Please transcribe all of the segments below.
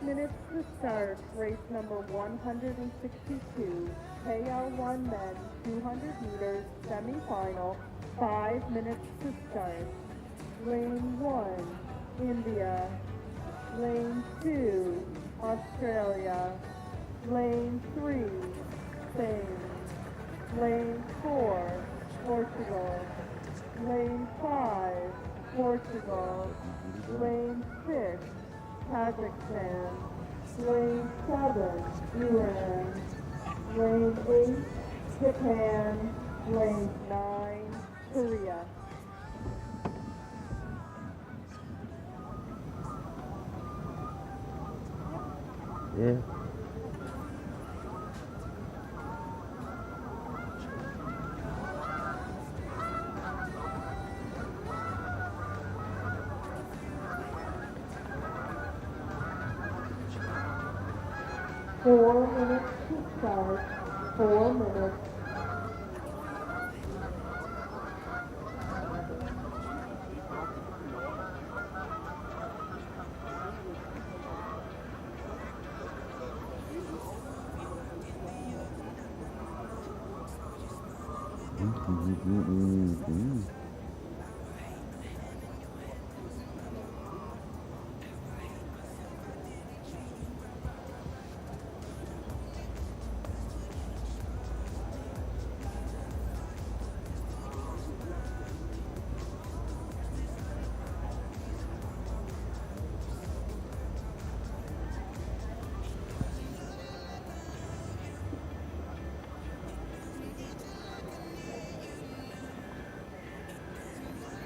minutes to start. Race number 162, KL1 men, 200 meters, semifinal. 5 minutes to start. Lane 1, India. Lane 2, Australia. Lane 3, Spain. Lane 4, Portugal. Lane 5, Portugal. Lane 6, Kazakhstan. Lane 7, Iran. Lane 8, Japan. Lane 9, Korea. Yeah. Four minutes to start. 4 minutes.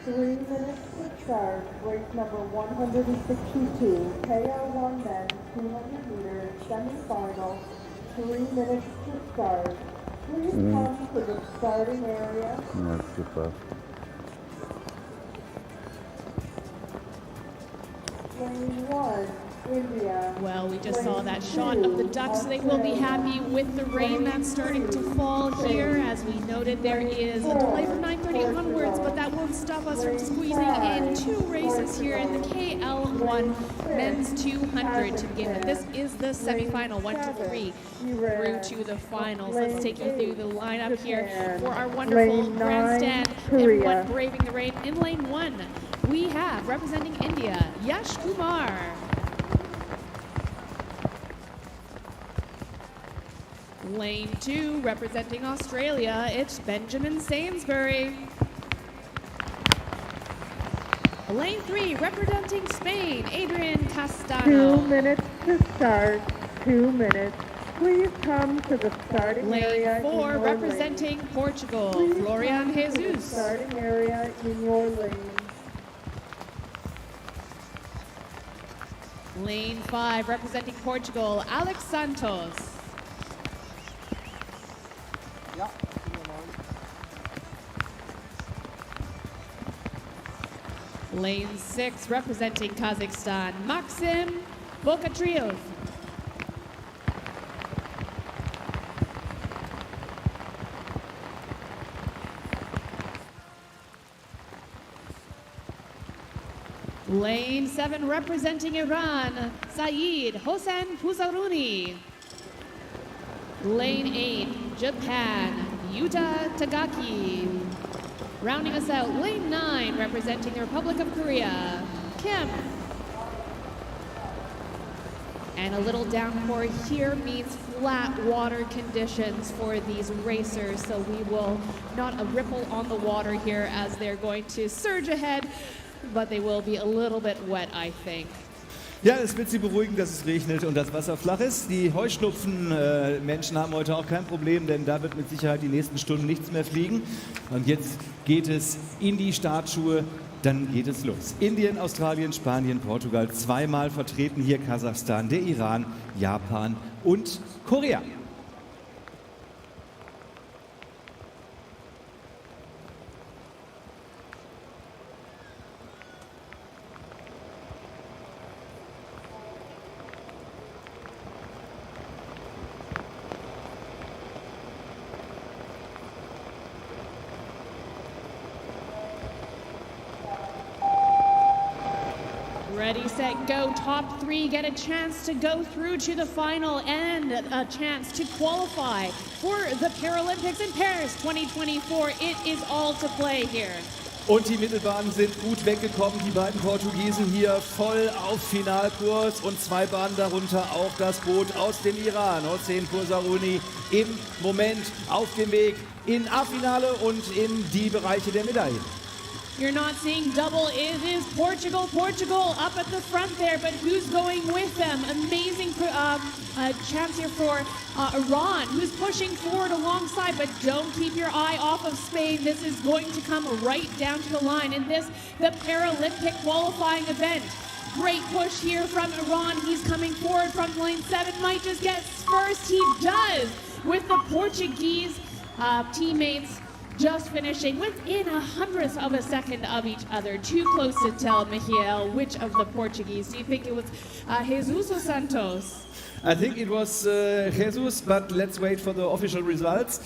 Three minutes to start. Race number 162, KL1 men, 200 meters, semifinal. 3 minutes to start. Please come to the starting area. Ja, super. Lane 1, India. Well, we just saw that shot of the ducks. They will be happy with the rain that's starting to fall here. As we noted, there is a delay from 9:30 onwards, but that won't stop us from squeezing in 2 races here in the KL1 men's 200 to begin with. This is the semifinal, 1 to 3 through to the finals. Let's take you through the lineup here for our wonderful grandstand. Everyone braving the rain. In lane 1, we have representing India, Yash Kumar. Lane 2, representing Australia, it's Benjamin Sainsbury. Lane 3, representing Spain, Adrian Castano. 2 minutes to start. 2 minutes. Please come to the starting area. Lane 4, representing Portugal, Florian Jesus. Starting area in your lane. Lane 5, representing Portugal, Alex Santos. Lane 6, representing Kazakhstan, Maxim Bokatriov. Lane 7, representing Iran, Saeed Hossein Pusaruni. Lane 8, Japan, Yuta Tagaki. Rounding us out, lane 9, representing the Republic of Korea, Kim. And a little downpour here means flat water conditions for these racers, so we will not a ripple on the water here as they're going to surge ahead, but they will be a little bit wet, I think. Ja, es wird Sie beruhigen, dass es regnet und das Wasser flach ist. Die Heuschnupfen-Menschen haben heute auch kein Problem, denn da wird mit Sicherheit die nächsten Stunden nichts mehr fliegen. Und jetzt geht es in die Startschuhe, dann geht es los. Indien, Australien, Spanien, Portugal, zweimal vertreten hier Kasachstan, der Iran, Japan und Korea. Ready, set, go. Top three get a chance to go through to the final and a chance to qualify for the Paralympics in Paris 2024. It is all to play here. Und die Mittelbahnen sind gut weggekommen. Die beiden Portugiesen hier voll auf Finalkurs und zwei Bahnen darunter auch das Boot aus dem Iran. Hossein Pursaruni im Moment auf dem Weg in A-Finale und in die Bereiche der Medaillen. You're not seeing double. It is Portugal up at the front there, but who's going with them? Amazing chance here for Iran, who's pushing forward alongside, but don't keep your eye off of Spain. This is going to come right down to the line in this, the Paralympic qualifying event. Great push here from Iran. He's coming forward from lane 7, might just get first. He does, with the Portuguese teammates just finishing within a hundredth of a second of each other. Too close to tell, Michael, which of the Portuguese. Do you think it was Jesus or Santos? I think it was Jesus, but let's wait for the official results.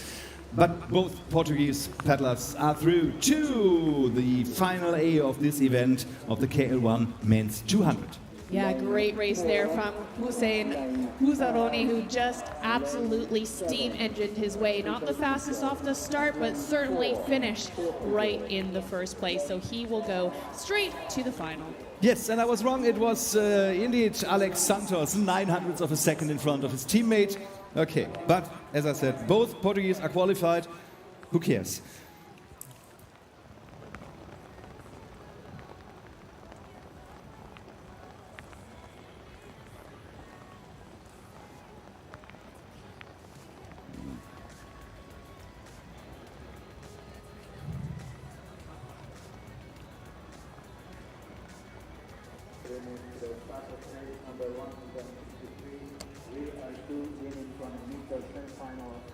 But both Portuguese paddlers are through to the final A of this event of the KL1 Men's 200. Yeah, great race there from Hossein Pursaruni, who just absolutely steam-engined his way. Not the fastest off the start, but certainly finished right in the first place. So he will go straight to the final. Yes, and I was wrong. It was indeed Alex Santos, 900ths of a second in front of his teammate. Okay, but as I said, both Portuguese are qualified. Who cares?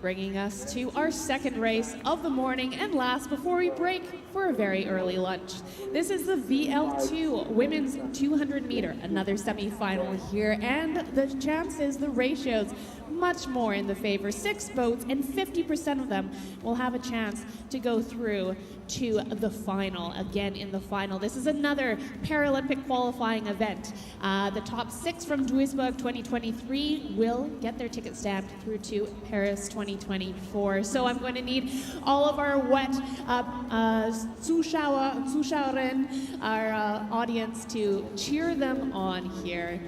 Bringing us to our second race of the morning and last before we break for a very early lunch. This is the VL2 Women's 200 meter, another semi-final here, and the chances, the ratios, much more in the favor. 6 boats and 50% of them will have a chance to go through to the final. Again, in the final, this is another Paralympic qualifying event. The top 6 from Duisburg 2023 will get their ticket stamped through to Paris 2024. So I'm going to need all of our wet Zuschauerinnen, our audience, to cheer them on here.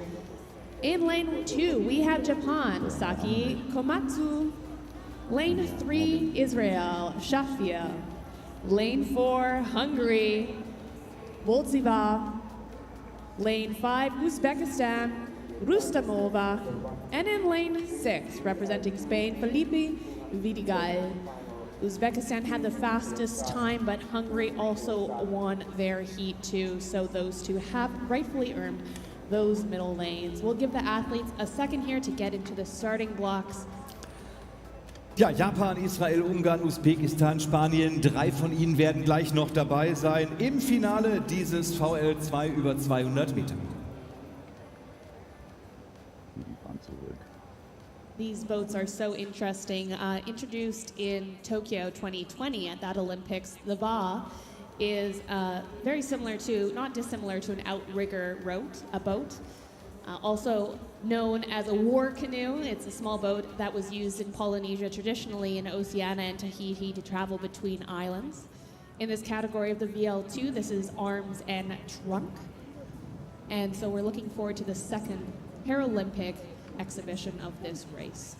In lane 2, we have Japan, Saki Komatsu. Lane 3, Israel, Shafia. Lane 4, Hungary, Bolziva. Lane 5, Uzbekistan, Rustamova. And in lane 6, representing Spain, Felipe Vidigal. Uzbekistan had the fastest time, but Hungary also won their heat too, so those two have rightfully earned those middle lanes. We'll give the athletes a second here to get into the starting blocks. Ja, Japan, Israel, Ungarn, Usbekistan, Spanien, 3 von ihnen werden gleich noch dabei sein im Finale dieses VL2 über 200 Meter. These boats are so interesting. Introduced in Tokyo 2020 at that Olympics, the VA is very similar to, not dissimilar to an outrigger boat. Also known as a war canoe. It's a small boat that was used in Polynesia traditionally, in Oceania and Tahiti, to travel between islands. In this category of the VL2, this is arms and trunk. And so we're looking forward to the second Paralympic exhibition of this race.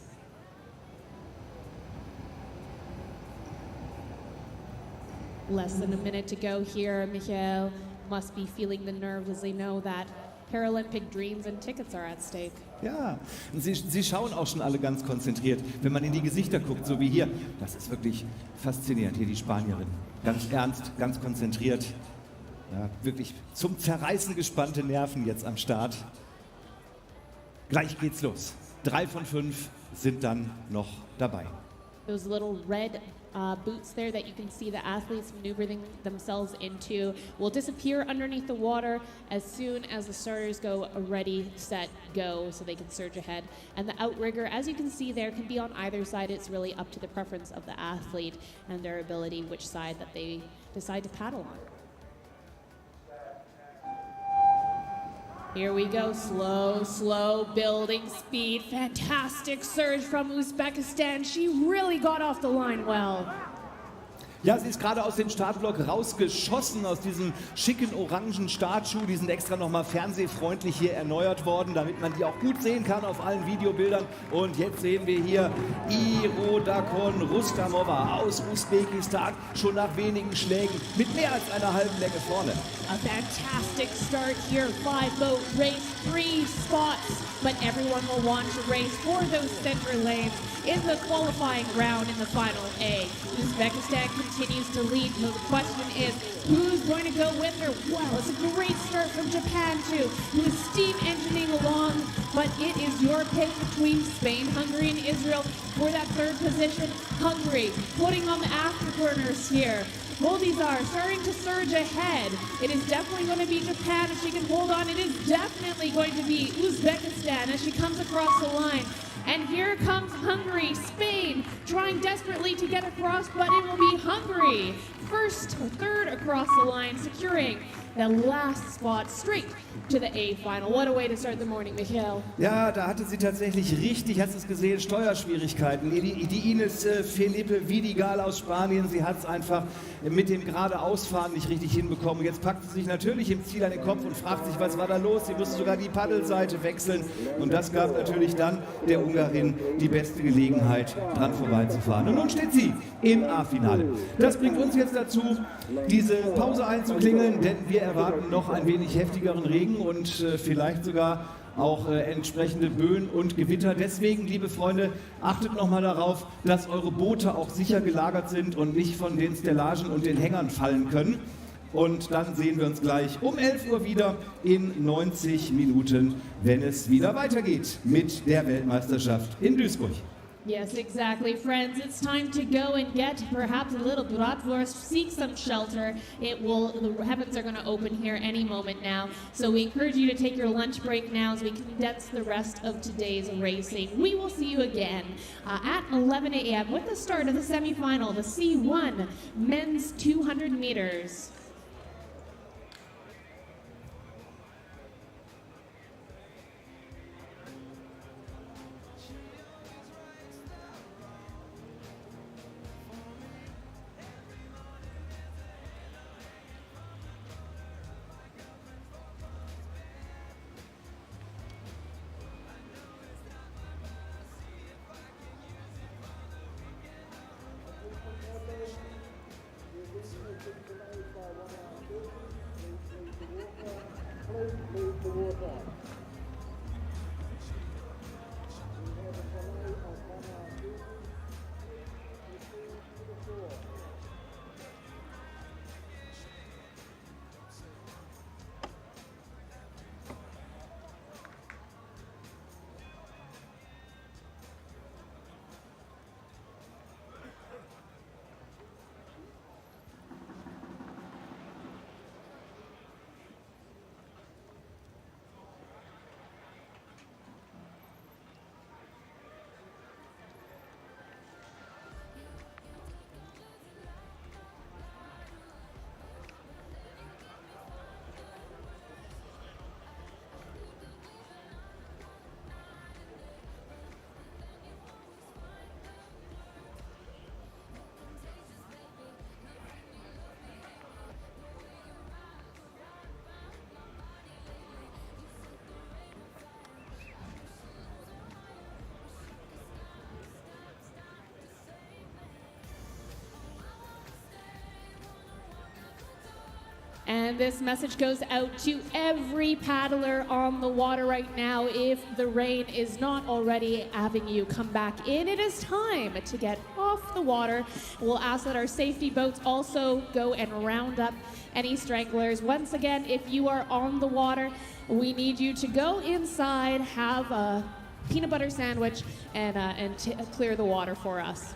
Less than a minute to go here. Michael must be feeling the nerves as they know that Paralympic dreams and tickets are at stake. Ja, und sie schauen auch schon alle ganz konzentriert. Wenn man in die Gesichter guckt, so wie hier, das ist wirklich faszinierend. Hier die Spanierin, ganz ernst, ganz konzentriert. Ja, wirklich zum Zerreißen gespannte Nerven jetzt am Start. Gleich geht's los. 3 von 5 sind dann noch dabei. Those little red boots there that you can see the athletes maneuvering themselves into will disappear underneath the water as soon as the starters go ready, set, go, so they can surge ahead. And the outrigger, as you can see there, can be on either side. It's really up to the preference of the athlete and their ability, which side that they decide to paddle on. Here we go, slow building speed. Fantastic surge from Uzbekistan. She really got off the line well. Ja, sie ist gerade aus dem Startblock rausgeschossen, aus diesem schicken orangen Startschuh. Die sind extra nochmal fernsehfreundlich hier erneuert worden, damit man die auch gut sehen kann auf allen Videobildern. Und jetzt sehen wir hier Irodakon Rustamova aus Usbekistan, schon nach wenigen Schlägen mit mehr als einer halben Länge vorne. A fantastic start here, 5-boat race, 3 spots, but everyone will want to race for those center lanes in the qualifying round in the final A. Uzbekistan continues to lead, so the question is, who's going to go with her? Well, it's a great start from Japan too, who is steam engineering along, but it is your pick between Spain, Hungary, and Israel for that third position. Hungary putting on the afterburners here. Moldizar starting to surge ahead. It is definitely going to be Japan if she can hold on. It is definitely going to be Uzbekistan as she comes across the line. And here comes Hungary, Spain, trying desperately to get across, but it will be Hungary. First or third across the line, securing the last spot straight to the A final. What a way to start the morning, Michael. Ja, da hatte sie tatsächlich richtig, hast du es gesehen, Steuerschwierigkeiten. Die Ines Felipe Vidigal aus Spanien, sie hat es einfach mit dem geradeausfahren nicht richtig hinbekommen. Jetzt packt sie sich natürlich im Ziel an den Kopf und fragt sich, was war da los? Sie musste sogar die Paddelseite wechseln und das gab natürlich dann der Ungarin die beste Gelegenheit, dran vorbeizufahren. Und nun steht sie im A-Finale. Das bringt uns jetzt dazu, diese Pause einzuklingeln, denn wir erwarten noch ein wenig heftigeren Regen und vielleicht sogar auch entsprechende Böen und Gewitter. Deswegen, liebe Freunde, achtet nochmal darauf, dass eure Boote auch sicher gelagert sind und nicht von den Stellagen und den Hängern fallen können. Und dann sehen wir uns gleich um 11 Uhr wieder in 90 Minuten, wenn es wieder weitergeht mit der Weltmeisterschaft in Duisburg. Yes, exactly, friends. It's time to go and get perhaps a little bratwurst, seek some shelter. The heavens are going to open here any moment now. So we encourage you to take your lunch break now as we condense the rest of today's racing. We will see you again at 11 a.m. with the start of the semifinal, the C1 men's 200 meters. And this message goes out to every paddler on the water right now. If the rain is not already having you come back in, it is time to get off the water. We'll ask that our safety boats also go and round up any stranglers. Once again, if you are on the water, we need you to go inside, have a peanut butter sandwich, and clear the water for us.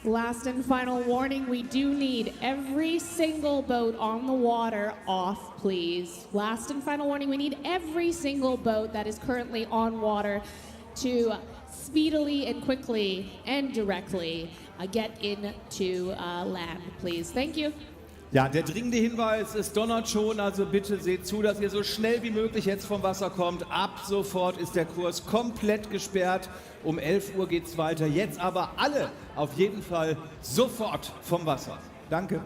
Last and final warning, we do need every single boat on the water off, please. Last and final warning, we need every single boat that is currently on water to speedily and quickly and directly get into land, please. Thank you. Ja, der dringende Hinweis, es donnert schon, also bitte seht zu, dass ihr so schnell wie möglich jetzt vom Wasser kommt. Ab sofort ist der Kurs komplett gesperrt. Um 11 Uhr geht es weiter. Jetzt aber alle auf jeden Fall sofort vom Wasser. Danke.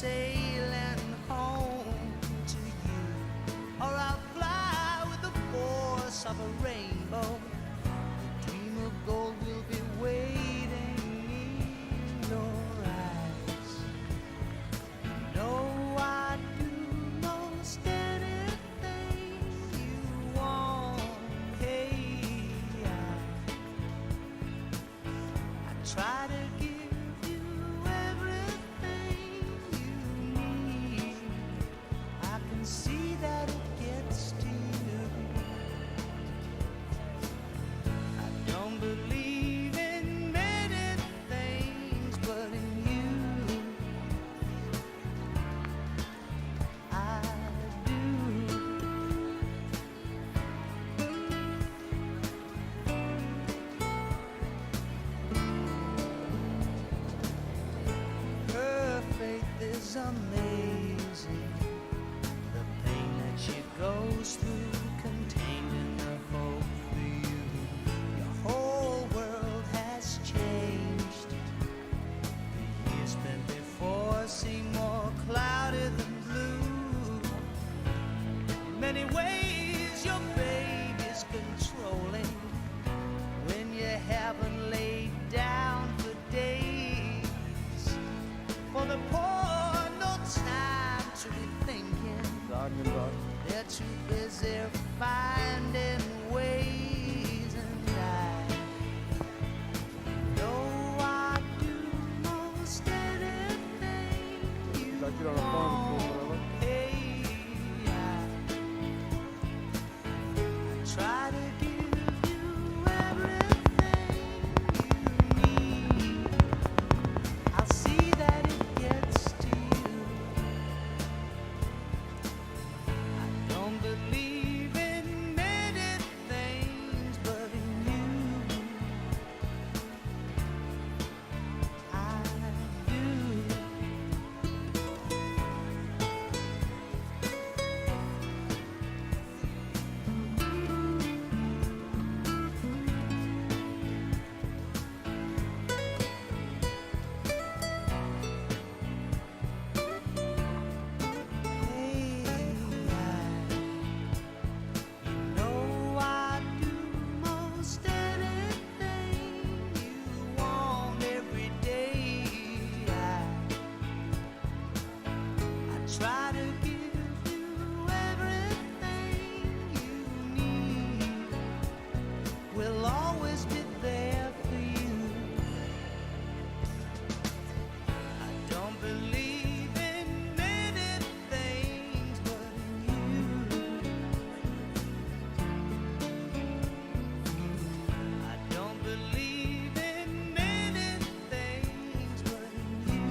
sailing home to you, or I'll fly with the force of a rainbow. The dream of gold will be waiting in your eyes. You know I'd do most anything you want. Hey, I try to give you everything you need. I can see that it gets to you. I don't believe in many things, but in you I do. Her faith is amazing. The pain that she goes through, contained in her hope for you. Your whole world has changed. The years spent before seem more cloudy than blue. In many ways, your baby's controlling. When you haven't laid down for days, for the poor, no time to be thinking. They're too busy finding ways, and I know I do most anything you want. Hey, I try to give you everything you need. I'll see that it gets to you. I don't believe in many things, but in you I do. Hey, you know I do most anything you want every day. I try to give you everything you need. We'll always be there for you. I don't believe in many things, but in you I don't believe in many things, but in you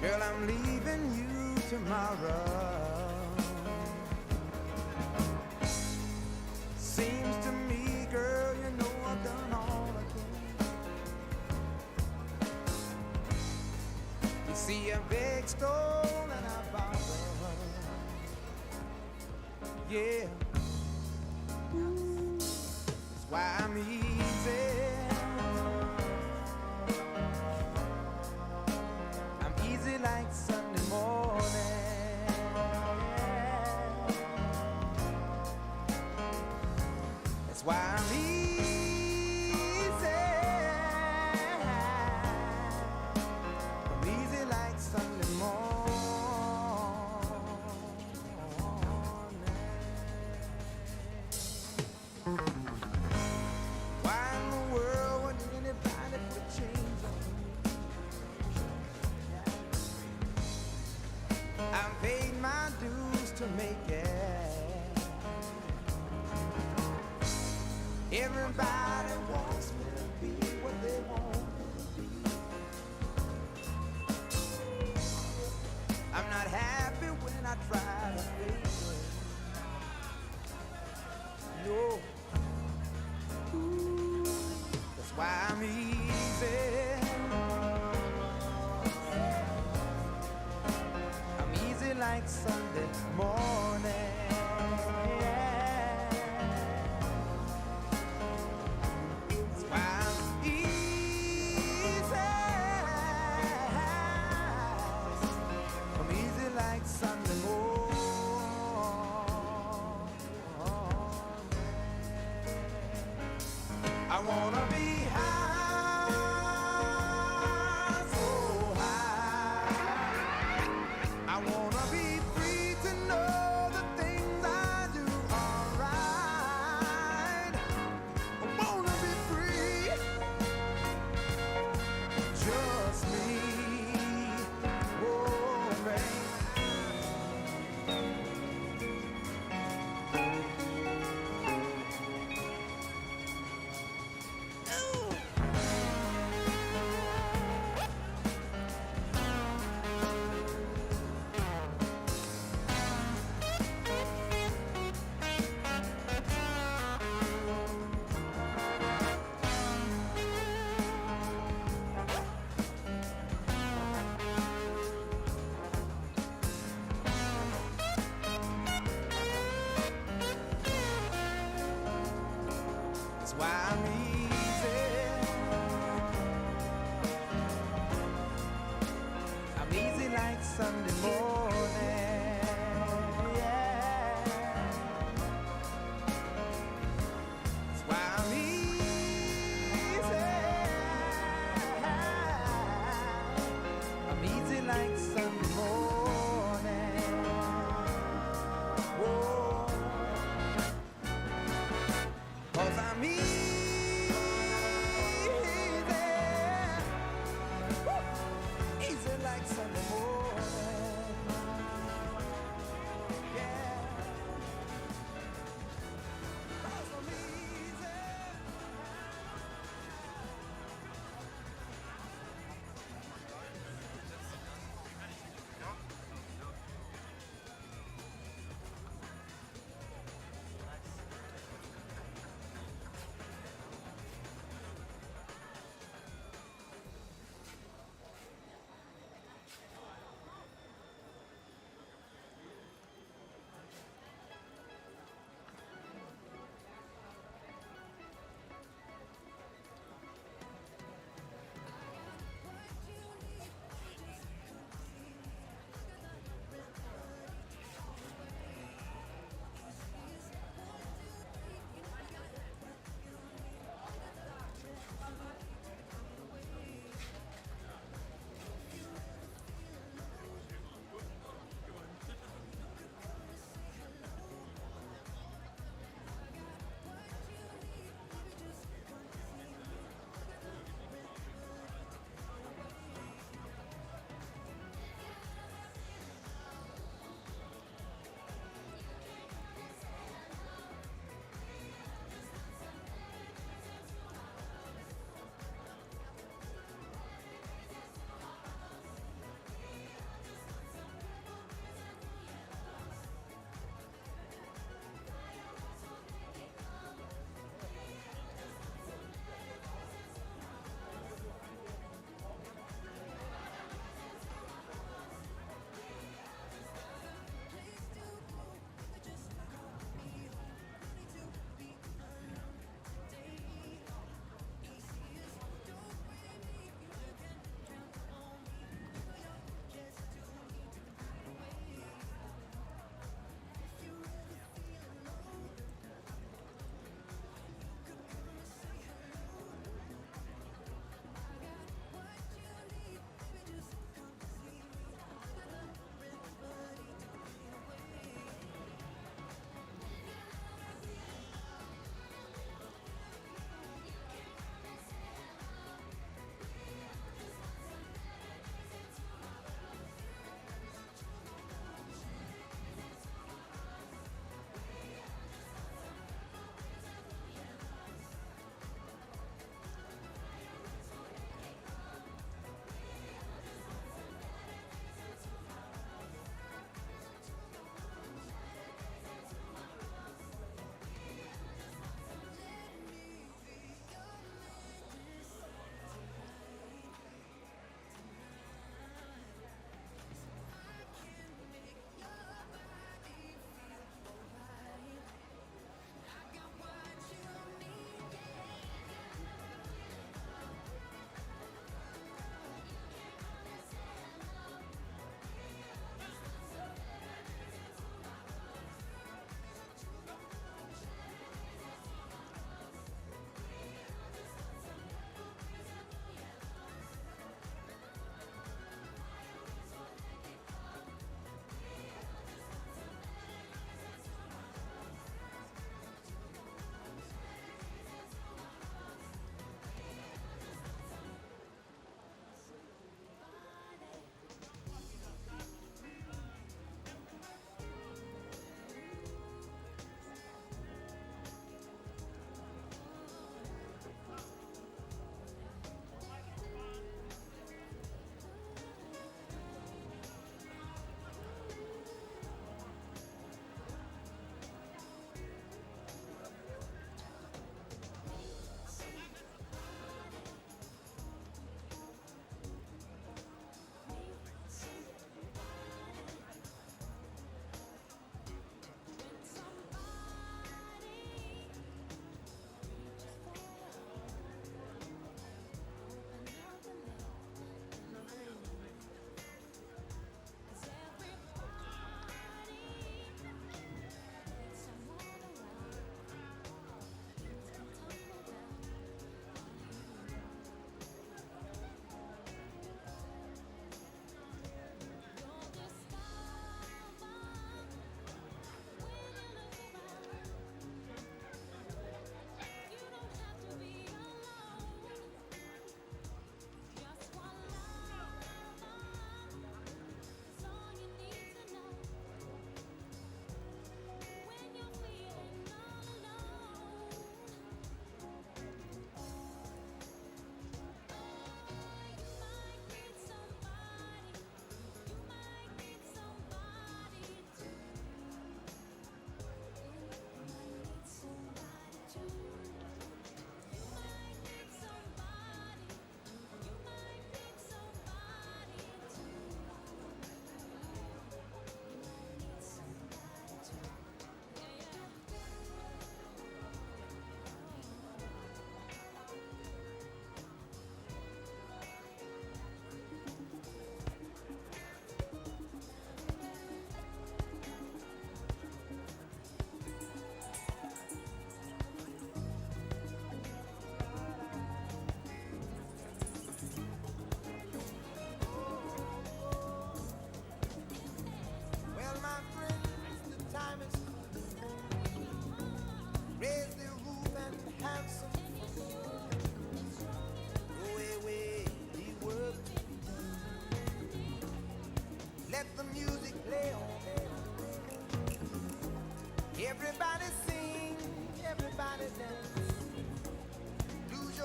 Girl, I'm leaving you tomorrow. Seems to me, girl, you know I've done all I can. You see a big stone and I borrow. Yeah, that's why I'm easy. I'm easy like Sunday morning. That's why I'm easy. I'm easy like Sunday morning. Why in the world would anybody put chains on me? I've paid my dues to make it. Everybody wants me to be what they want me to be. I'm not happy when I try to fake it. No. That's why I'm easy. I'm easy like Sunday morning. That's why I'm easy. I'm easy like Sunday morning. I wanna be high, so high. I wanna be free to know the things I do are right. I wanna be free, just me, oh babe. Ooh.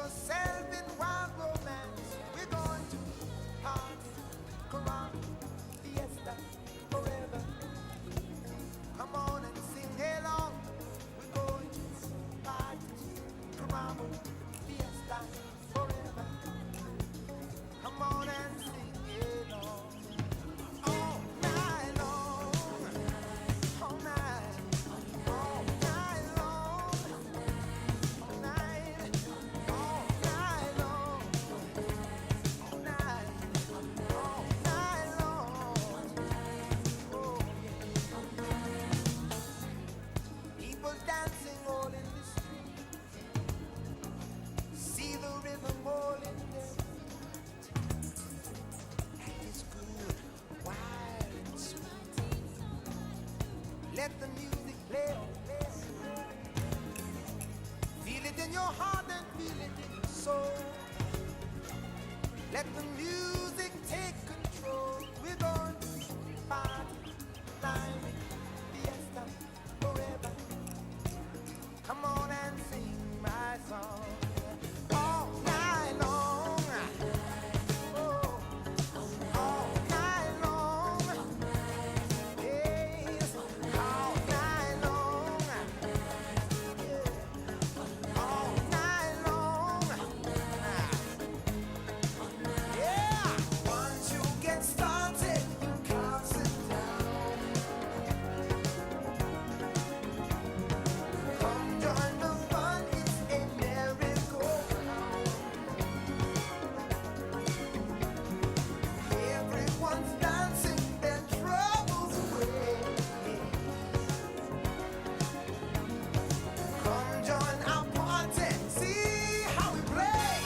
yourself in wild romance. We're going to party, caramba, fiesta, forever. Come on and sing along. We're going to party, caramba, fiesta, forever. Come on and sing along. All night long, all night, all night long, all night, all night long, all night, all night long. Oh yeah. People dancing all in the street. See the rhythm all in their feet. It's good, wild and sweet. Let the music play on, play on. Feel it in your heart and feel it in your soul. Let the music take control. We're going to party, night, fiesta, forever. Come on and sing my song. All night long. Oh, all night long. Yes, all night long. Yeah, all night long. Yeah, once you get started, you can't sit down. Come join the fun, it's a merry-go-round. Everyone's dancing their troubles away. Come join our party, see how we play.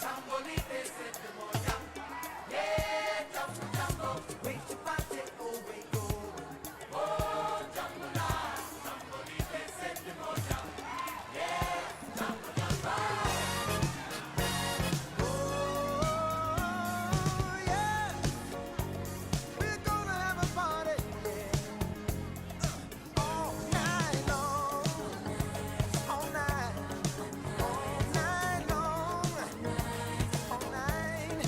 Tambolite se te moja, yeah, jumbo jumbo, wait your party, oh wait go. Oh jumbo la, tambolite se te moja, yeah, jumbo jumbo. Oh yeah, we're gonna have a party, yeah. All night long, all night, all night long. All night,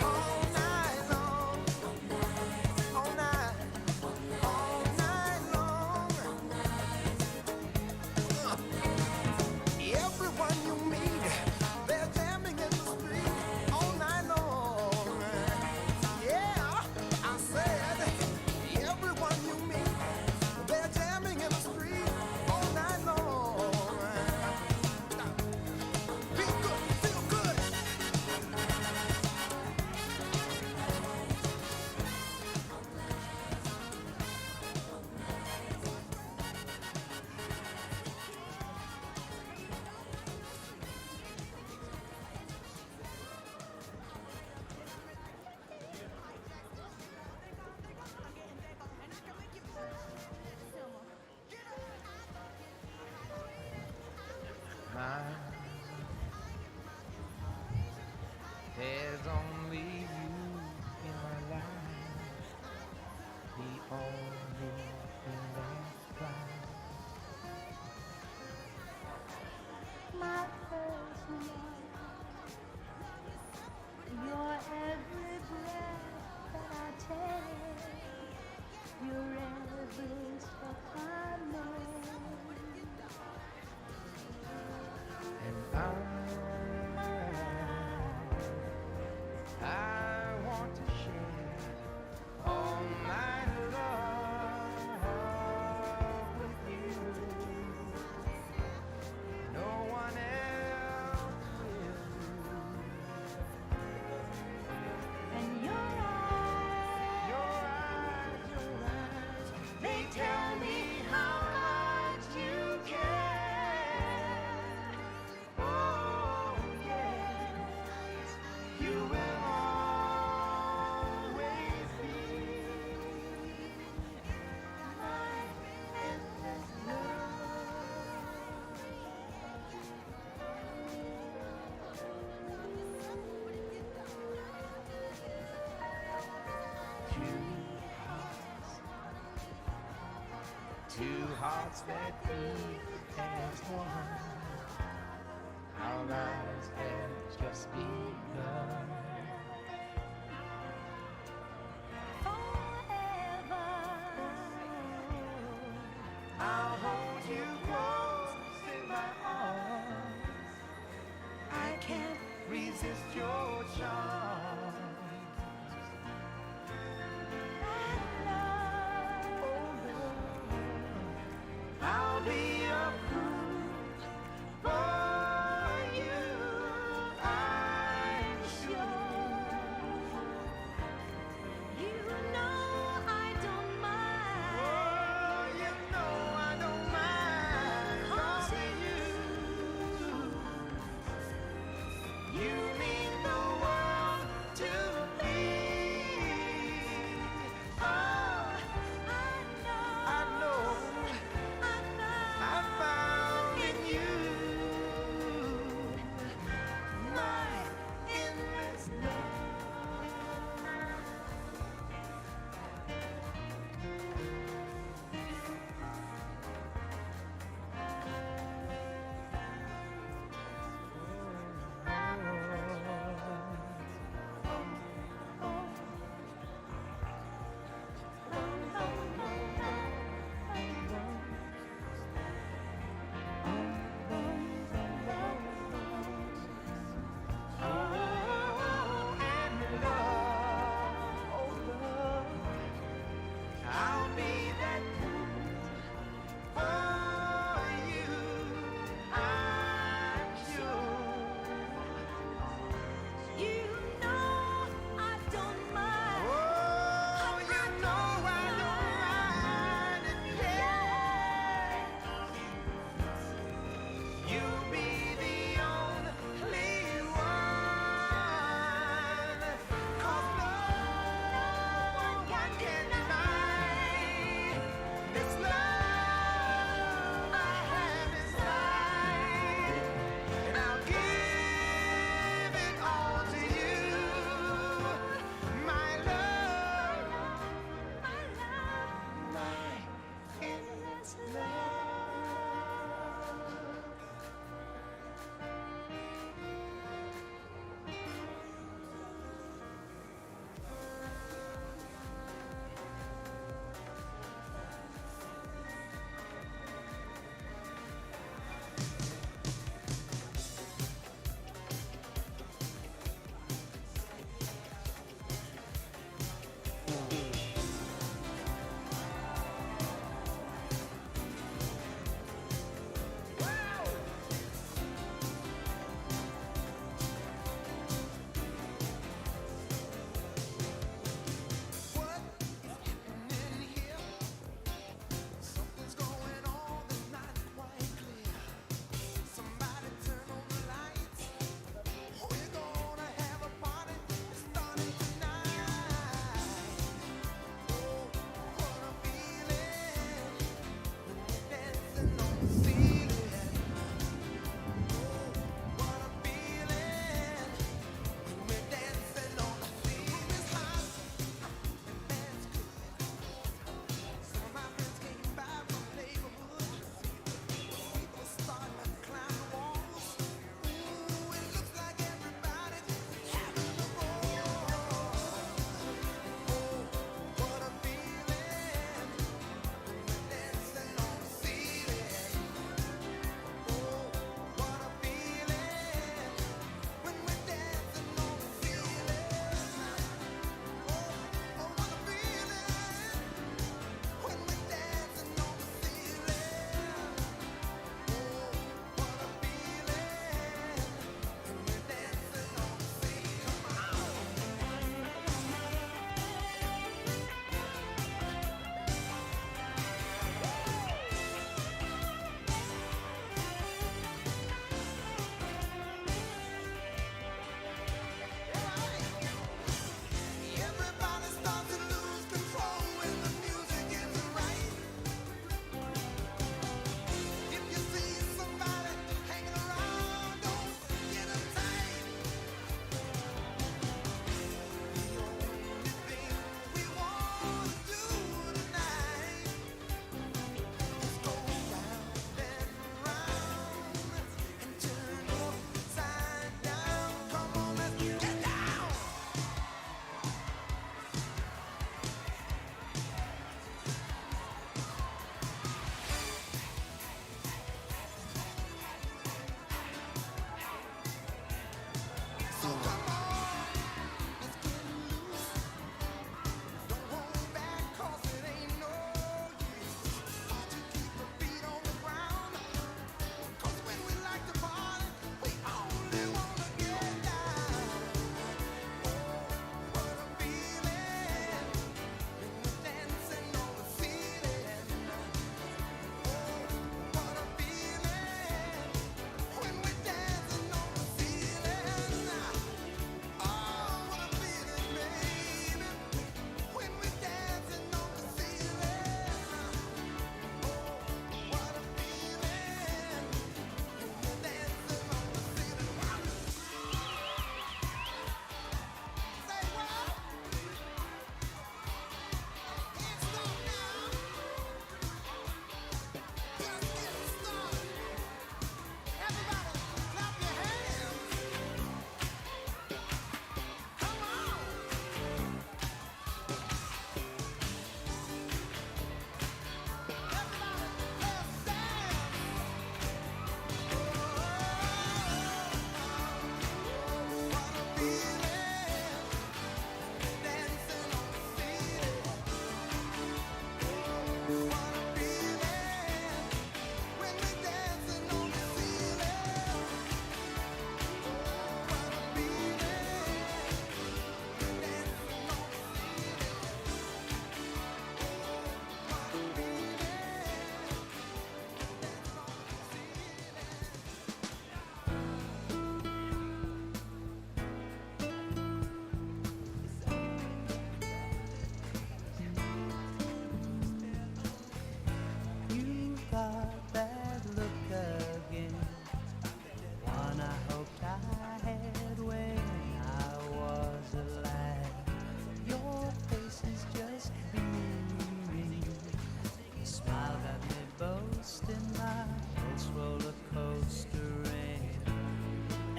all night long, all night, all night long. Everyone you meet, they're jamming in the street all night long. Yeah, I said, everyone you meet, they're jamming in the street all night long. Feel good, feel good. There's only you in my life, the only thing that's right. My first love, your every breath that I take, your every step I make. And I want to share all my love Two hearts that beat as one. Our lives have just begun. Forever. I'll hold you close in my arms. I can't resist your charm. I'll be a fool for you, I'm sure.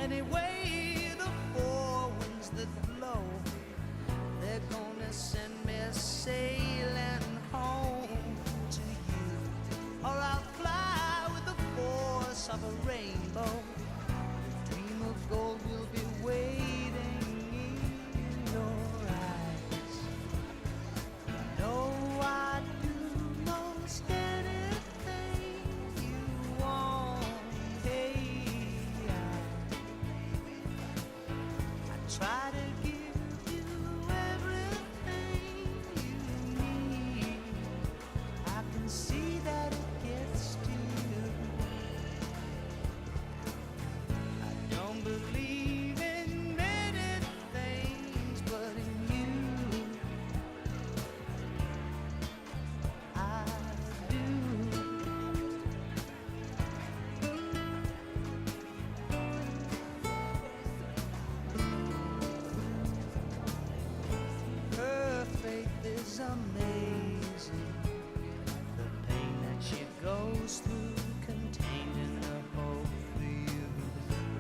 Anyway, the four winds that blow, they're gonna send me sailing home to you. Or I'll fly with the force of a rainbow. The dream of gold will be waiting in your eyes. No, I do most anything you want. Hey, I try to give you everything you need. I can see that it gets to you. I don't believe in many things, but in you I do. Her faith is amazing. The pain that she goes through, contained in her hope for you.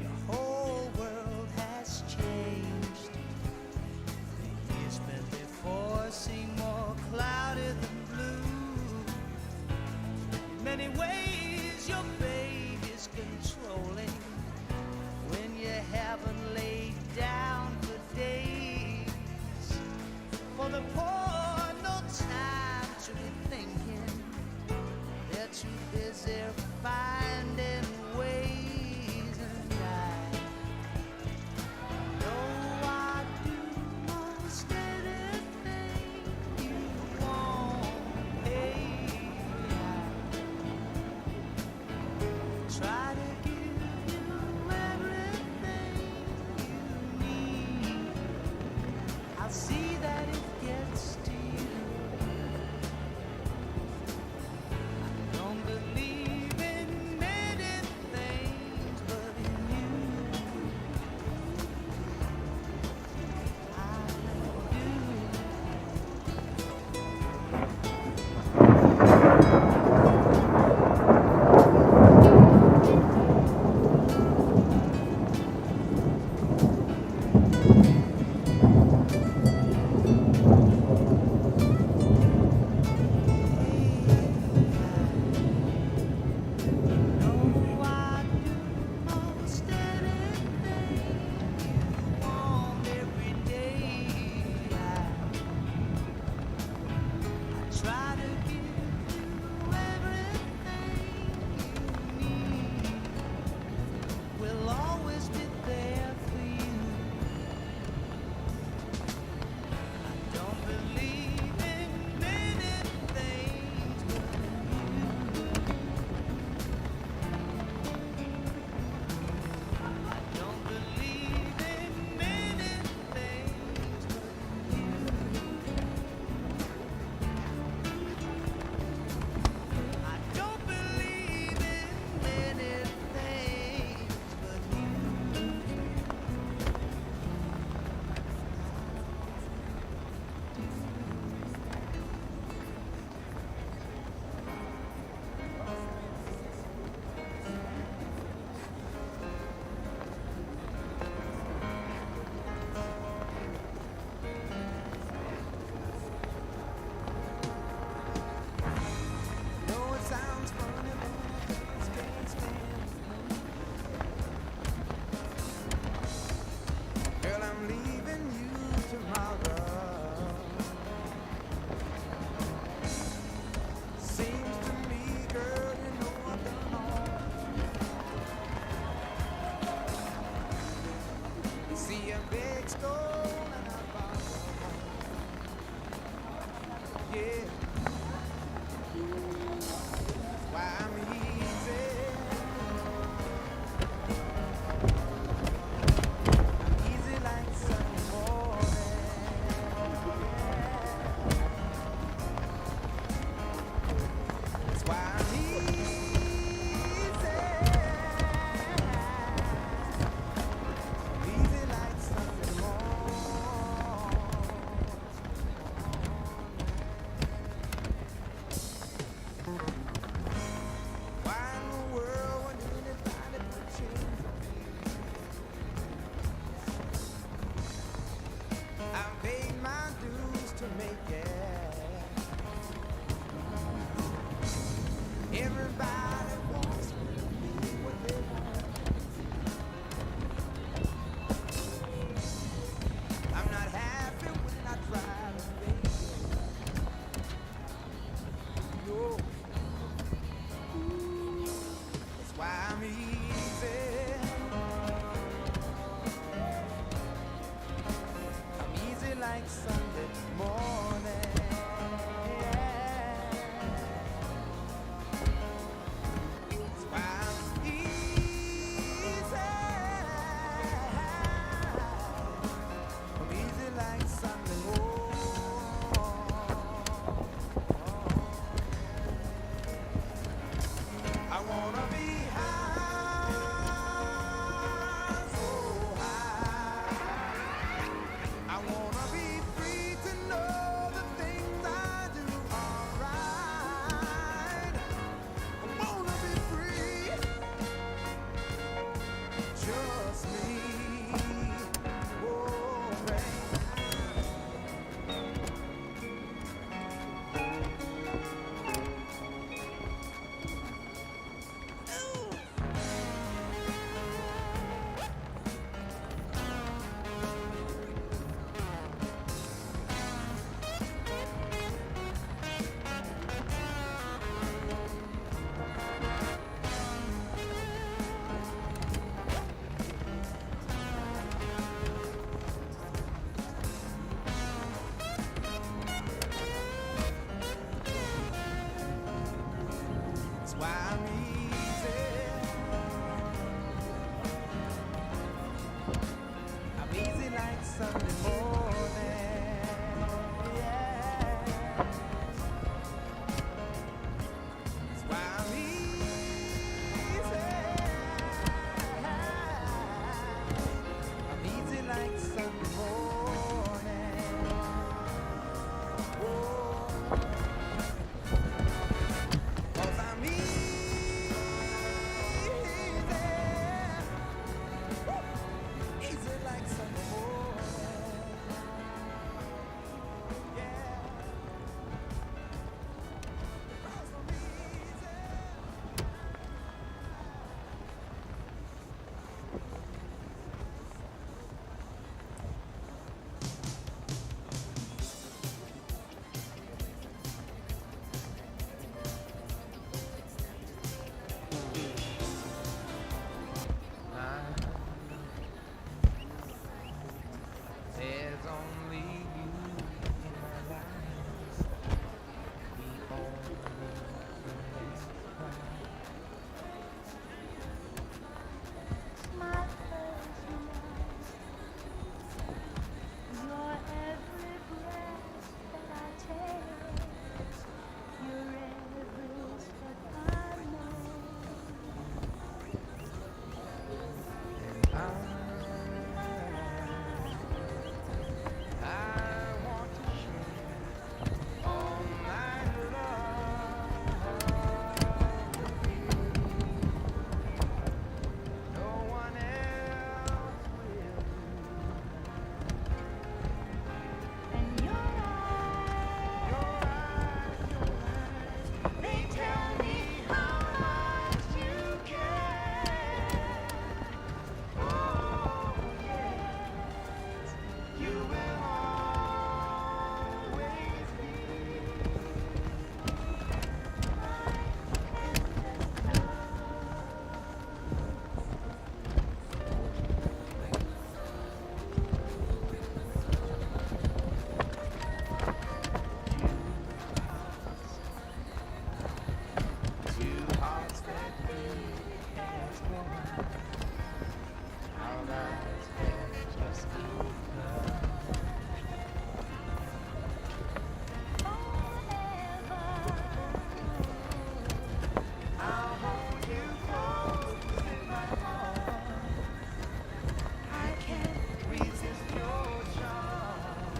Your whole world has changed. The years spent before seem more cloudy than blue. In many ways, your baby's controlling. When you haven't laid down for days, for the poor, no time to be thinking. They're too busy finding ways, and I know I do most anything you want. Hey, I try to give you everything you need. I'll see that it gets to you. I don't believe Our lives will just keep I'll hold you close in my arms. I can't resist your charm.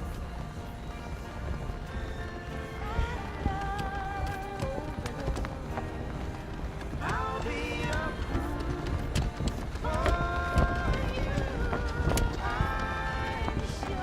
I'll be up for you. I'm sure.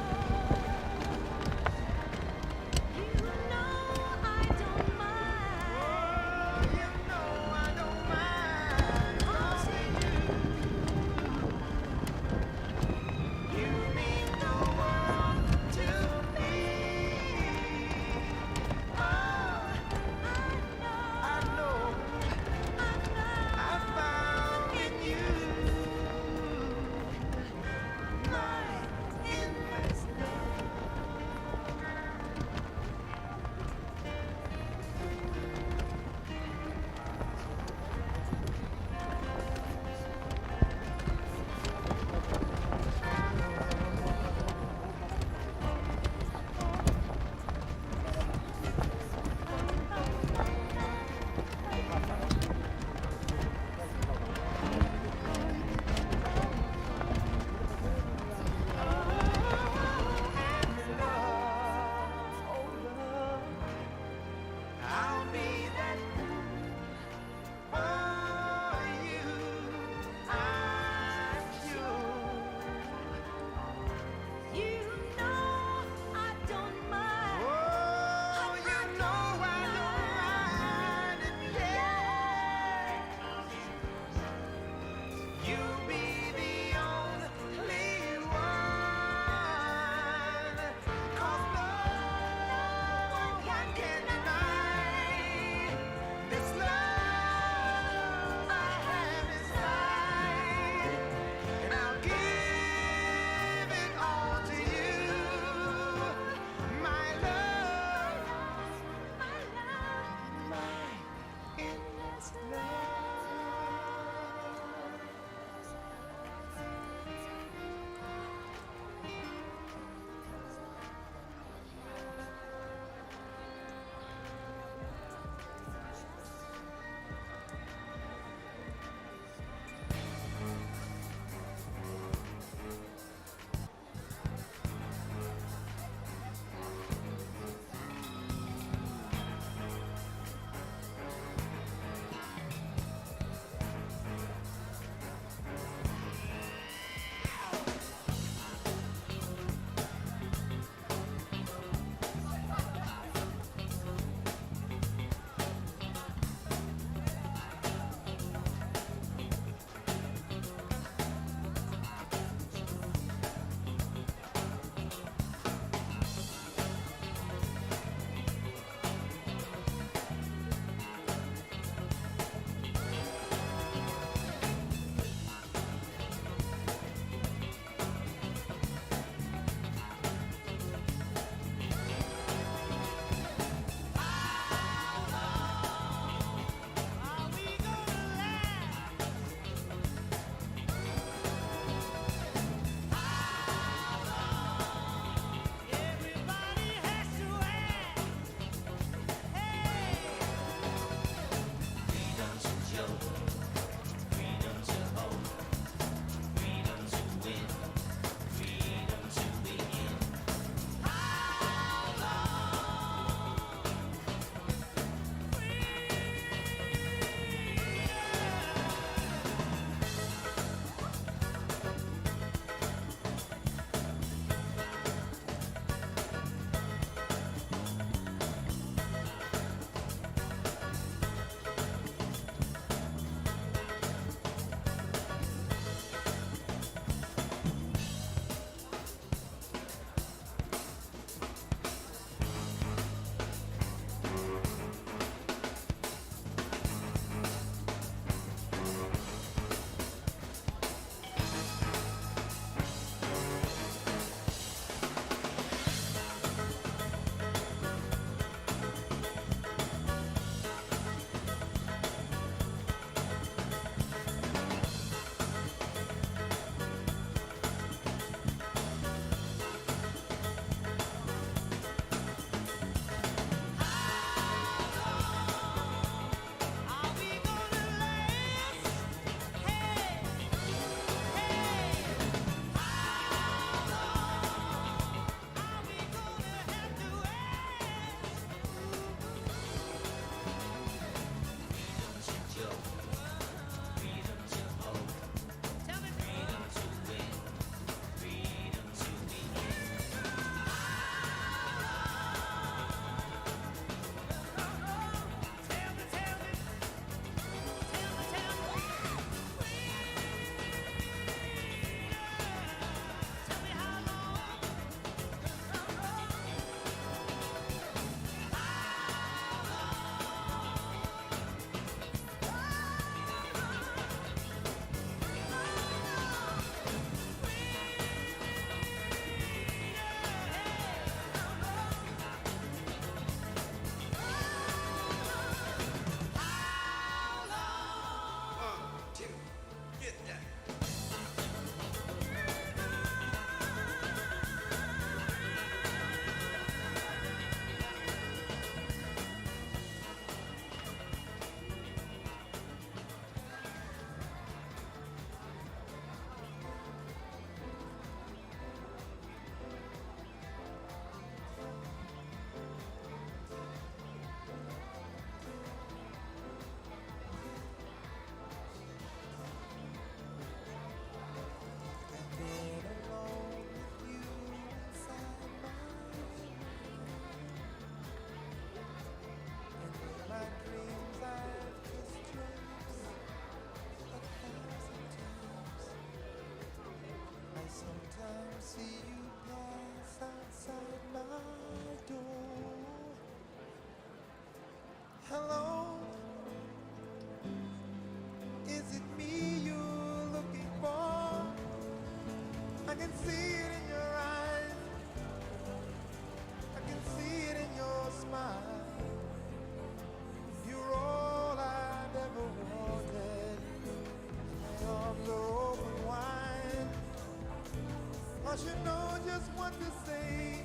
'cause you know just what to say,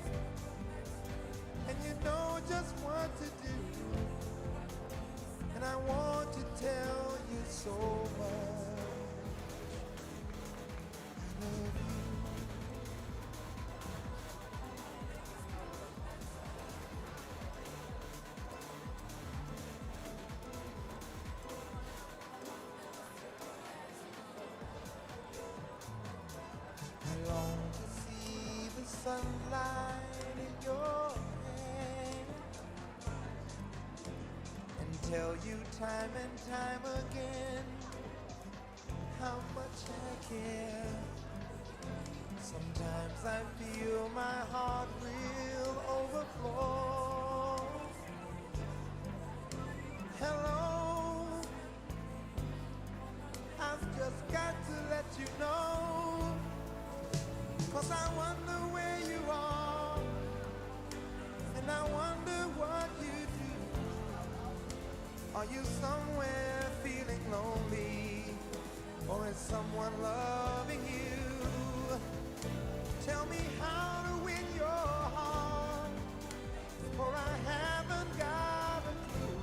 and you know just what to do, and I want to tell you so much. I love you. I long to see the sunlight in your hand and tell you time and time again how much I care. Sometimes I feel my heart will overflow. Hello, I've just got to let you know, 'cause I wonder where you are, and I wonder what you do. Are you somewhere feeling lonely, or is someone loving you? Tell me how to win your heart, for I haven't got a clue.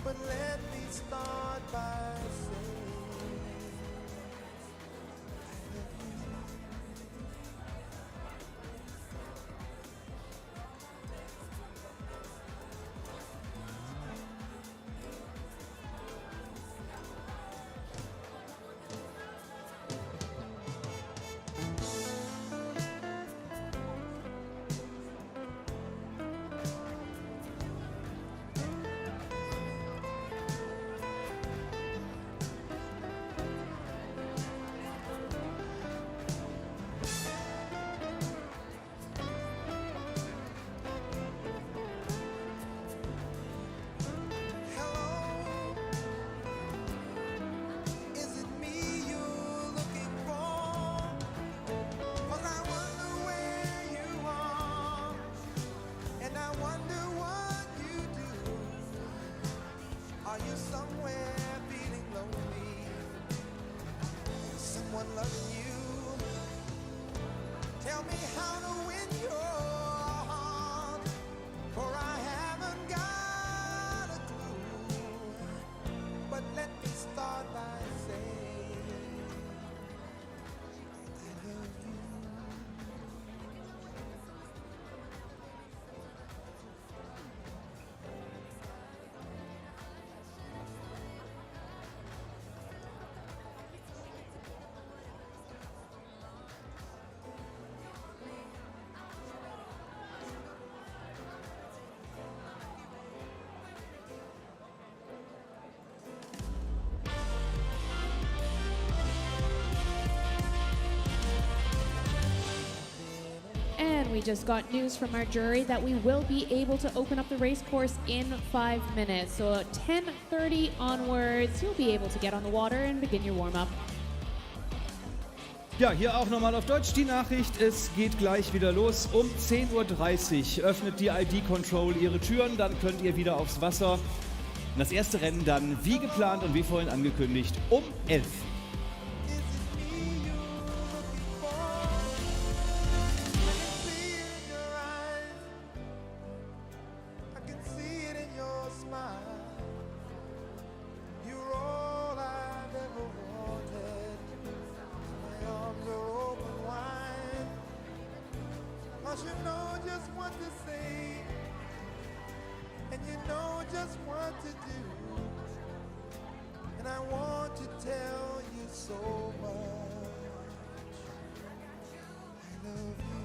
But let me start by saying loving you. Tell me how to win your heart, for I haven't got a clue. But let me start by saying I love you. And we just got news from our jury that we will be able to open up the race course in 5 minutes. So at 10:30 onwards, you'll be able to get on the water and begin your warm-up. Ja, hier auch nochmal auf Deutsch die Nachricht. Es geht gleich wieder los. Um 10:30 Uhr öffnet die ID Control ihre Türen. Dann könnt ihr wieder aufs Wasser. Und das erste Rennen dann, wie geplant und wie vorhin angekündigt, um 11 Uhr. You know just what to say, and you know just what to do, and I want to tell you so much. I love you.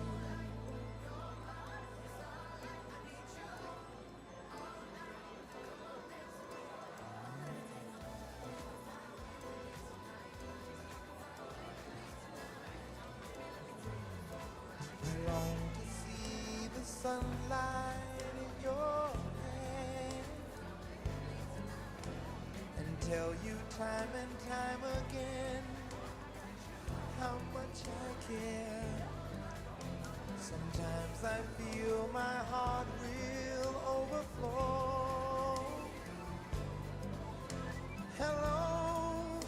I long to see the sunlight in your hand and tell you time and time again how much I care. Sometimes I feel my heart will overflow. Hello,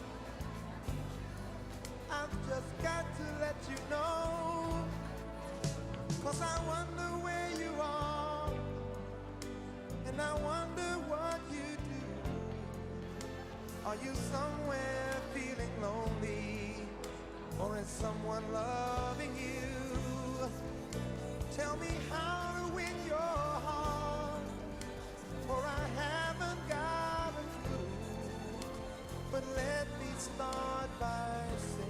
I've just got to let you know, Are you somewhere feeling lonely? Or is someone loving you? Tell me how to win your heart, for I haven't got a clue. But let me start by saying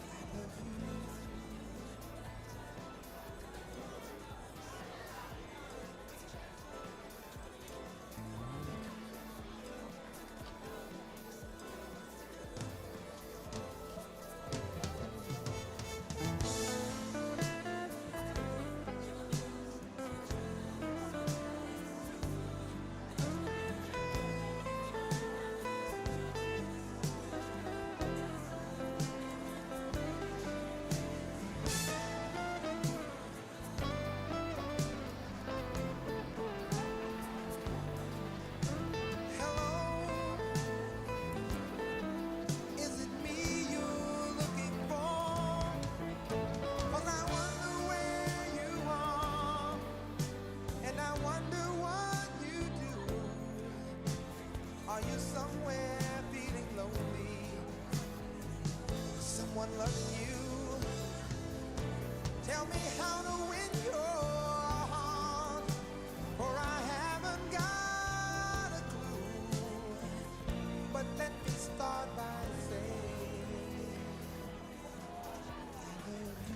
I love you. Are you somewhere feeling lonely? Someone loving you? Tell me how to win your heart, for I haven't got a clue. But let me start by saying I love you.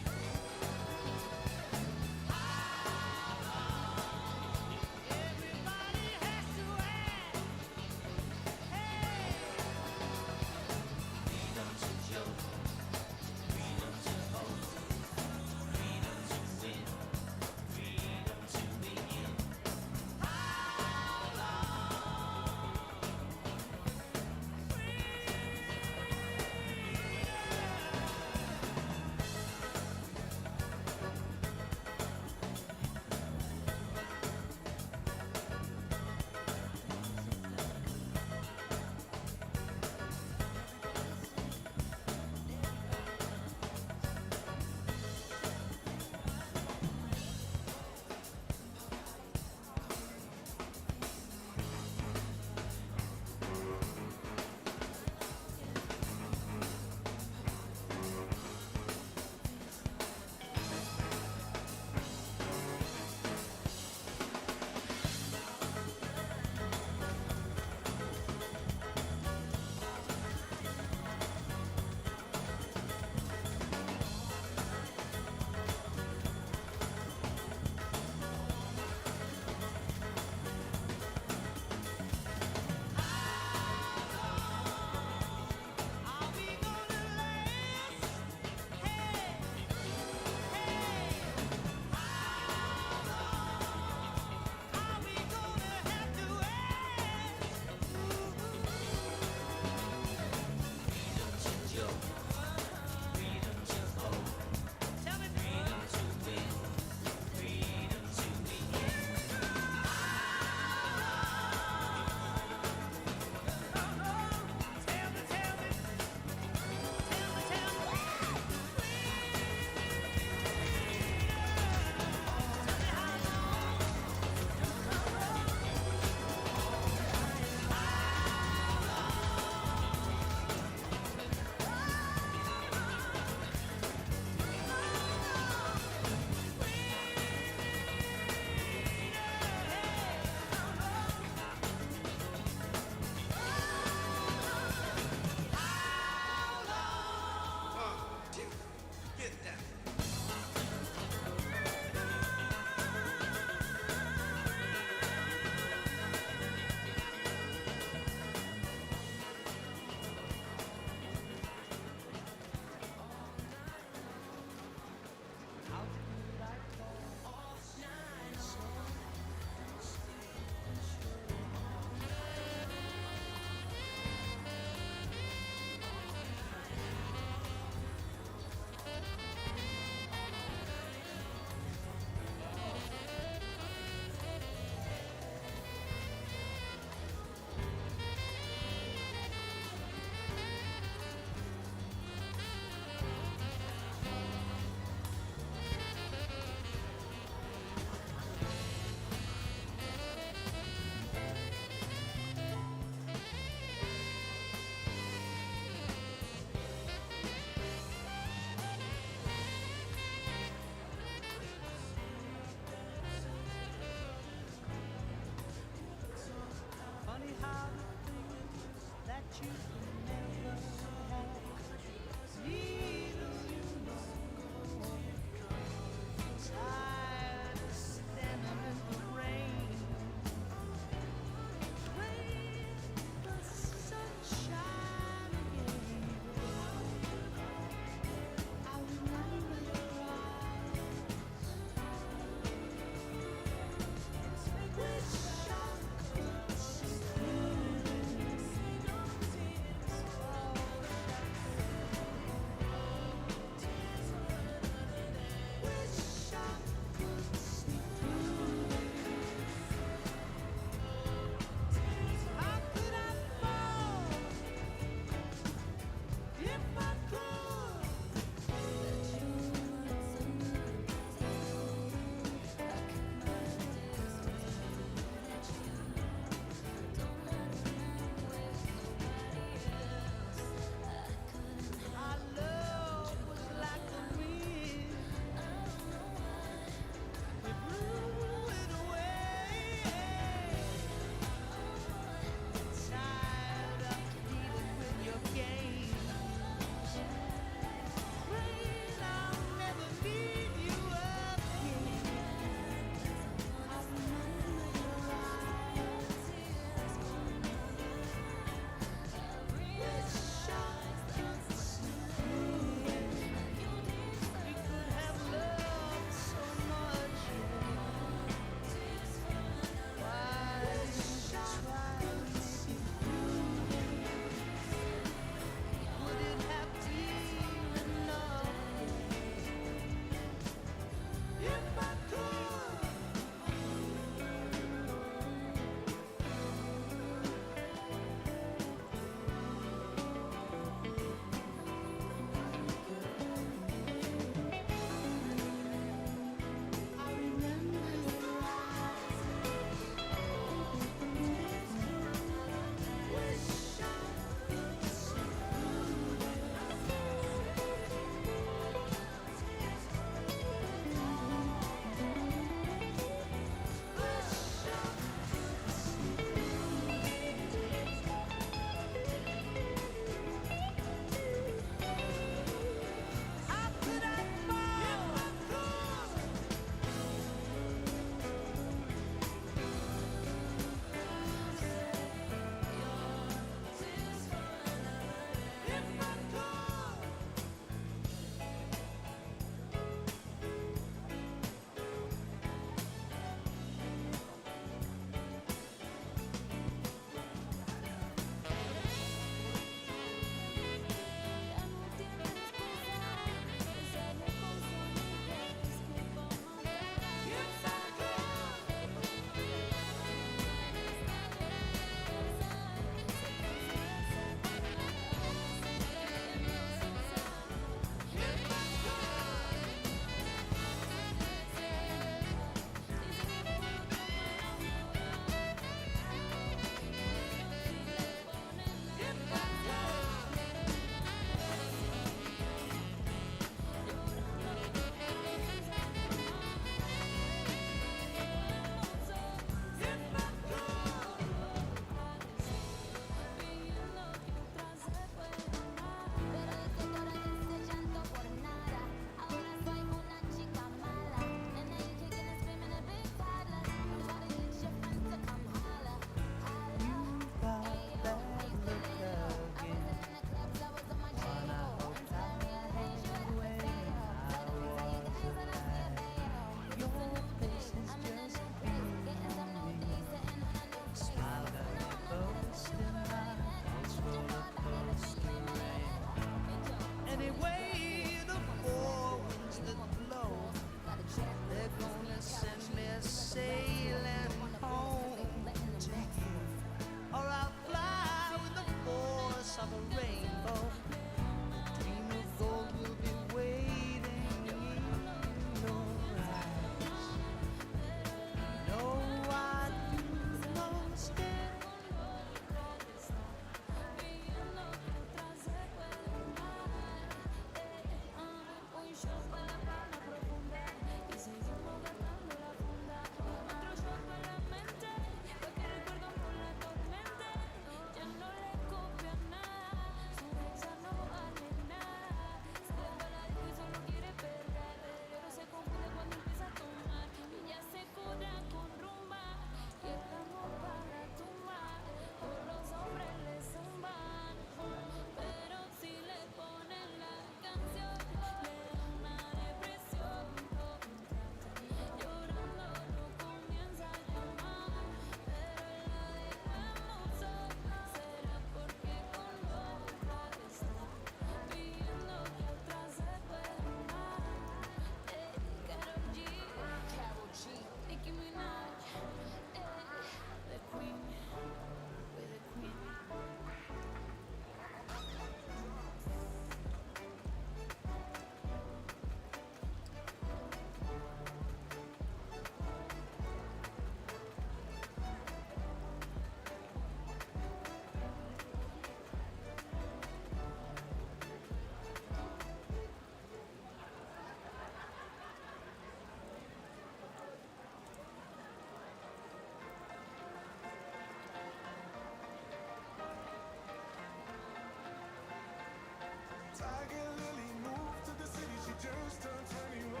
just turned 21,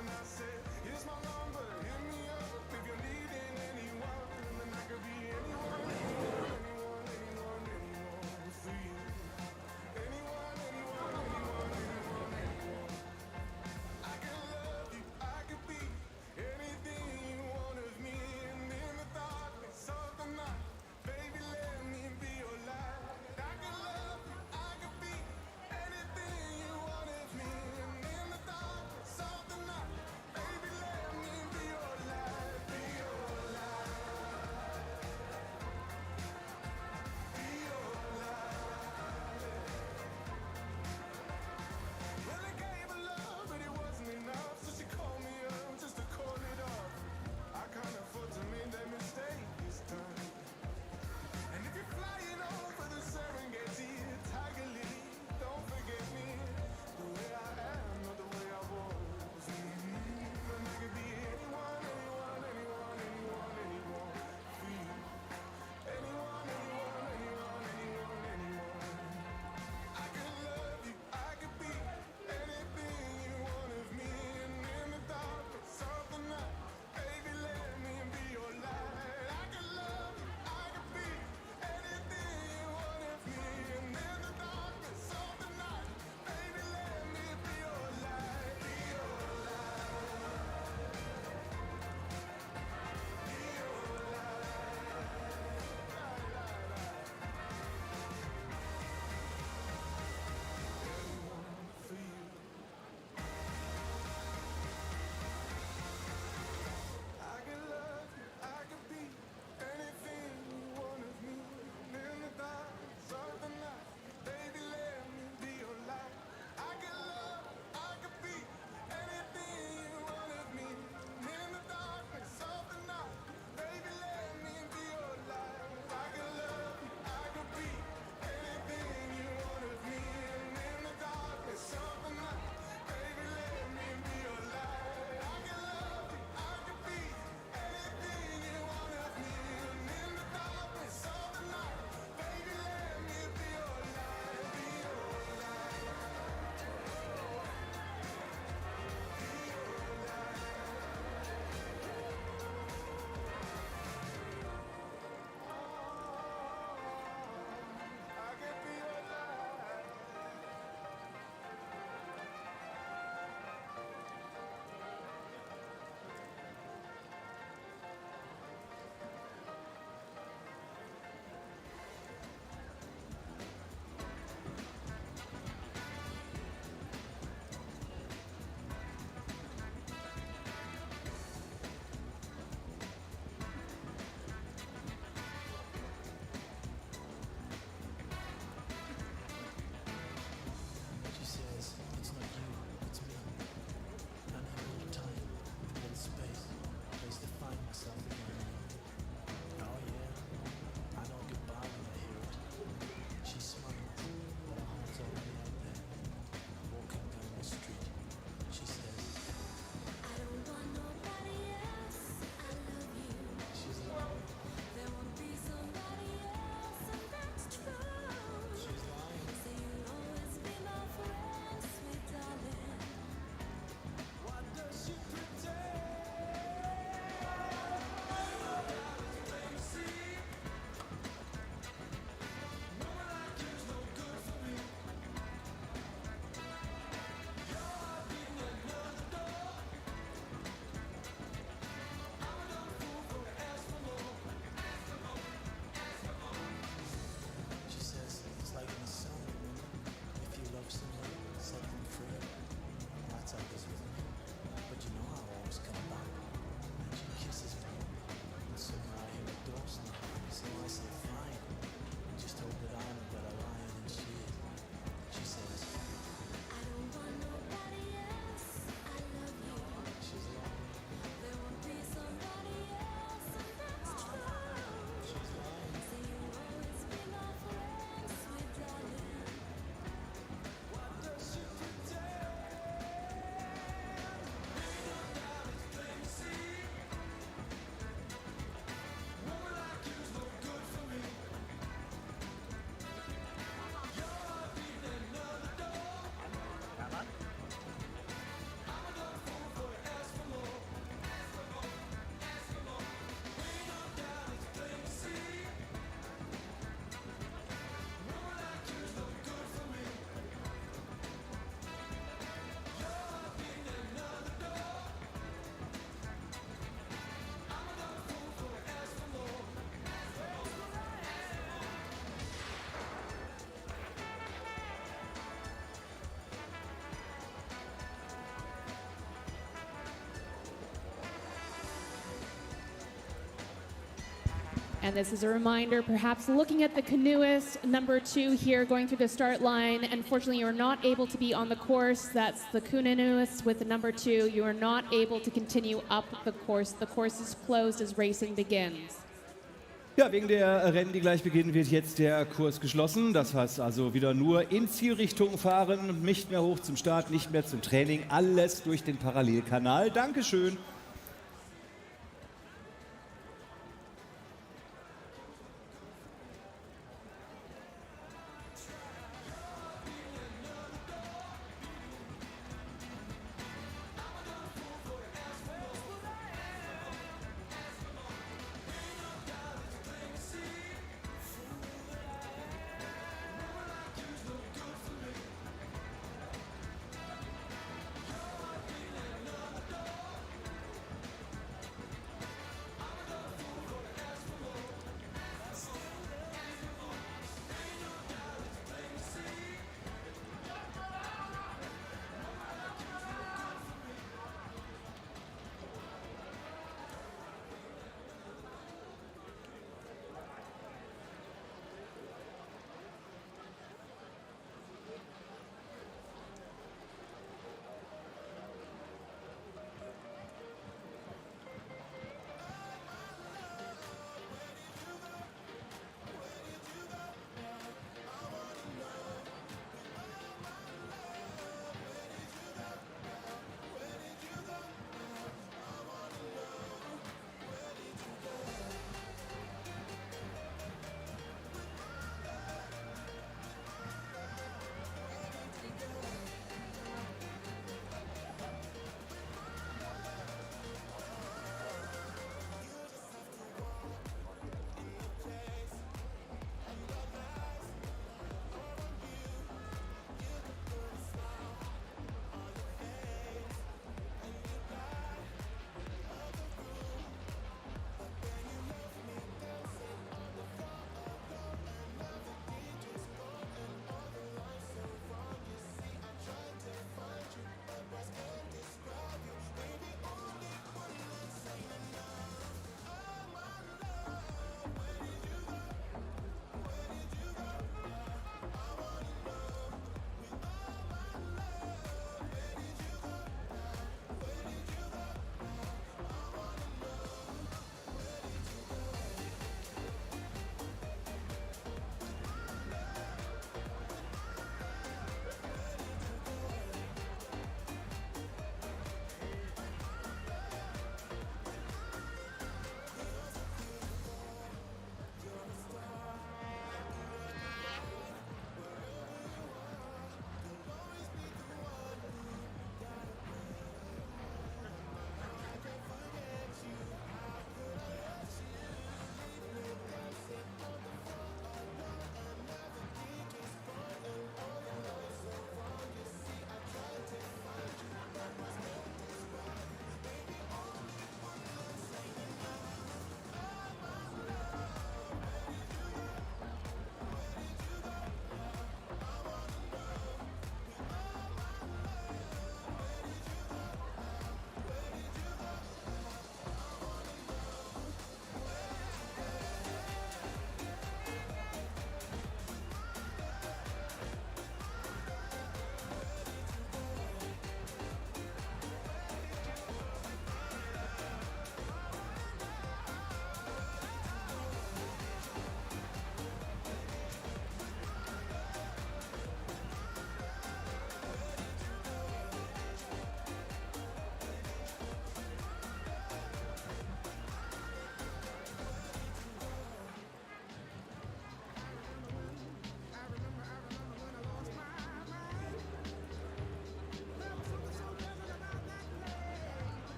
and I said, here's my number, hit me up if you're needing anyone, and then I could be anyone, anyone, anyone, anyone, anyone for you. Anyone, anyone, anyone, anyone, anyone. I can love you, I could be anything you want of me, and in the darkness of the night, baby, let me be your light. I can love you, I could be anything you want of me, and in the darkness of the night, baby, let me be And this is a reminder, perhaps looking at the canoeist, number 2 here, going through the start line. Unfortunately, you're not able to be on the course. That's the canoeist with the number 2. You are not able to continue up the course. The course is closed as racing begins. Ja, wegen der Rennen, die gleich beginnen, wird jetzt der Kurs geschlossen. Das heißt also wieder nur in Zielrichtung fahren, nicht mehr hoch zum Start, nicht mehr zum Training. Alles durch den Parallelkanal. Dankeschön.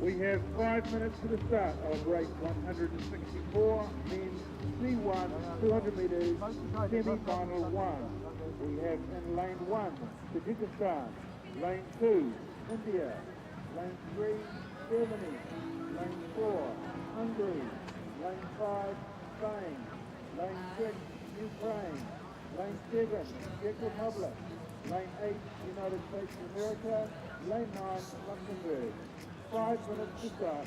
We have 5 minutes to the start of race 164, men's C1, 200 metres, semi-final 1. We have in lane 1, Tajikistan, lane 2, India, lane 3, Germany, lane 4, Hungary, lane 5, Spain, lane 6, Ukraine, lane 7, Czech Republic, lane 8, United States of America, lane 9, Luxembourg. 5 minutes to start.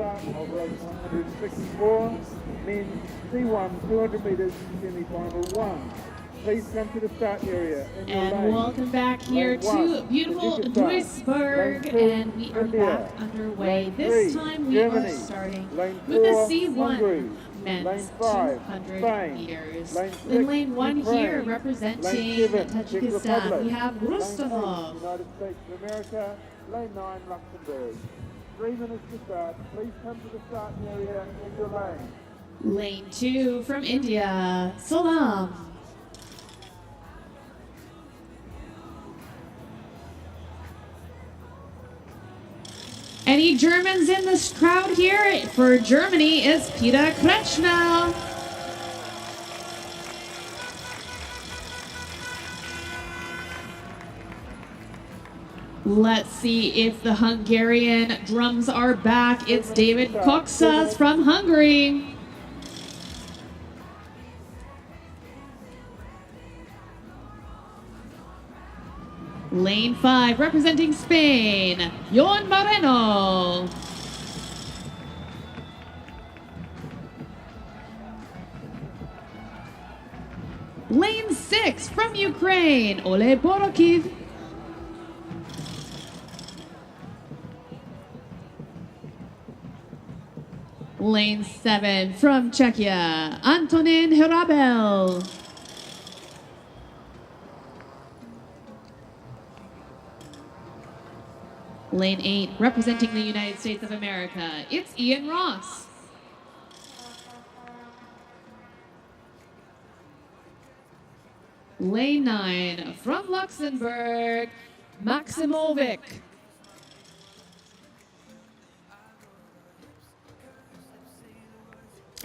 Of race 164, men's C1, 200 metres, semi-final 1. Please come to the start area. And welcome back here to beautiful Duisburg, and we are back underway. This time we are starting with the C1 men's 200 meters. In lane 1 here, representing Tajikistan, we have Rustamov. United States of America, lane 9, Luxembourg. 3 minutes to start. Please come to the start area in your lane. Lane 2 from India, Salam. Any Germans in this crowd here? For Germany is Peter Kretschmer. Let's see if the Hungarian drums are back. It's David Koksas from Hungary. Lane 5, representing Spain, Jon Moreno. Lane 6, from Ukraine, Ole Borokiv. Lane 7, from Czechia, Antonin Hrabel. Lane 8, representing the United States of America, it's Ian Ross. Lane 9, from Luxembourg, Maximovic.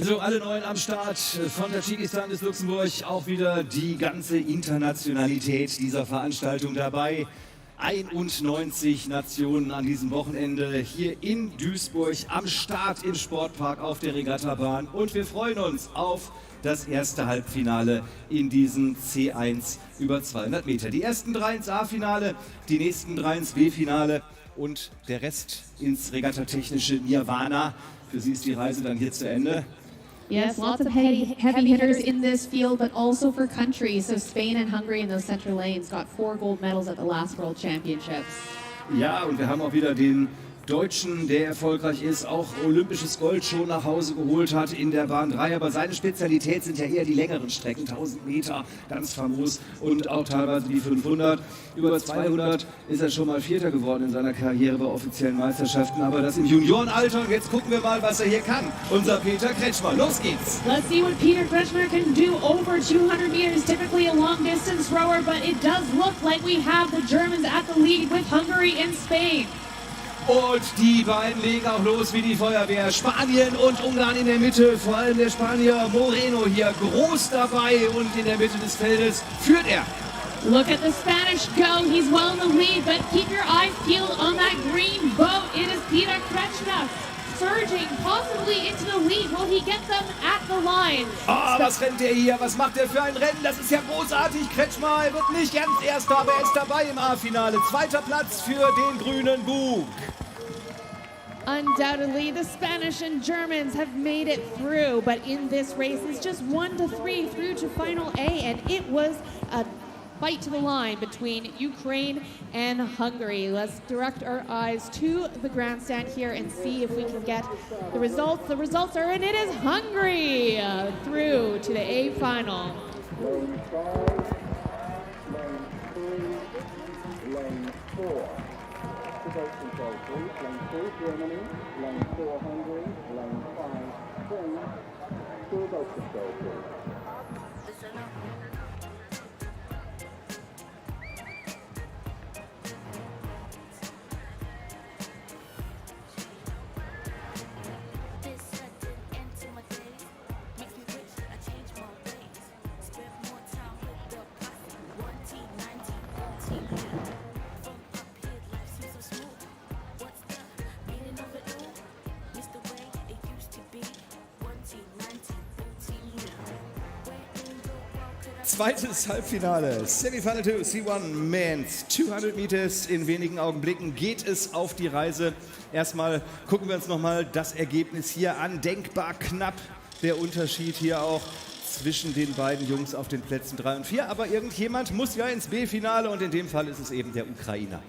So, alle Neuen am Start, von Tadschikistan bis Luxemburg, auch wieder die ganze Internationalität dieser Veranstaltung dabei. 91 Nationen an diesem Wochenende hier in Duisburg am Start im Sportpark auf der Regattabahn. Und wir freuen uns auf das erste Halbfinale in diesem C1 über 200 Meter. Die ersten 3 ins A-Finale, die nächsten 3 ins B-Finale und der Rest ins regattatechnische Nirvana. Für sie ist die Reise dann hier zu Ende. Yes, lots of heavy hitters in this field, but also for countries. So Spain and Hungary in those center lanes got 4 gold medals at the last World Championships. Ja, und wir haben auch wieder den Deutschen, der erfolgreich ist, auch olympisches Gold schon nach Hause geholt hat in der Bahn 3. Aber seine Spezialität sind ja eher die längeren Strecken, 1000 Meter, ganz famos und auch teilweise die 500. Über 200 ist er schon mal Vierter geworden in seiner Karriere bei offiziellen Meisterschaften. Aber das im Juniorenalter. Und jetzt gucken wir mal, was er hier kann. Unser Peter Kretschmer. Los geht's! Let's see what Peter Kretschmer can do over 200 meters, typically a long distance thrower, but it does look like we have the Germans at the lead with Hungary and Spain. Und die beiden legen auch los wie die Feuerwehr. Spanien und Ungarn in der Mitte. Vor allem der Spanier Moreno hier groß dabei. Und in der Mitte des Feldes führt er. Look at the Spanish go. He's well in the lead, but keep your eyes peeled on that green boat. It is Peter Kretschmer surging possibly into the lead. Will he get them at the line? Ah, was rennt er hier? Was macht er für ein Rennen? Das ist ja großartig. Kretschmer, er wird nicht ganz Erster, aber er ist dabei im A-Finale. 2. Platz für den grünen Bug. Undoubtedly, the Spanish and Germans have made it through, but in this race, it's just 1 to 3 through to final A, and it was a fight to the line between Ukraine and Hungary. Let's direct our eyes to the grandstand here and see if we can get the results. The results are in. It is Hungary through to the A final. Lane 5, lane 3, lane 4. To boat control, please. Lane 2, Germany. Lane 4, Hungary. Lane 5, Spain. To boat control, please. Zweites Halbfinale, Semifinal 2, C1 Men's 200 Meters. In wenigen Augenblicken geht es auf die Reise. Erstmal gucken wir uns nochmal das Ergebnis hier an. Denkbar knapp der Unterschied hier auch zwischen den beiden Jungs auf den Plätzen 3 und 4. Aber irgendjemand muss ja ins B-Finale und in dem Fall ist es eben der Ukrainer.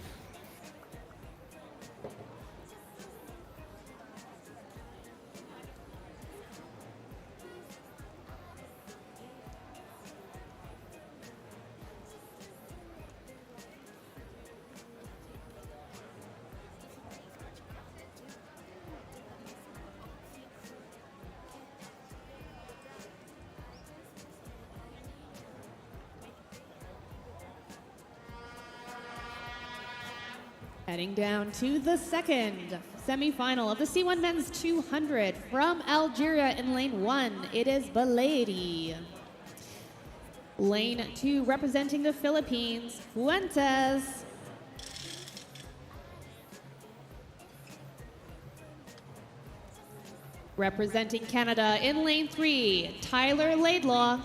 Heading down to the second semifinal of the C1 Men's 200 from Algeria in lane 1. It is Baladi. Lane 2 representing the Philippines, Fuentes. Representing Canada in lane 3, Tyler Laidlaw.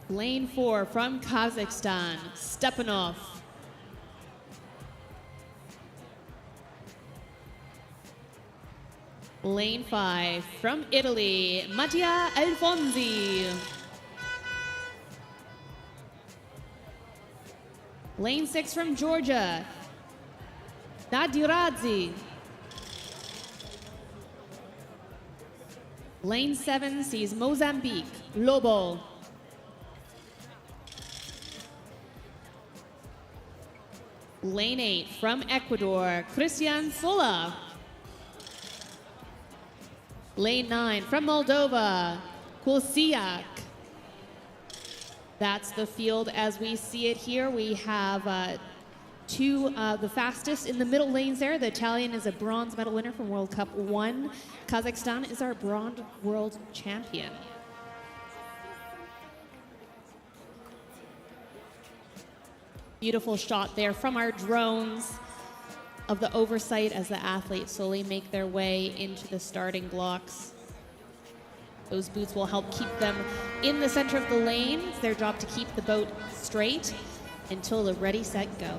Lane 4 from Kazakhstan, Stepanov. Lane 5 from Italy, Mattia Alfonsi. Lane 6 from Georgia, Nadiradzi. Lane 7 sees Mozambique, Lobo. Lane 8 from Ecuador, Christian Sola. Lane 9 from Moldova, Kulsiak. That's the field as we see it here. We have two the fastest in the middle lanes there. The Italian is a bronze medal winner from World Cup 1. Kazakhstan is our bronze world champion. Beautiful shot there from our drones of the oversight as the athletes slowly make their way into the starting blocks. Those boots will help keep them in the center of the lane. It's their job to keep the boat straight until the ready, set, go.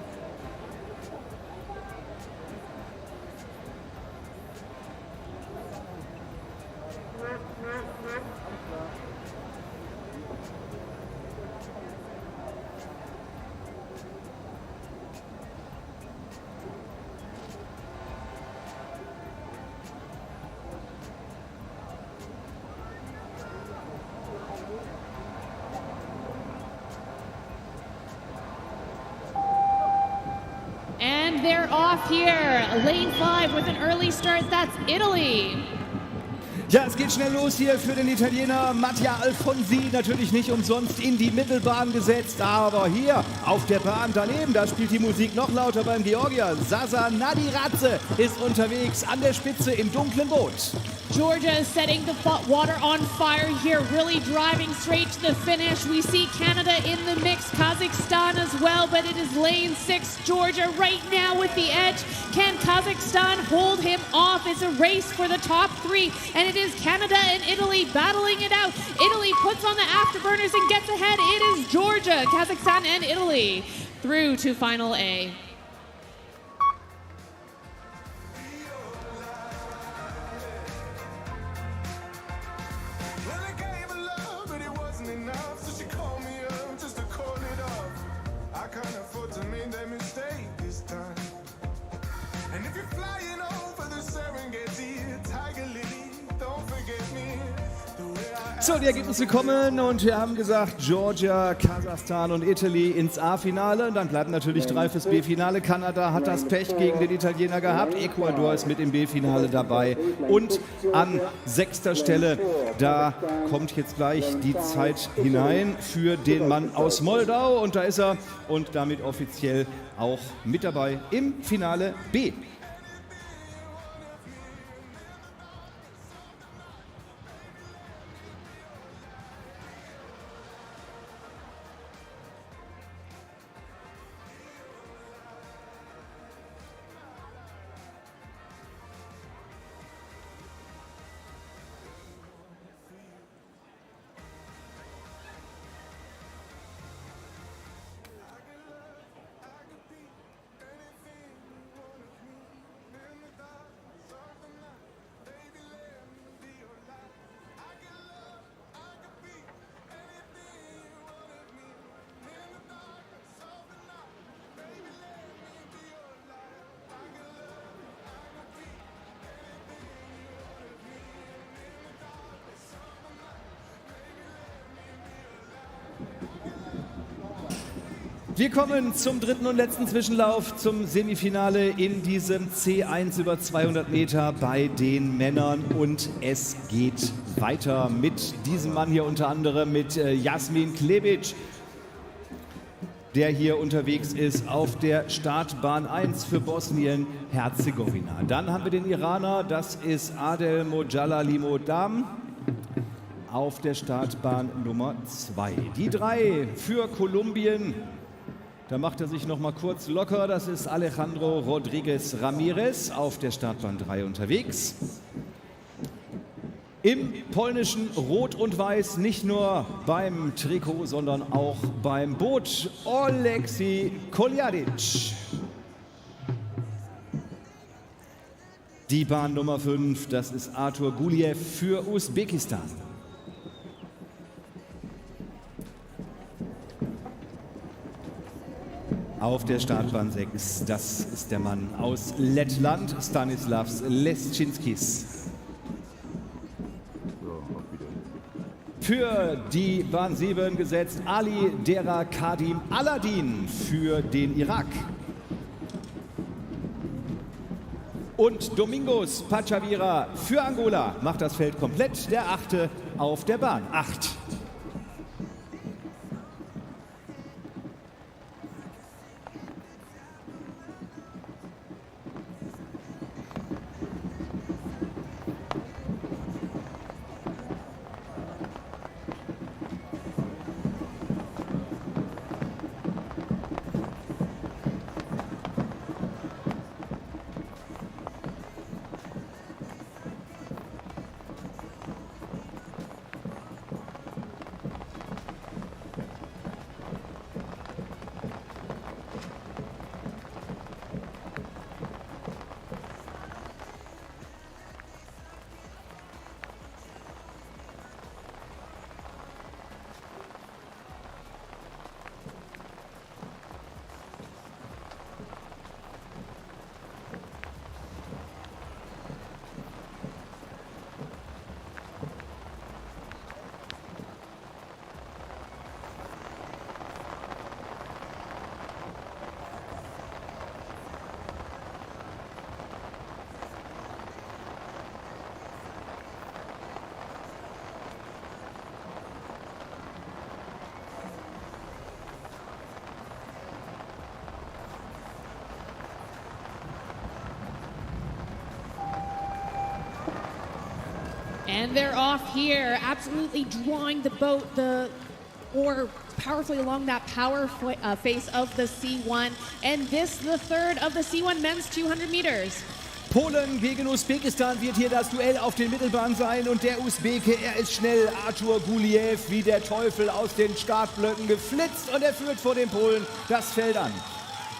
And they're off here. Lane 5 with an early start. That's Italy. Ja, es geht schnell los hier für den Italiener Mattia Alfonsi. Natürlich nicht umsonst in die Mittelbahn gesetzt, aber hier auf der Bahn daneben, da spielt die Musik noch lauter beim Georgier. Sasa Nadiradze ist unterwegs an der Spitze im dunklen Boot. Georgia is setting the water on fire here, really driving straight to the finish. We see Canada in the mix, Kazakhstan as well, but it is lane 6, Georgia right now with the edge. Can Kazakhstan hold him off? It's a race for the top 3, and it is Canada and Italy battling it out. Italy puts on the afterburners and gets ahead. It is Georgia, Kazakhstan, and Italy through to Final A. Well, I gave her love, but it wasn't enough, so she called me up just to call it off. I can't afford to make that mistake this time. And if you're flying over the Serengeti, Tiger Lily, don't forget me. So, die Ergebnisse kommen und wir haben gesagt, Georgia, Kasachstan und Italy ins A-Finale. Dann bleiben natürlich 3 fürs B-Finale. Kanada hat das Pech gegen den Italiener gehabt. Ecuador ist mit im B-Finale dabei. Und an 6. Stelle, da kommt jetzt gleich die Zeit hinein für den Mann aus Moldau. Und da ist er und damit offiziell auch mit dabei im Finale B. Wir kommen zum dritten und letzten Zwischenlauf, zum Semifinale in diesem C1 über 200 Meter bei den Männern. Und es geht weiter mit diesem Mann hier unter anderem, mit Jasmin Klebic, der hier unterwegs ist auf der Startbahn 1 für Bosnien-Herzegowina. Dann haben wir den Iraner, das ist Adel Mojallalimodam auf der Startbahn Nummer 2. Die 3 für Kolumbien. Da macht er sich noch mal kurz locker. Das ist Alejandro Rodriguez Ramirez auf der Startbahn 3 unterwegs. Im polnischen Rot und Weiß, nicht nur beim Trikot, sondern auch beim Boot, Oleksiy Koljadic. Die Bahn Nummer 5, das ist Artur Guliev für Usbekistan. Auf der Startbahn 6, das ist der Mann aus Lettland, Stanislavs Leschinskis. Für die Bahn 7 gesetzt Ali Dera Kadim Aladin für den Irak. Und Domingos Pachavira für Angola macht das Feld komplett, der 8. auf der Bahn 8. And they're off here, absolutely drawing the boat, or powerfully along that face of the C1. And this, the third of the C1 men's 200 meters. Polen gegen Usbekistan wird hier das Duell auf den Mittelbahn sein und der Usbeke, er ist schnell, Artur Guliev, wie der Teufel aus den Startblöcken geflitzt und er führt vor den Polen das Feld an.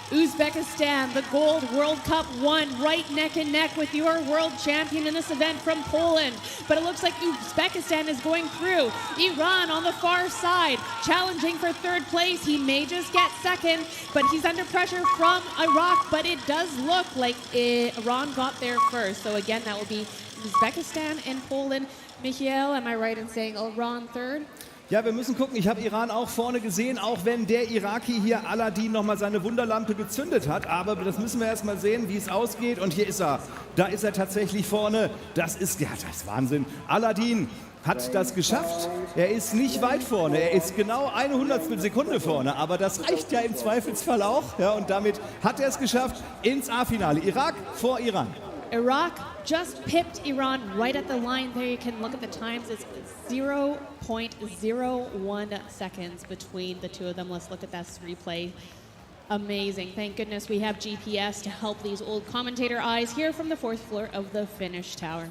Uzbekistan, the gold World Cup won, right neck and neck with your world champion in this event from Poland. But it looks like Uzbekistan is going through. Iran on the far side, challenging for third place. He may just get second, but he's under pressure from Iraq. But it does look like Iran got there first. So again, that will be Uzbekistan and Poland. Michael, am I right in saying Iran third? Ja, wir müssen gucken. Ich habe Iran auch vorne gesehen, auch wenn der Iraki hier Aladdin nochmal seine Wunderlampe gezündet hat. Aber das müssen wir erst mal sehen, wie es ausgeht. Und hier ist er. Da ist er tatsächlich vorne. Das ist Wahnsinn. Aladdin hat das geschafft. Er ist nicht weit vorne. Er ist genau 1/100 Sekunde vorne. Aber das reicht ja im Zweifelsfall auch. Ja, und damit hat er es geschafft ins A-Finale. Irak vor Iran. Iraq just pipped Iran right at the line. There you can look at the times. It's 0.01 seconds between the two of them. Let's look at that replay. Amazing. Thank goodness we have GPS to help these old commentator eyes here from the fourth floor of the finish tower.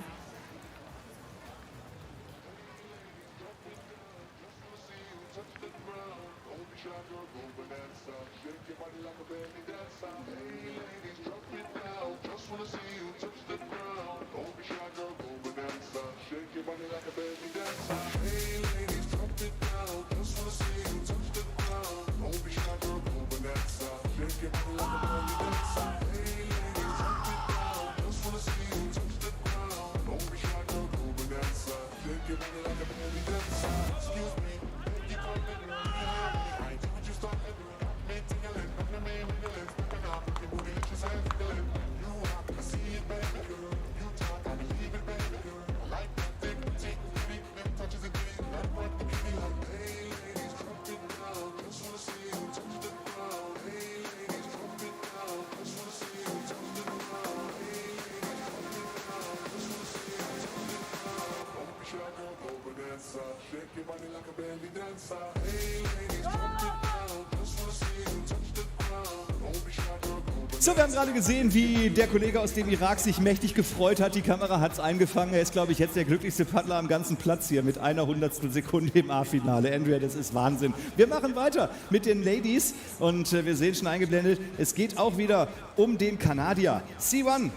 So, wir haben gerade gesehen, wie der Kollege aus dem Irak sich mächtig gefreut hat. Die Kamera hat es eingefangen. Er ist, glaube ich, jetzt der glücklichste Paddler am ganzen Platz hier mit 1/100 Sekunde im A-Finale. Andrea, das ist Wahnsinn. Wir machen weiter mit den Ladies und wir sehen schon eingeblendet, es geht auch wieder um den Kanadier. C1,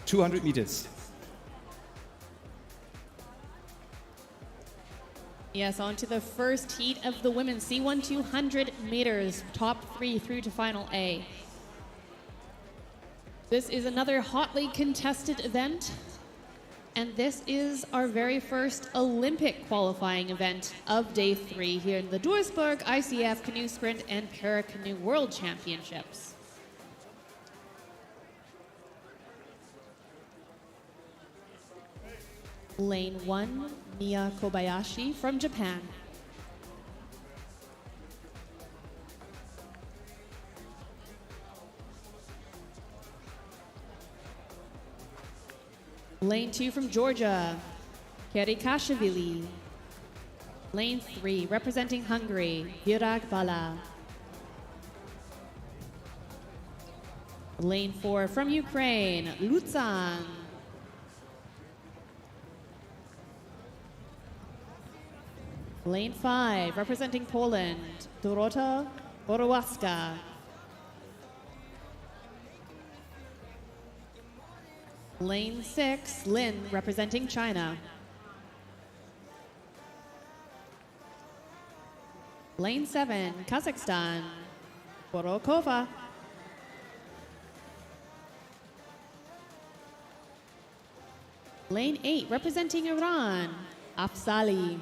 200 meters. Yes, on to the first heat of the women's C1 200 meters, top 3 through to final A. This is another hotly contested event, and this is our very first Olympic qualifying event of day 3 here in the Duisburg ICF Canoe Sprint and Paracanoe World Championships. Lane 1, Mia Kobayashi from Japan. Lane 2 from Georgia, Kerikashvili. Lane 3, representing Hungary, Virag Bala. Lane 4 from Ukraine, Luzan. Lane 5, representing Poland, Dorota Borowaska. Lane 6, Lin, representing China. Lane 7, Kazakhstan, Borokova. Lane 8, representing Iran, Afzali.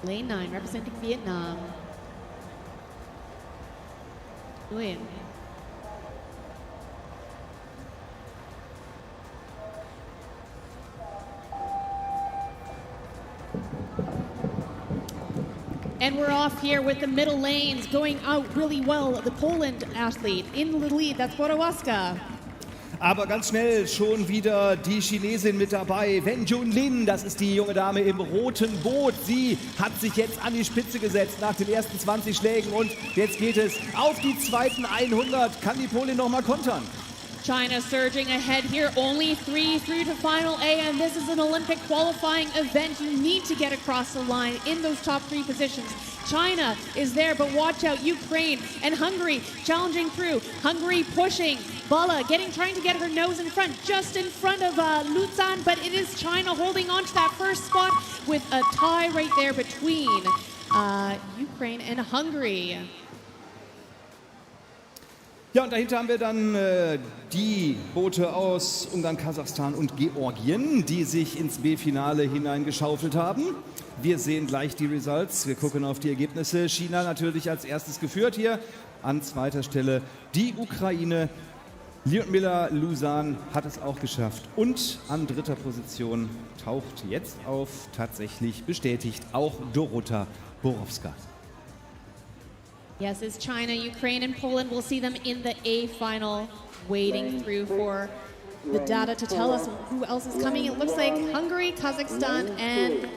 Lane 9, representing Vietnam, Nguyen. And we're off here with the middle lanes going out really well. The Poland athlete in the lead, that's Borowaska. Aber ganz schnell schon wieder die Chinesin mit dabei. Wen Junlin, das ist die junge Dame im roten Boot. Sie hat sich jetzt an die Spitze gesetzt nach den ersten 20 Schlägen. Und jetzt geht es auf die zweiten 100. Kann die Polin noch mal kontern? China surging ahead here, only 3 through to final A, and this is an Olympic qualifying event. You need to get across the line in those top 3 positions. China is there, but watch out, Ukraine and Hungary challenging through. Hungary pushing, Bala trying to get her nose in front, just in front of Luzan, but it is China holding on to that first spot with a tie right there between Ukraine and Hungary. Ja, und dahinter haben wir dann die Boote aus Ungarn, Kasachstan und Georgien, die sich ins B-Finale hineingeschaufelt haben. Wir sehen gleich die Results. Wir gucken auf die Ergebnisse. China natürlich als erstes geführt hier. An zweiter Stelle die Ukraine. Lyudmila Luzan hat es auch geschafft. Und an dritter Position taucht jetzt auf, tatsächlich bestätigt, auch Dorota Borowska. Yes, it's China, Ukraine, and Poland. We'll see them in the A final, waiting through for the data to tell us who else is coming. It looks like Hungary, Kazakhstan, and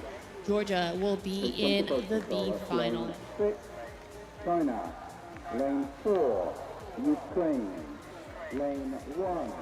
Georgia will be in the B final. China, lane 4, Ukraine, lane 1.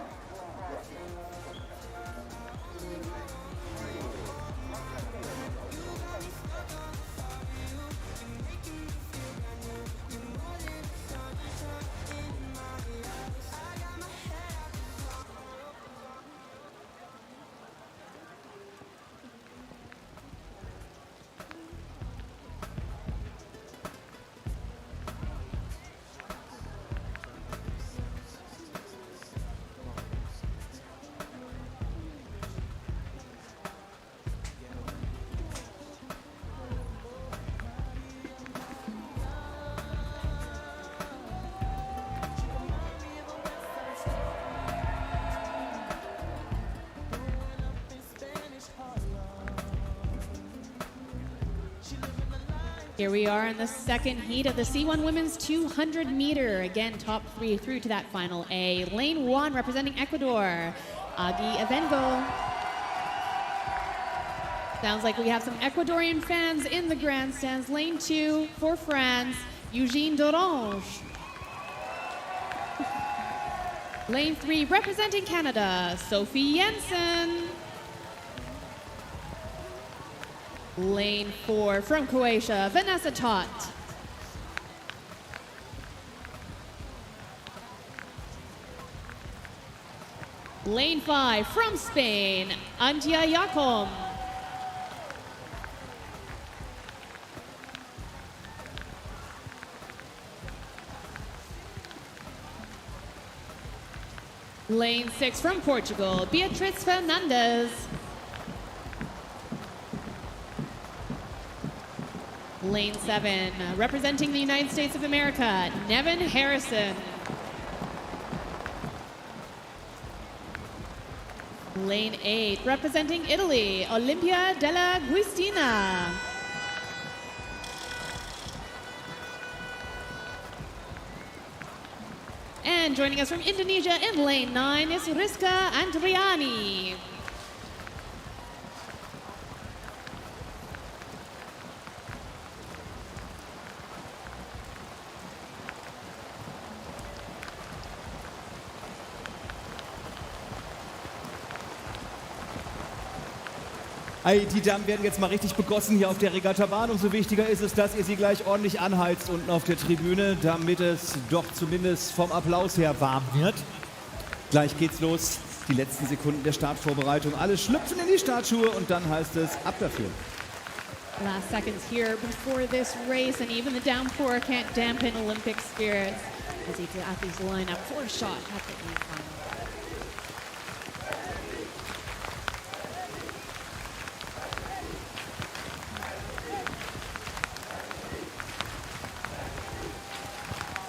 Here we are in the second heat of the C1 Women's 200 meter. Again, top 3 through to that final A. Lane 1 representing Ecuador, Agi Evengo. Sounds like we have some Ecuadorian fans in the grandstands. Lane 2 for France, Eugene Dorange. Lane 3 representing Canada, Sophie Jensen. Lane 4 from Croatia, Vanessa Tot. Lane 5 from Spain, Antia Yacom. Lane 6 from Portugal, Beatriz Fernandez. Lane 7, representing the United States of America, Nevin Harrison. Lane 8, representing Italy, Olimpia Della Guistina. And joining us from Indonesia in lane 9 is Rizka Andriani. Die Damen werden jetzt mal richtig begossen hier auf der Regattabahn. Umso wichtiger ist es, dass ihr sie gleich ordentlich anheizt unten auf der Tribüne, damit es doch zumindest vom Applaus her warm wird. Gleich geht's los. Die letzten Sekunden der Startvorbereitung. Alle schlüpfen in die Startschuhe und dann heißt es ab dafür. Last seconds here before this race, and even the downpour can't dampen Olympic spirits as the athletes line up for a shot at the A final.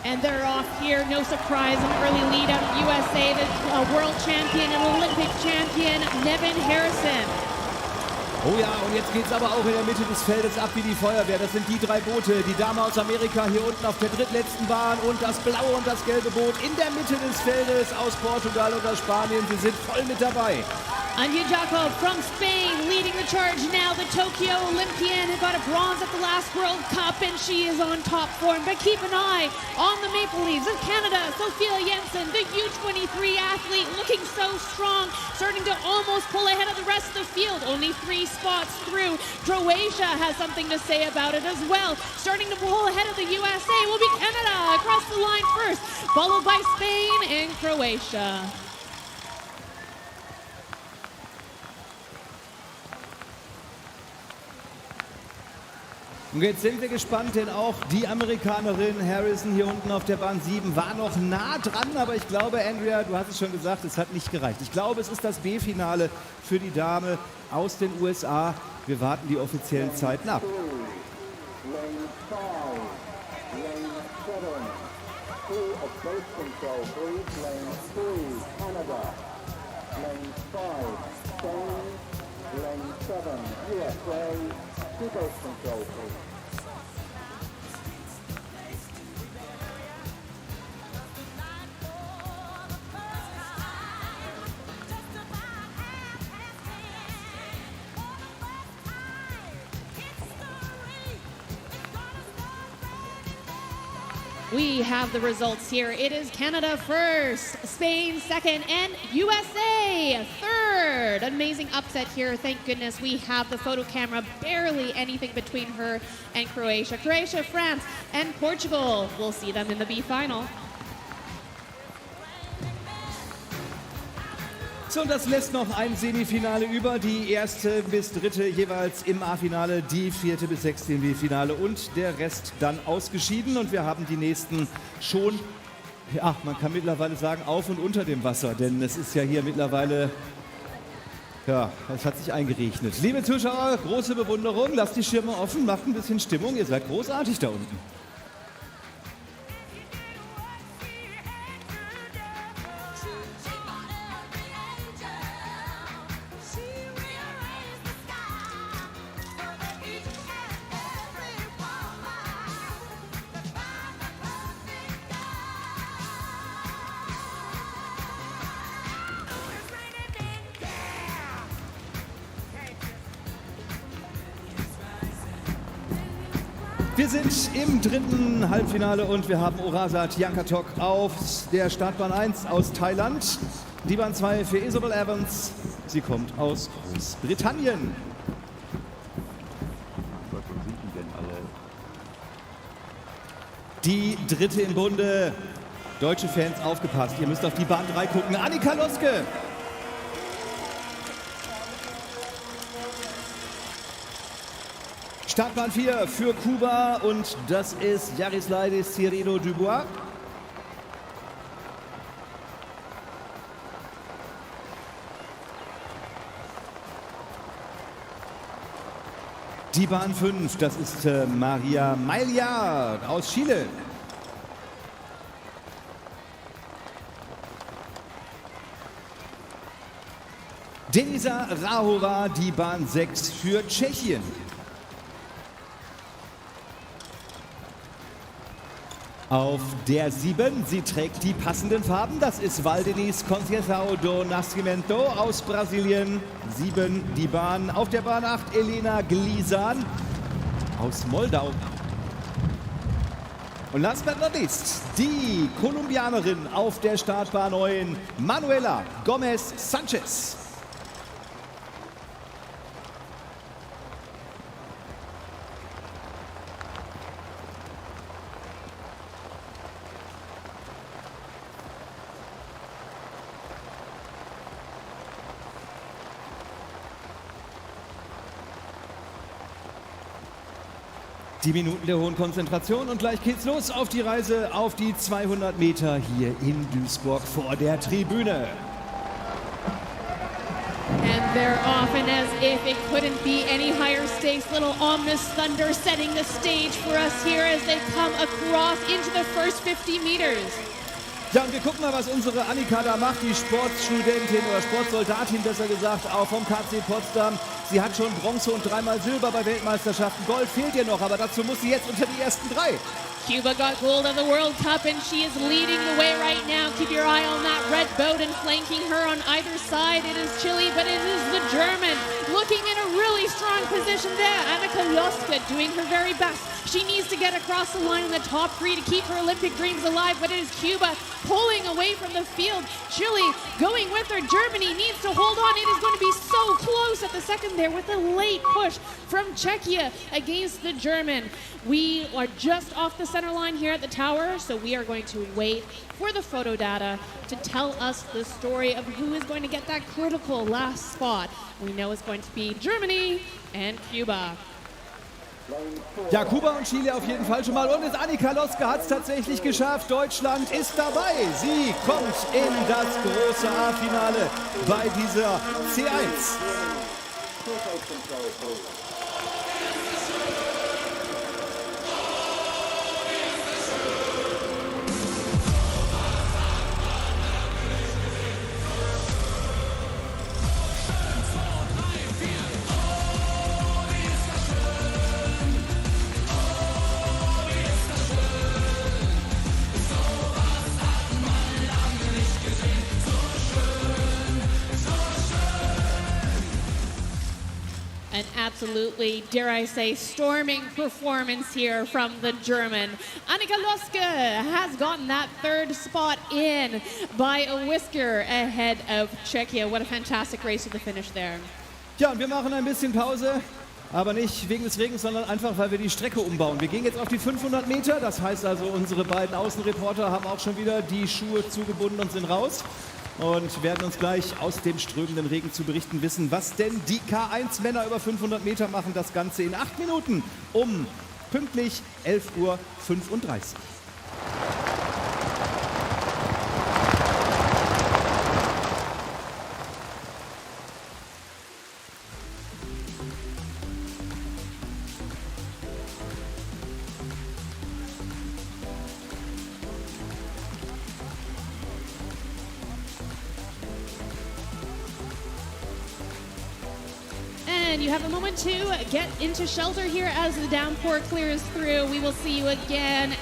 And they're off here, no surprise, an early lead out of USA, the world champion and Olympic champion, Nevin Harrison. Oh ja, und jetzt geht's aber auch in der Mitte des Feldes ab wie die Feuerwehr. Das sind die 3 Boote. Die Dame aus Amerika hier unten auf der drittletzten Bahn und das blaue und das gelbe Boot in der Mitte des Feldes aus Portugal und aus Spanien. Sie sind voll mit dabei. Anja Jacob from Spain leading the charge now. The Tokyo Olympian who got a bronze at the last World Cup, and she is on top form. But keep an eye on the Maple Leafs of Canada. Sophia Jensen, the U23 athlete, looking so strong, starting to almost pull ahead of the rest of the field. Only 3 spots through. Croatia has something to say about it as well. Starting to pull ahead of the USA will be Canada across the line first, followed by Spain and Croatia. Und jetzt sind wir gespannt, denn auch die Amerikanerin Harrison hier unten auf der Bahn 7 war noch nah dran, aber ich glaube, Andrea, du hast es schon gesagt, es hat nicht gereicht. Ich glaube, es ist das B-Finale für die Dame aus den USA. Wir warten die offiziellen Zeiten ab. Lane 5, lane 7, 2 of both control, 3, lane 3, Canada, lane 5, Spain, lane 7, USA, 2 both control, 3. We have the results here. It is Canada first, Spain second, and USA third. Amazing upset here. Thank goodness we have the photo camera. Barely anything between her and Croatia. Croatia, France, and Portugal. We'll see them in the B final. So, und das lässt noch ein Semifinale über. Die erste bis dritte jeweils im A-Finale, die vierte bis sechste im B-Finale und der Rest dann ausgeschieden. Und wir haben die nächsten schon, ja, man kann mittlerweile sagen, auf und unter dem Wasser. Denn es ist ja hier mittlerweile, ja, es hat sich eingeregnet. Liebe Zuschauer, große Bewunderung. Lasst die Schirme offen, macht ein bisschen Stimmung. Ihr seid großartig da unten. Wir sind im dritten Halbfinale und wir haben Orasat Yankatok auf der Startbahn 1 aus Thailand. Die Bahn 2 für Isabel Evans. Sie kommt aus Großbritannien. Was sind die denn alle? Die dritte im Bunde. Deutsche Fans, aufgepasst. Ihr müsst auf die Bahn 3 gucken. Annika Loske. Startbahn 4 für Kuba und das ist Yarislaide Cirilo Dubois. Die Bahn 5, das ist Maria Maillard aus Chile. Denisa Rahova, die Bahn 6 für Tschechien. Auf der 7, sie trägt die passenden Farben, das ist Valdenis Conceição do Nascimento aus Brasilien. 7, die Bahn. Auf der Bahn 8, Elena Glisan aus Moldau. Und last but not least, die Kolumbianerin auf der Startbahn 9, Manuela Gomez Sanchez. Die Minuten der hohen Konzentration und gleich geht's los auf die Reise auf die 200 Meter hier in Duisburg vor der Tribüne. And they're off, and as if it couldn't be any higher stakes, little ominous thunder setting the stage for us here as they come across into the first 50 meters. Ja, und wir gucken mal, was unsere Annika da macht, die Sportstudentin oder Sportsoldatin, besser gesagt, auch vom KC Potsdam. Sie hat schon Bronze und 3-mal Silber bei Weltmeisterschaften. Gold fehlt ihr noch, aber dazu muss sie jetzt unter die ersten 3. Cuba got gold at the World Cup and she is leading the way right now. Keep your eye on that red boat, and flanking her on either side it is Chile, but it is the German looking in a really strong position there. Annika Loska doing her very best. She needs to get across the line in the top 3 to keep her Olympic dreams alive, but it is Cuba pulling away from the field. Chile going with her. Germany needs to hold on. It is going to be so close at the second there with a late push from Czechia against the German. We are just off the center line here at the tower, so we are going to wait for the photo data to tell us the story of who is going to get that critical last spot. We know it's going to be Germany and Cuba. Ja, Kuba und Chile auf jeden Fall schon mal. Und jetzt Annika Loska hat es tatsächlich geschafft. Deutschland ist dabei. Sie kommt in das große A-Finale bei dieser C1. An absolutely, dare I say, storming performance here from the German. Annika Loska has gotten that 3rd spot in by a whisker ahead of Czechia. What a fantastic race to the finish there. Ja, und wir machen ein bisschen Pause, aber nicht wegen des Regens, sondern einfach, weil wir die Strecke umbauen. Wir gehen jetzt auf die 500 Meter, das heißt also, unsere beiden Außenreporter haben auch schon wieder die Schuhe zugebunden und sind raus. Und werden uns gleich aus dem strömenden Regen zu berichten wissen, was denn die K1-Männer über 500 Meter machen. Das Ganze in 8 Minuten um pünktlich 11:35 Uhr. And you have a moment to get into shelter here as the downpour clears through. We will see you again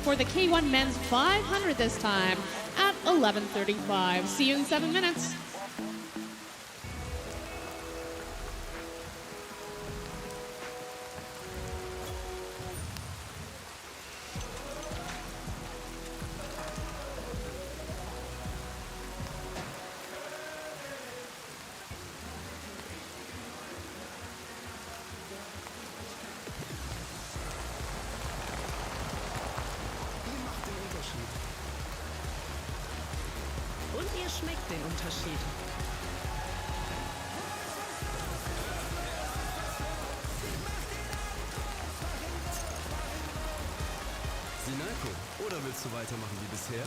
for the K1 men's 500 this time at 11:35. See you in 7 minutes. Und ihr schmeckt den Unterschied. Sinalco, oder willst du weitermachen wie bisher?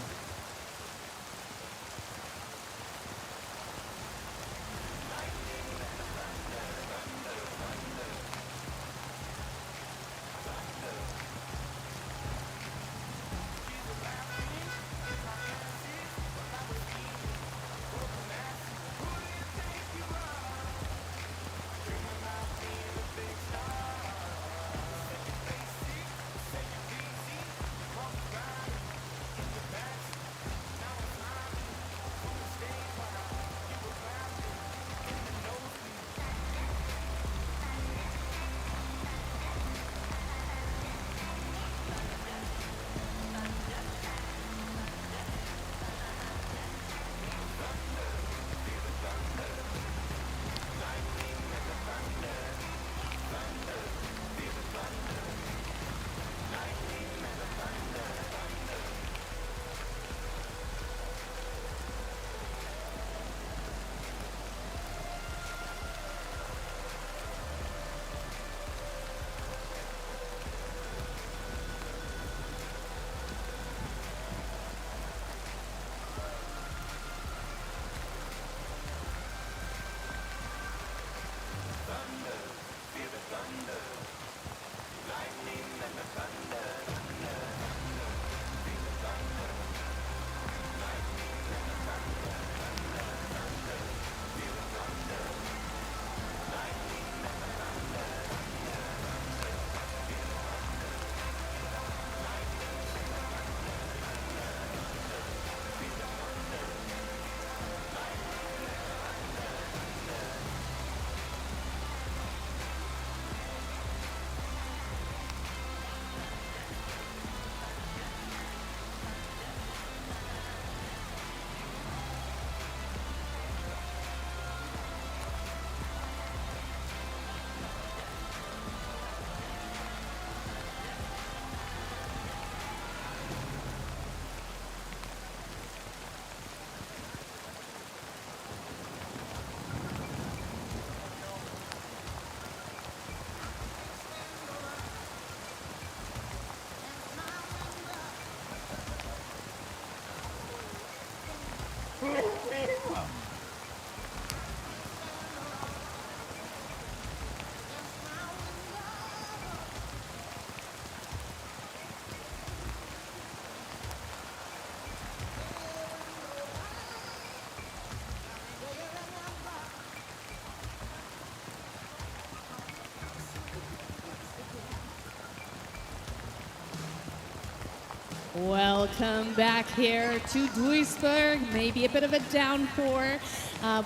Welcome back here to Duisburg. Maybe a bit of a downpour,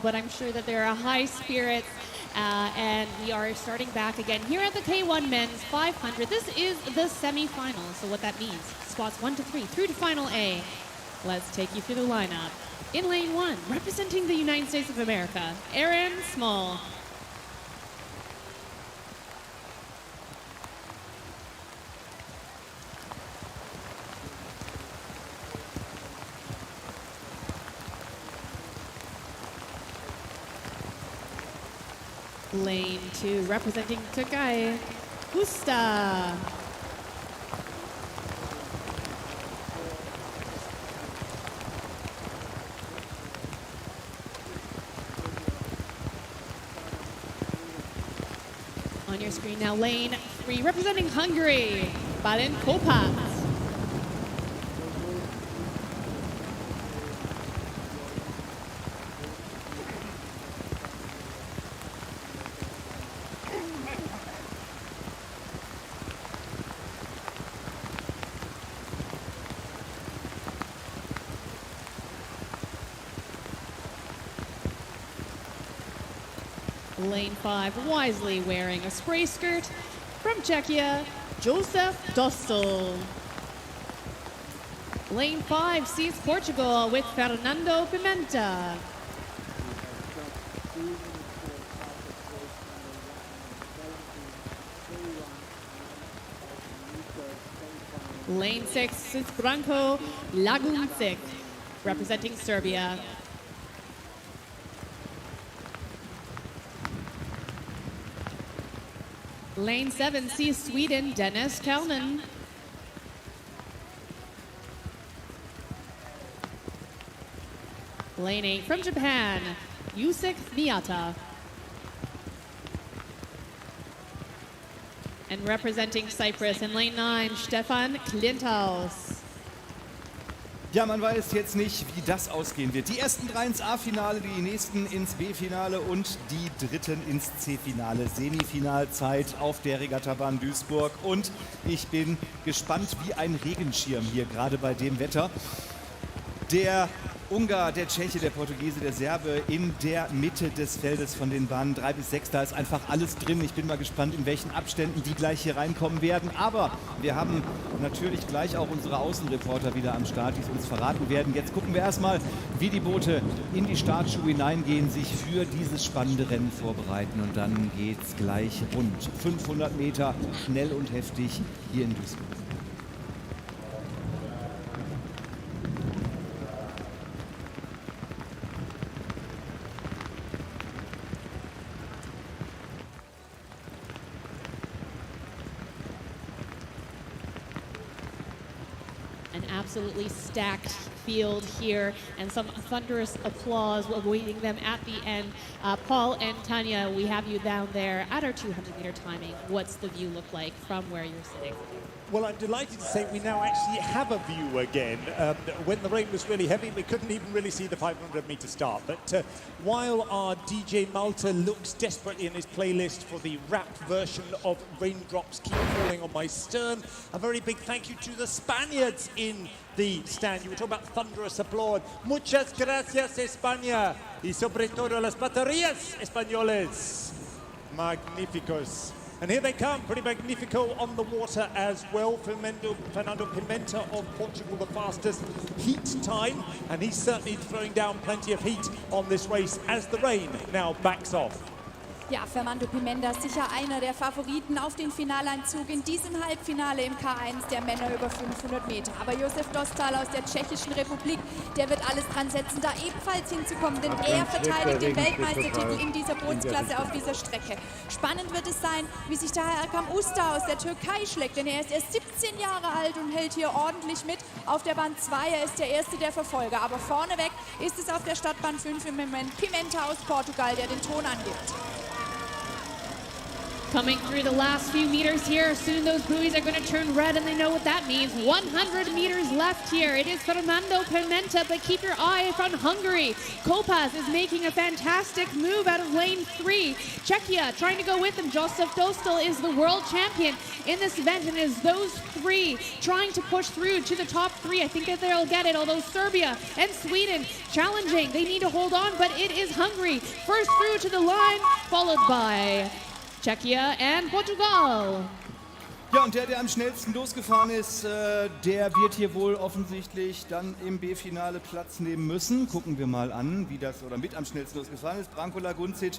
but I'm sure that there are high spirits. And we are starting back again here at the K1 Men's 500. This is the semifinal, so what that means, spots 1 to 3 through to Final A. Let's take you through the lineup. In lane 1, representing the United States of America, Aaron Small. Lane 2, representing Turkey, Gusta. On your screen now, lane 3, representing Hungary, Balin Kopat. Lane 5, wisely wearing a spray skirt, from Czechia, Joseph Dostal. Lane 5 sees Portugal with Fernando Pimenta. Lane 6 is Branko Laguncic, representing Serbia. Lane 7 sees Sweden, Dennis Kalman. Lane 8 from Japan, Yusek Miyata. And representing Cyprus in lane 9, Stefan Klinthaus. Ja, man weiß jetzt nicht, wie das ausgehen wird. Die ersten 3 ins A-Finale, die nächsten ins B-Finale und die dritten ins C-Finale. Semifinalzeit auf der Regattabahn Duisburg. Und ich bin gespannt wie ein Regenschirm hier, gerade bei dem Wetter. Der Ungar, der Tscheche, der Portugiese, der Serbe in der Mitte des Feldes von den Bahnen 3 bis 6. Da ist einfach alles drin. Ich bin mal gespannt, in welchen Abständen die gleich hier reinkommen werden. Aber wir haben natürlich gleich auch unsere Außenreporter wieder am Start, die es uns verraten werden. Jetzt gucken wir erstmal, wie die Boote in die Startschuhe hineingehen, sich für dieses spannende Rennen vorbereiten. Und dann geht's gleich rund 500 Meter, schnell und heftig hier in Duisburg. An absolutely stacked field here and some thunderous applause awaiting them at the end. Paul and Tanya, we have you down there at our 200-meter timing. What's the view look like from where you're sitting? Well, I'm delighted to say we now actually have a view again. When the rain was really heavy, we couldn't even really see the 500-meter start. But while our DJ Malta looks desperately in his playlist for the rap version of Raindrops Keep Falling on My Stern, a very big thank you to the Spaniards in the stand. You were talking about thunderous applause. Muchas gracias, España. Y sobre todo las baterías españoles. Magníficos. And here they come, pretty magnifico on the water as well. Fernando Pimenta of Portugal, the fastest heat time. And he's certainly throwing down plenty of heat on this race as the rain now backs off. Ja, Fernando Pimenta ist sicher einer der Favoriten auf den Finaleinzug in diesem Halbfinale im K1 der Männer über 500 Meter. Aber Josef Dostal aus der Tschechischen Republik, der wird alles dran setzen, da ebenfalls hinzukommen, denn er verteidigt den Weltmeistertitel in dieser Bootsklasse auf dieser Strecke. Spannend wird es sein, wie sich da Herr Erkam Usta aus der Türkei schlägt, denn er ist erst 17 Jahre alt und hält hier ordentlich mit auf der Bahn 2. Er ist der Erste der Verfolger, aber vorneweg ist es auf der Startbahn 5 im Moment Pimenta aus Portugal, der den Ton angibt. Coming through the last few meters here, soon those buoys are going to turn red and they know what that means. 100 meters left here. It is Fernando Pimenta, but keep your eye on Hungary. Kopas is making a fantastic move out of lane 3. Czechia trying to go with him. Josef Dostal is the world champion in this event, and as those three trying to push through to the top 3, I think that they'll get it, although Serbia and Sweden challenging. They need to hold on, but it is Hungary first through to the line, followed by Czechia and Portugal. Ja, und der am schnellsten losgefahren ist, der wird hier wohl offensichtlich dann im B-Finale Platz nehmen müssen. Gucken wir mal an, wie das, oder mit am schnellsten losgefahren ist. Branko Laguncic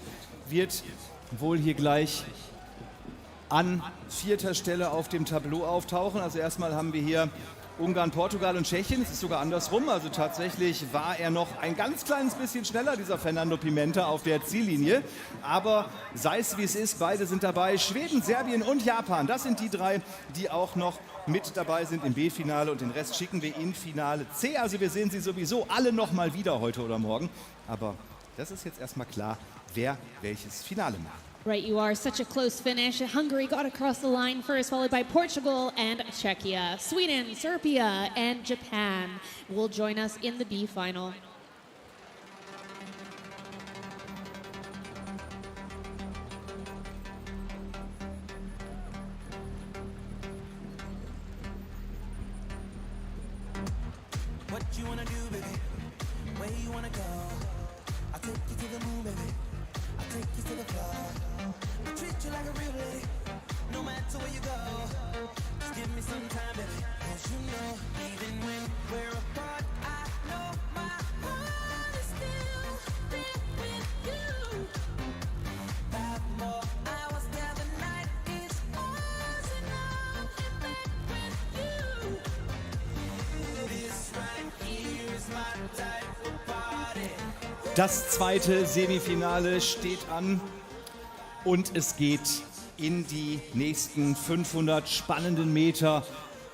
wird wohl hier gleich an 4. Stelle auf dem Tableau auftauchen. Also erstmal haben wir hier Ungarn, Portugal und Tschechien. Es ist sogar andersrum. Also tatsächlich war er noch ein ganz kleines bisschen schneller, dieser Fernando Pimenta, auf der Ziellinie. Aber sei es wie es ist, beide sind dabei. Schweden, Serbien und Japan. Das sind die 3, die auch noch mit dabei sind im B-Finale. Und den Rest schicken wir in Finale C. Also wir sehen sie sowieso alle noch mal wieder heute oder morgen. Aber das ist jetzt erstmal klar, wer welches Finale macht. Right, you are. Such a close finish. Hungary got across the line first, followed by Portugal and Czechia. Sweden, Serbia, and Japan will join us in the B final. What you wanna do, baby? Where you wanna go? I'll take you to the moon, baby. I'll take you to the floor. I'll treat you like a real lady, no matter where you go. Just give me some time, baby. 'Cause you know, even when we're apart, I know my heart is still there with you. 5 more hours till the night is ours, and I'll get back with you. This right here is my type of party. Das zweite Semifinale steht an und es geht in die nächsten 500 spannenden Meter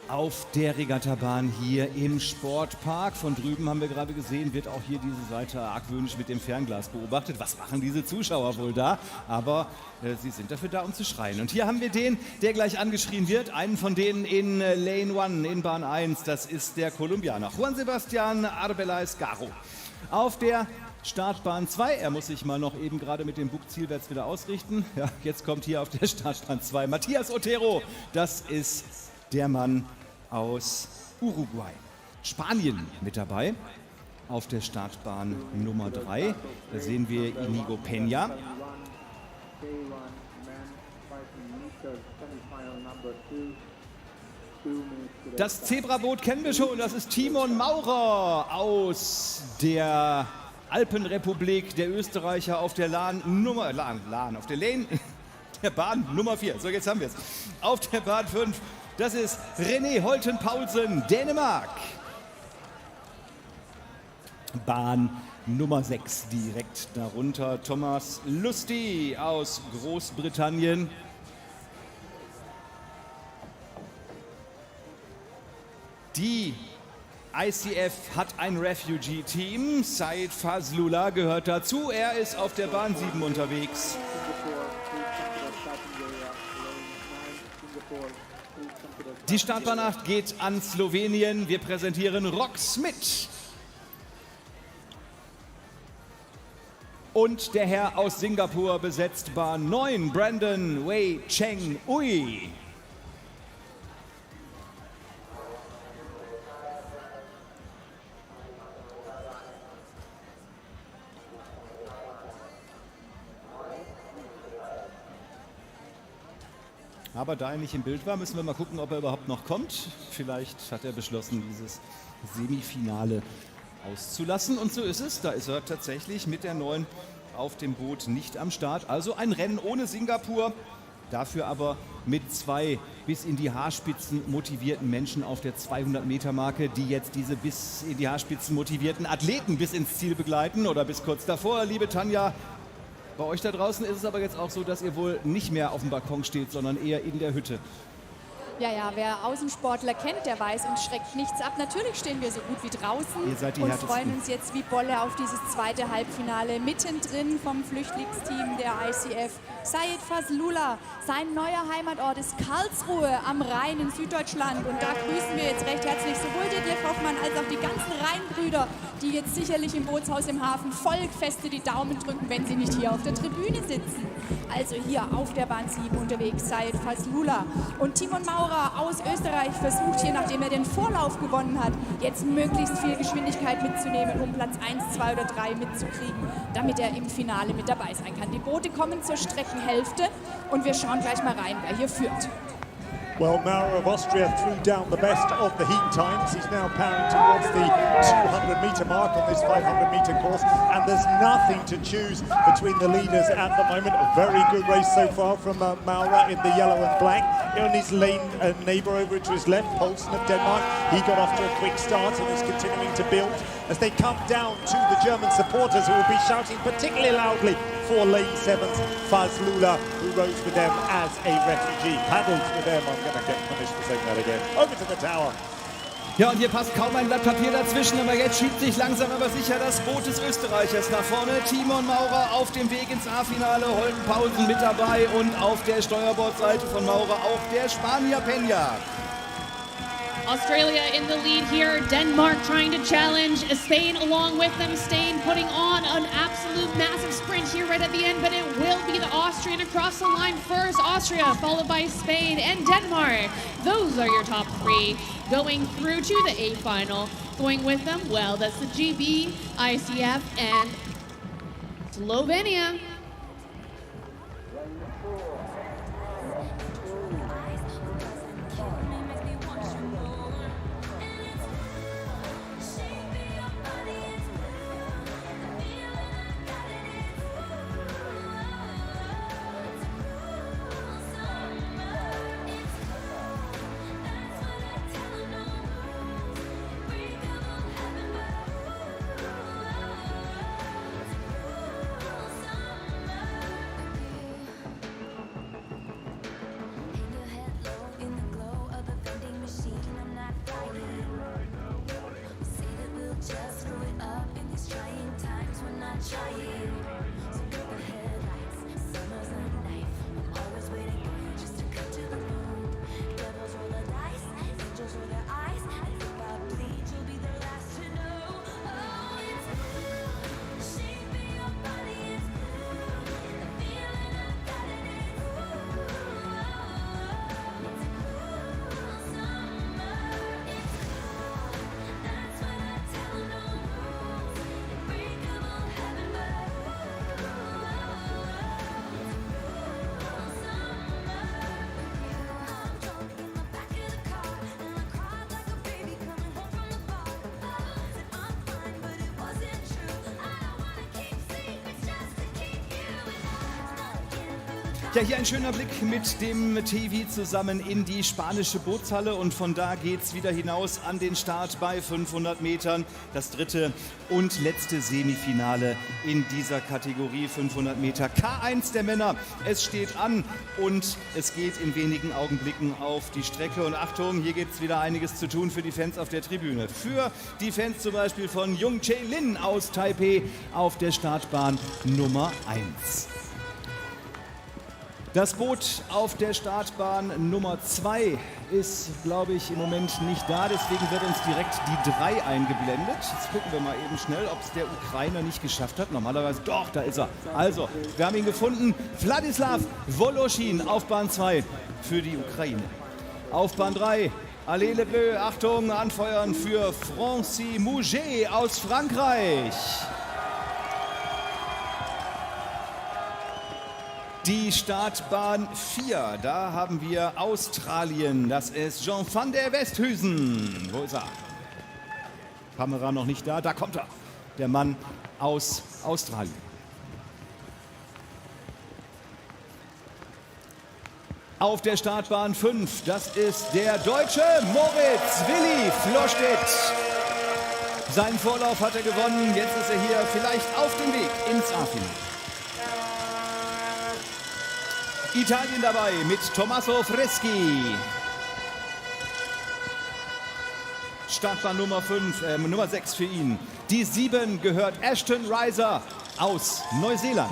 auf der Regattabahn hier im Sportpark. Von drüben haben wir gerade gesehen, wird auch hier diese Seite argwöhnisch mit dem Fernglas beobachtet. Was machen diese Zuschauer wohl da? Aber sie sind dafür da, um zu schreien. Und hier haben wir den, der gleich angeschrien wird. Einen von denen in Lane 1, in Bahn 1. Das ist der Kolumbianer Juan Sebastián Arbeláez Garro. Auf der Startbahn 2, er muss sich mal noch eben gerade mit dem Bug zielwärts wieder ausrichten. Ja, jetzt kommt hier auf der Startbahn 2 Matías Otero. Das ist der Mann aus Uruguay. Spanien mit dabei auf der Startbahn Nummer 3. Da sehen wir Inigo Peña. Das Zebraboot kennen wir schon, das ist Timon Maurer aus der Alpenrepublik, der Österreicher auf der Bahn Nummer 4. So, jetzt haben wir es. Auf der Bahn 5, das ist René Holten-Paulsen, Dänemark. Bahn Nummer 6 direkt darunter, Thomas Lusty aus Großbritannien. Die ICF hat ein Refugee-Team. Said Fazlullah gehört dazu. Er ist auf der Bahn 7 unterwegs. Die Startbahn 8 geht an Slowenien. Wir präsentieren Rock Smith. Und der Herr aus Singapur besetzt Bahn 9, Brandon Wei Cheng Ui. Aber da er nicht im Bild war, müssen wir mal gucken, ob er überhaupt noch kommt. Vielleicht hat er beschlossen, dieses Semifinale auszulassen. Und so ist es. Da ist er tatsächlich mit der 9 auf dem Boot nicht am Start. Also ein Rennen ohne Singapur, dafür aber mit 2 bis in die Haarspitzen motivierten Menschen auf der 200-Meter-Marke, die jetzt diese bis in die Haarspitzen motivierten Athleten bis ins Ziel begleiten oder bis kurz davor. Liebe Tanja, bei euch da draußen ist es aber jetzt auch so, dass ihr wohl nicht mehr auf dem Balkon steht, sondern eher in der Hütte. Ja, wer Außensportler kennt, der weiß, uns schreckt nichts ab. Natürlich stehen wir so gut wie draußen Ihr seid die und Härtesten. freuen uns jetzt wie Bolle auf dieses zweite Halbfinale. Mittendrin vom Flüchtlingsteam der ICF. Sayed Fazlullah, sein neuer Heimatort ist Karlsruhe am Rhein in Süddeutschland. Und da grüßen wir jetzt recht herzlich sowohl Detlef Hoffmann als auch die ganzen Rheinbrüder, die jetzt sicherlich im Bootshaus im Hafen voll feste die Daumen drücken, wenn sie nicht hier auf der Tribüne sitzen. Also hier auf der Bahn 7 unterwegs Sayed Fazlullah. Und Timon Maurer aus Österreich versucht hier, nachdem er den Vorlauf gewonnen hat, jetzt möglichst viel Geschwindigkeit mitzunehmen, um Platz 1, 2 oder 3 mitzukriegen, damit er im Finale mit dabei sein kann. Die Boote kommen zur Streckenhälfte und wir schauen gleich mal rein, wer hier führt. Well, Maurer of Austria threw down the best of the heat times. He's now powering towards the 200-meter mark on this 500-meter course, and there's nothing to choose between the leaders at the moment. A very good race so far from Maurer in the yellow and black. On his lane neighbour over to his left, Poulsen of Denmark. He got off to a quick start and is continuing to build as they come down to the German supporters who will be shouting particularly loudly for lane 7's Fazlullah, who rose with them as a refugee. Paddled with them. I'm going to get punished for saying that again. Over to the tower. Ja, und hier passt kaum ein Blatt Papier dazwischen, aber jetzt schiebt sich langsam aber sicher das Boot des Österreichers nach vorne. Timon Maurer auf dem Weg ins A-Finale, Holden Paulsen mit dabei und auf der Steuerbordseite von Maurer auch der Spanier Peña. Australia in the lead here. Denmark trying to challenge. Spain along with them. Spain putting on an absolute massive sprint here right at the end, but it will be the Austrian across the line first. Austria followed by Spain and Denmark. Those are your top 3 going through to the A final. Going with them, well, that's the GB, ICF, and Slovenia. Ja, hier ein schöner Blick mit dem TV zusammen in die spanische Bootshalle und von da geht's wieder hinaus an den Start bei 500 Metern. Das dritte und letzte Semifinale in dieser Kategorie 500 Meter K1 der Männer. Es steht an und es geht in wenigen Augenblicken auf die Strecke. Und Achtung, hier gibt es wieder einiges zu tun für die Fans auf der Tribüne. Für die Fans zum Beispiel von Jung Chae-Lin aus Taipei auf der Startbahn Nummer 1. Das Boot auf der Startbahn Nummer 2 ist, glaube ich, im Moment nicht da. Deswegen wird uns direkt die 3 eingeblendet. Jetzt gucken wir mal eben schnell, ob es der Ukrainer nicht geschafft hat. Normalerweise, doch, da ist er. Also, wir haben ihn gefunden. Wladislav Woloschin auf Bahn 2 für die Ukraine. Auf Bahn 3, Allez le Bleu, Achtung, anfeuern für Francis Mouget aus Frankreich. Die Startbahn 4, da haben wir Australien. Das ist Jean van der Westhuizen. Wo ist er? Kamera noch nicht da, da kommt er. Der Mann aus Australien. Auf der Startbahn 5, das ist der Deutsche Moritz Willi Florstedt. Seinen Vorlauf hat er gewonnen, jetzt ist er hier vielleicht auf dem Weg ins A-Finale. Italien dabei mit Tommaso Freschi. Startbahn Nummer 6 für ihn. Die 7 gehört Ashton Reiser aus Neuseeland.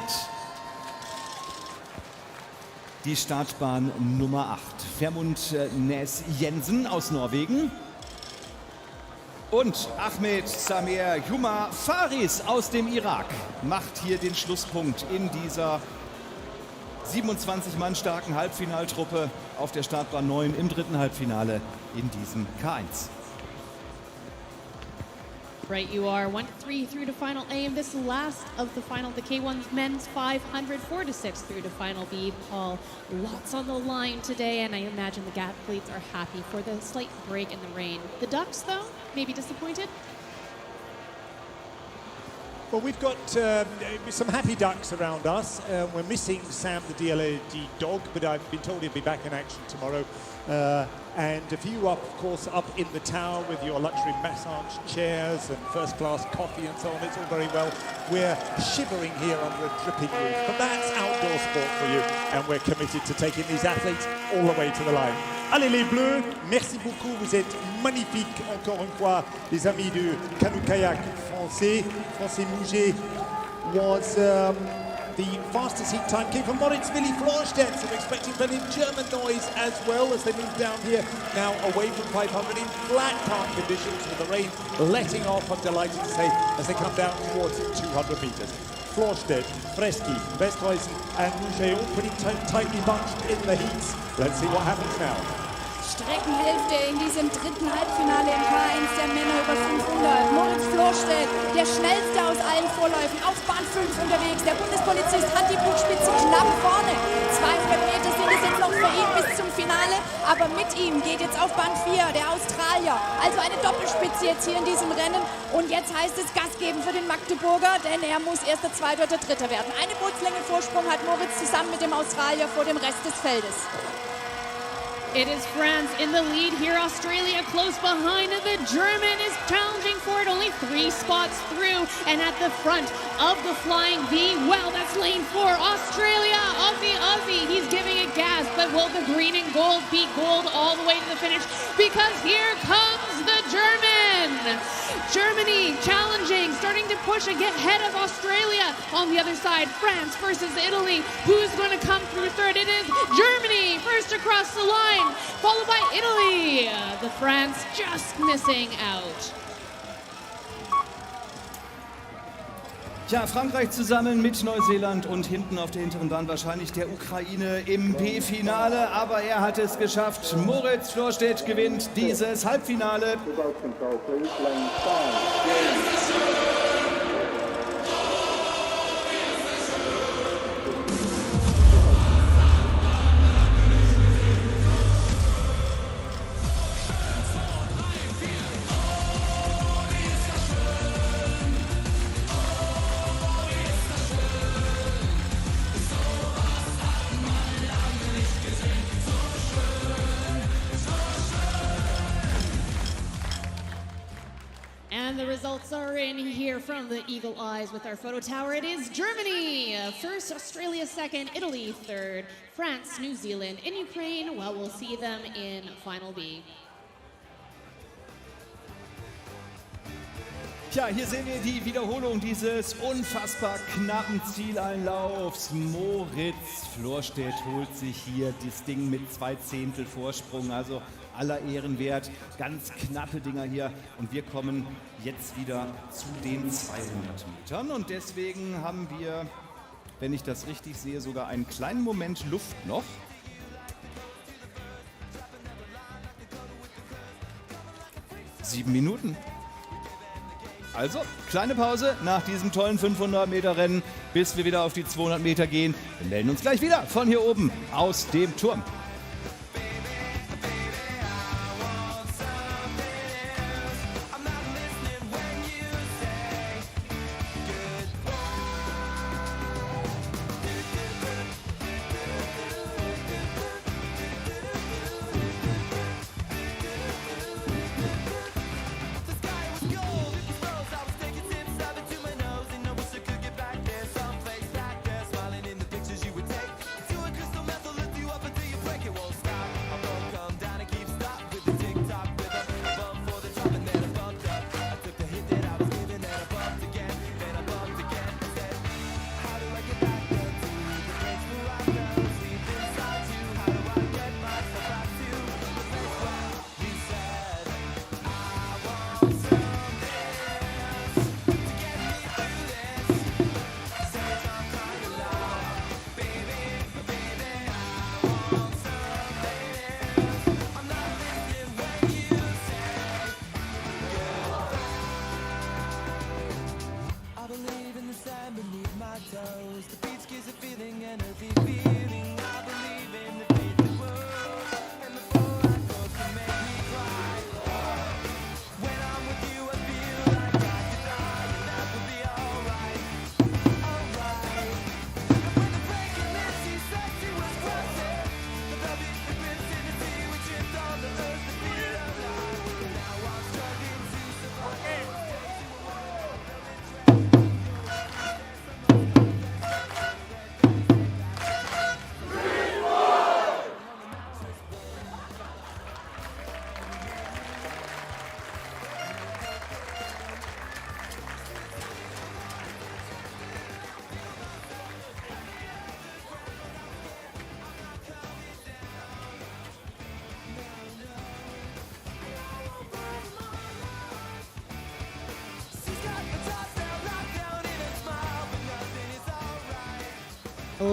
Die Startbahn Nummer 8. Vermund Nes Jensen aus Norwegen. Und Ahmed Samer Juma Faris aus dem Irak macht hier den Schlusspunkt in dieser 27 Mann starken Halbfinaltruppe auf der Startbahn 9 im dritten Halbfinale in diesem K1. Right, you are 1-3 through to final A, and this last of the final, the K1's men's 500, 4-6 through to final B. Paul, lots on the line today, and I imagine the athletes are happy for the slight break in the rain. The Ducks, though, maybe disappointed? Well, we've got some happy ducks around us. We're missing Sam, the DLAD dog, but I've been told he'll be back in action tomorrow. And a few, of course, up in the tower with your luxury massage chairs and first-class coffee and so on. It's all very well. We're shivering here under a dripping roof, but that's outdoor sport for you, and we're committed to taking these athletes all the way to the line. Allez les Bleus, merci beaucoup, vous êtes magnifiques encore une fois, les amis du Canoe-Kayak français. Francis Mouget was the fastest heat time came from Moritz Willi Florstedt, so we're expecting plenty of German noise as well as they move down here, now away from 500 in flat calm conditions with the rain letting off, I'm delighted to say, as they come down towards 200 meters. Florstedt, Freschi, Westhuizen and Mouget all pretty tightly bunched in the heats. Let's see what happens now. Streckenhälfte in diesem dritten Halbfinale im K1 der Männer über 500. Moritz Florstedt, der schnellste aus allen Vorläufen, auf Bahn 5 unterwegs. Der Bundespolizist hat die Bugspitze knapp vorne. 200 Meter sind es jetzt noch für ihn bis zum Finale, aber mit ihm geht jetzt auf Bahn 4 der Australier. Also eine Doppelspitze jetzt hier in diesem Rennen. Und jetzt heißt es Gas geben für den Magdeburger, denn er muss erster, zweiter oder dritter werden. Eine Bootslänge Vorsprung hat Moritz zusammen mit dem Australier vor dem Rest des Feldes. It is France in the lead here. Australia close behind. The German is challenging for it. Only 3 spots through. And at the front of the Flying V, well, that's lane 4. Australia of the Aussie. He's giving it gas. But will the green and gold beat gold all the way to the finish? Because here comes the German. Germany challenging, starting to push ahead of Australia. On the other side, France versus Italy. Who's going to come through third? It is Germany first across the line, followed by Italy. The France just missing out. Tja, Frankreich zusammen mit Neuseeland und hinten auf der hinteren Bahn wahrscheinlich der Ukraine im B-Finale. Aber er hat es geschafft. Moritz Florstedt gewinnt dieses Halbfinale. And the results are in here from the Eagle Eyes with our photo tower. It is Germany first, Australia second, Italy third, France, New Zealand, and Ukraine. Well, we'll see them in Final B. Tja, hier sehen wir die Wiederholung dieses unfassbar knappen Zieleinlaufs. Moritz Florstedt holt sich hier das Ding mit 2 Zehntel Vorsprung, also aller Ehren wert. Ganz knappe Dinger hier und wir kommen jetzt wieder zu den 200 Metern und deswegen haben wir, wenn ich das richtig sehe, sogar einen kleinen Moment Luft noch. Sieben Minuten. Also, kleine Pause nach diesem tollen 500-Meter-Rennen, bis wir wieder auf die 200 Meter gehen. Wir melden uns gleich wieder von hier oben aus dem Turm.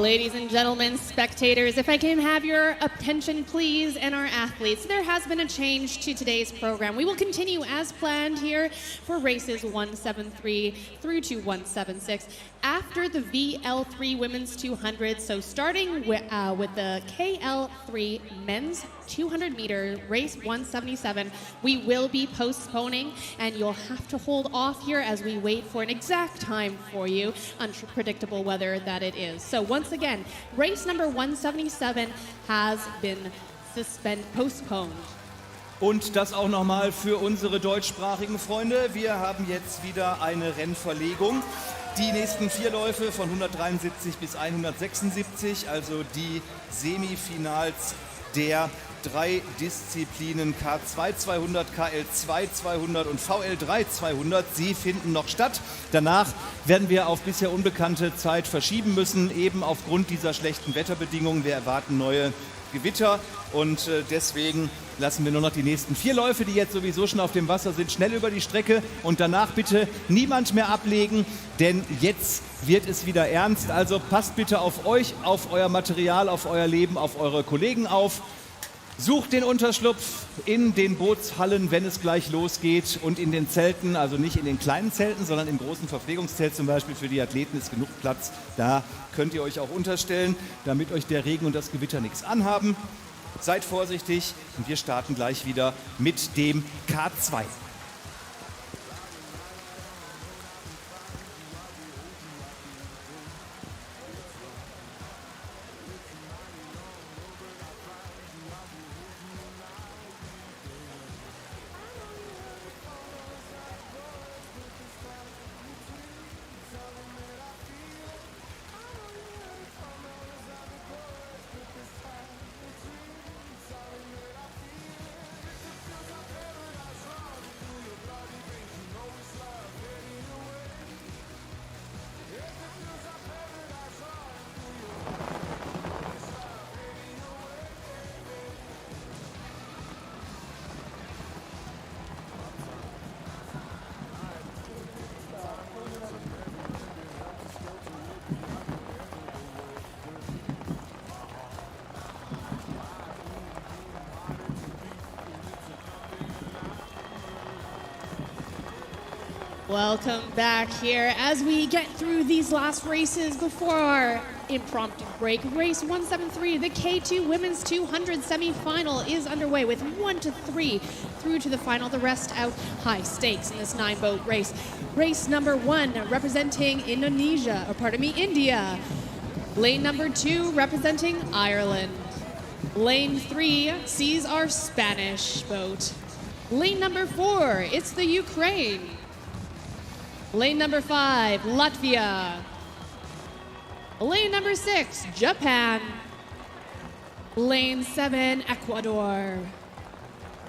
Ladies and gentlemen, spectators, if I can have your attention, please, and our athletes. There has been a change to today's program. We will continue as planned here for races 173 through to 176 after the VL3 Women's 200. So starting with the KL3 Men's 200 meter race 177, we will be postponing, and you'll have to hold off here as we wait for an exact time for you, unpredictable weather that it is. So once again, race number 177 has been postponed. Und das auch nochmal für unsere deutschsprachigen Freunde. Wir haben jetzt wieder eine Rennverlegung. Die nächsten 4 Läufe von 173 bis 176, also die Semifinals der 3 Disziplinen K2 200, KL2 200 und VL3 200. Sie finden noch statt. Danach werden wir auf bisher unbekannte Zeit verschieben müssen, eben aufgrund dieser schlechten Wetterbedingungen. Wir erwarten neue Gewitter und deswegen lassen wir nur noch die nächsten 4 Läufe, die jetzt sowieso schon auf dem Wasser sind, schnell über die Strecke und danach bitte niemand mehr ablegen, denn jetzt wird es wieder ernst. Also passt bitte auf euch, auf euer Material, auf euer Leben, auf eure Kollegen auf. Sucht den Unterschlupf in den Bootshallen, wenn es gleich losgeht, und in den Zelten, also nicht in den kleinen Zelten, sondern im großen Verpflegungszelt zum Beispiel für die Athleten ist genug Platz. Da könnt ihr euch auch unterstellen, damit euch der Regen und das Gewitter nichts anhaben. Seid vorsichtig und wir starten gleich wieder mit dem K2. Welcome back here as we get through these last races before our impromptu break. Race 173, the K2 Women's 200 semifinal is underway with 1 to 3 through to the final. The rest out high stakes in this 9-boat race. Race number 1 representing India. Lane number 2 representing Ireland. Lane 3 sees our Spanish boat. Lane number 4, it's the Ukraine. Lane number 5, Latvia. Lane number 6, Japan. Lane 7, Ecuador.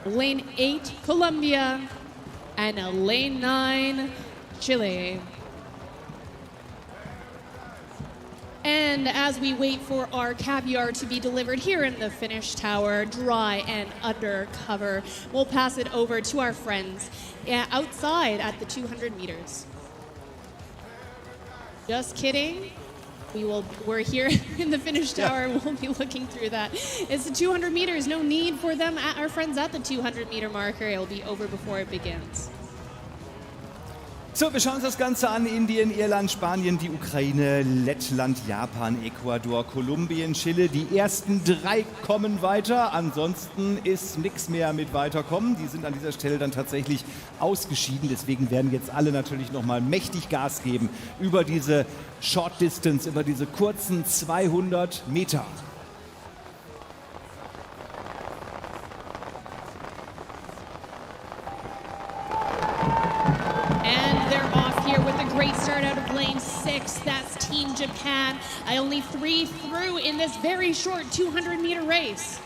Lane 8, Colombia. And lane 9, Chile. And as we wait for our caviar to be delivered here in the finish tower, dry and under cover, we'll pass it over to our friends outside at the 200 meters. Just kidding. We're here in the finish tower. We'll be looking through that. It's the 200 meters. No need for them, our friends at the 200 meter marker. It will be over before it begins. So, wir schauen uns das Ganze an. Indien, Irland, Spanien, die Ukraine, Lettland, Japan, Ecuador, Kolumbien, Chile. Die ersten 3 kommen weiter. Ansonsten ist nichts mehr mit weiterkommen. Die sind an dieser Stelle dann tatsächlich ausgeschieden. Deswegen werden jetzt alle natürlich nochmal mächtig Gas geben über diese Short Distance, über diese kurzen 200 Meter. Great start out of lane 6. That's Team Japan. Only 3 through in this very short 200 meter race.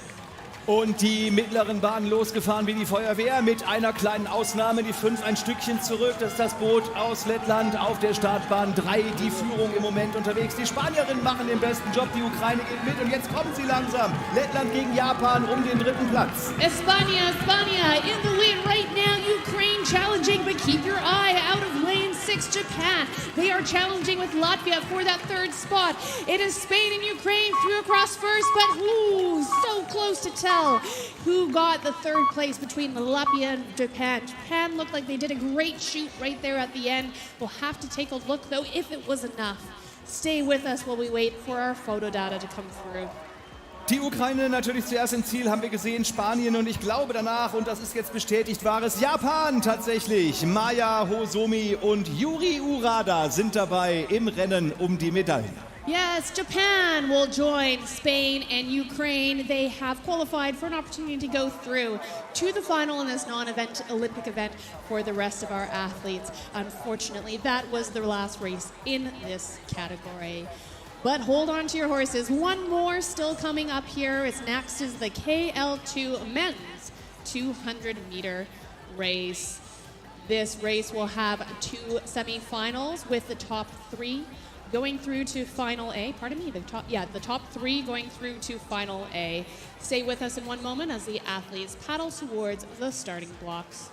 Und die mittleren Bahnen losgefahren wie die Feuerwehr, mit einer kleinen Ausnahme, die 5 ein Stückchen zurück. Das ist das Boot aus Lettland auf der Startbahn 3, die Führung im Moment unterwegs. Die Spanierinnen machen den besten Job, die Ukraine geht mit und jetzt kommen sie langsam. Lettland gegen Japan um den 3. Platz. España in the lead right now. Ukraine challenging, but keep your eye out of lane 6 it's Japan. They are challenging with Latvia for that third spot. It is Spain and Ukraine through across first, but ooh, so close to tell who got the third place between Latvia and Japan. Japan looked like they did a great shoot right there at the end. We'll have to take a look, though, if it was enough. Stay with us while we wait for our photo data to come through. Die Ukraine natürlich zuerst im Ziel, haben wir gesehen, Spanien und ich glaube danach, und das ist jetzt bestätigt, war es Japan tatsächlich. Maya Hosomi und Yuri Urada sind dabei im Rennen um die Medaillen. Yes, Japan will join Spain and Ukraine. They have qualified for an opportunity to go through to the final in this non-event Olympic event for the rest of our athletes. Unfortunately, that was their last race in this category. But hold on to your horses. One more still coming up here. It's next is the KL2 men's 200-meter race. This race will have 2 semifinals with the top 3 going through to Final A. Pardon me, the top 3 going through to Final A. Stay with us in one moment as the athletes paddle towards the starting blocks.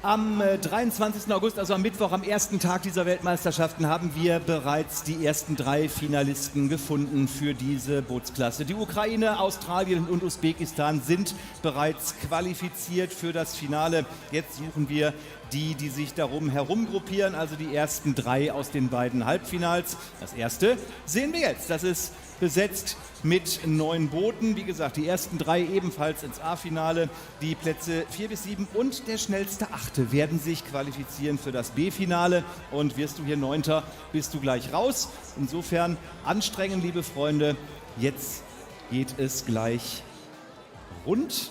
Am 23. August, also am Mittwoch, am ersten Tag dieser Weltmeisterschaften, haben wir bereits die ersten 3 Finalisten gefunden für diese Bootsklasse. Die Ukraine, Australien und Usbekistan sind bereits qualifiziert für das Finale. Jetzt suchen wir die sich darum herum gruppieren, also die ersten 3 aus den beiden Halbfinals. Das erste sehen wir jetzt. Das ist besetzt mit 9 Booten. Wie gesagt, die ersten 3 ebenfalls ins A-Finale. Die Plätze 4 bis 7 und der schnellste 8. werden sich qualifizieren für das B-Finale. Und wirst du hier 9., bist du gleich raus. Insofern anstrengen, liebe Freunde. Jetzt geht es gleich rund.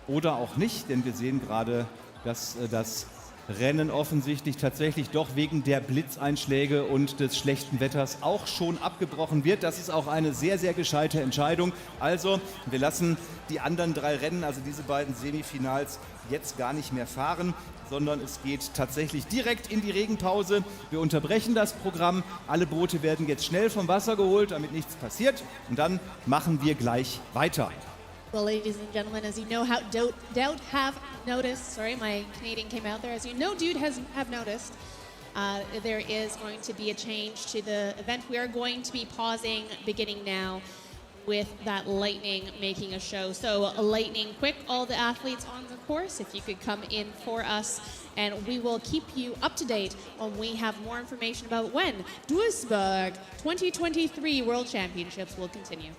Oder auch nicht, denn wir sehen gerade, dass das Rennen offensichtlich tatsächlich doch wegen der Blitzeinschläge und des schlechten Wetters auch schon abgebrochen wird. Das ist auch eine sehr, sehr gescheite Entscheidung. Also, wir lassen die anderen 3 Rennen, also diese beiden Semifinals, jetzt gar nicht mehr fahren, sondern es geht tatsächlich direkt in die Regenpause. Wir unterbrechen das Programm. Alle Boote werden jetzt schnell vom Wasser geholt, damit nichts passiert. Und dann machen wir gleich weiter. Well, ladies and gentlemen, as you know, doubt have noticed, sorry, my Canadian came out there. As you know, have noticed, there is going to be a change to the event. We are going to be pausing beginning now with that lightning making a show. So lightning quick, all the athletes on the course, if you could come in for us, and we will keep you up to date when we have more information about when Duisburg 2023 World Championships will continue.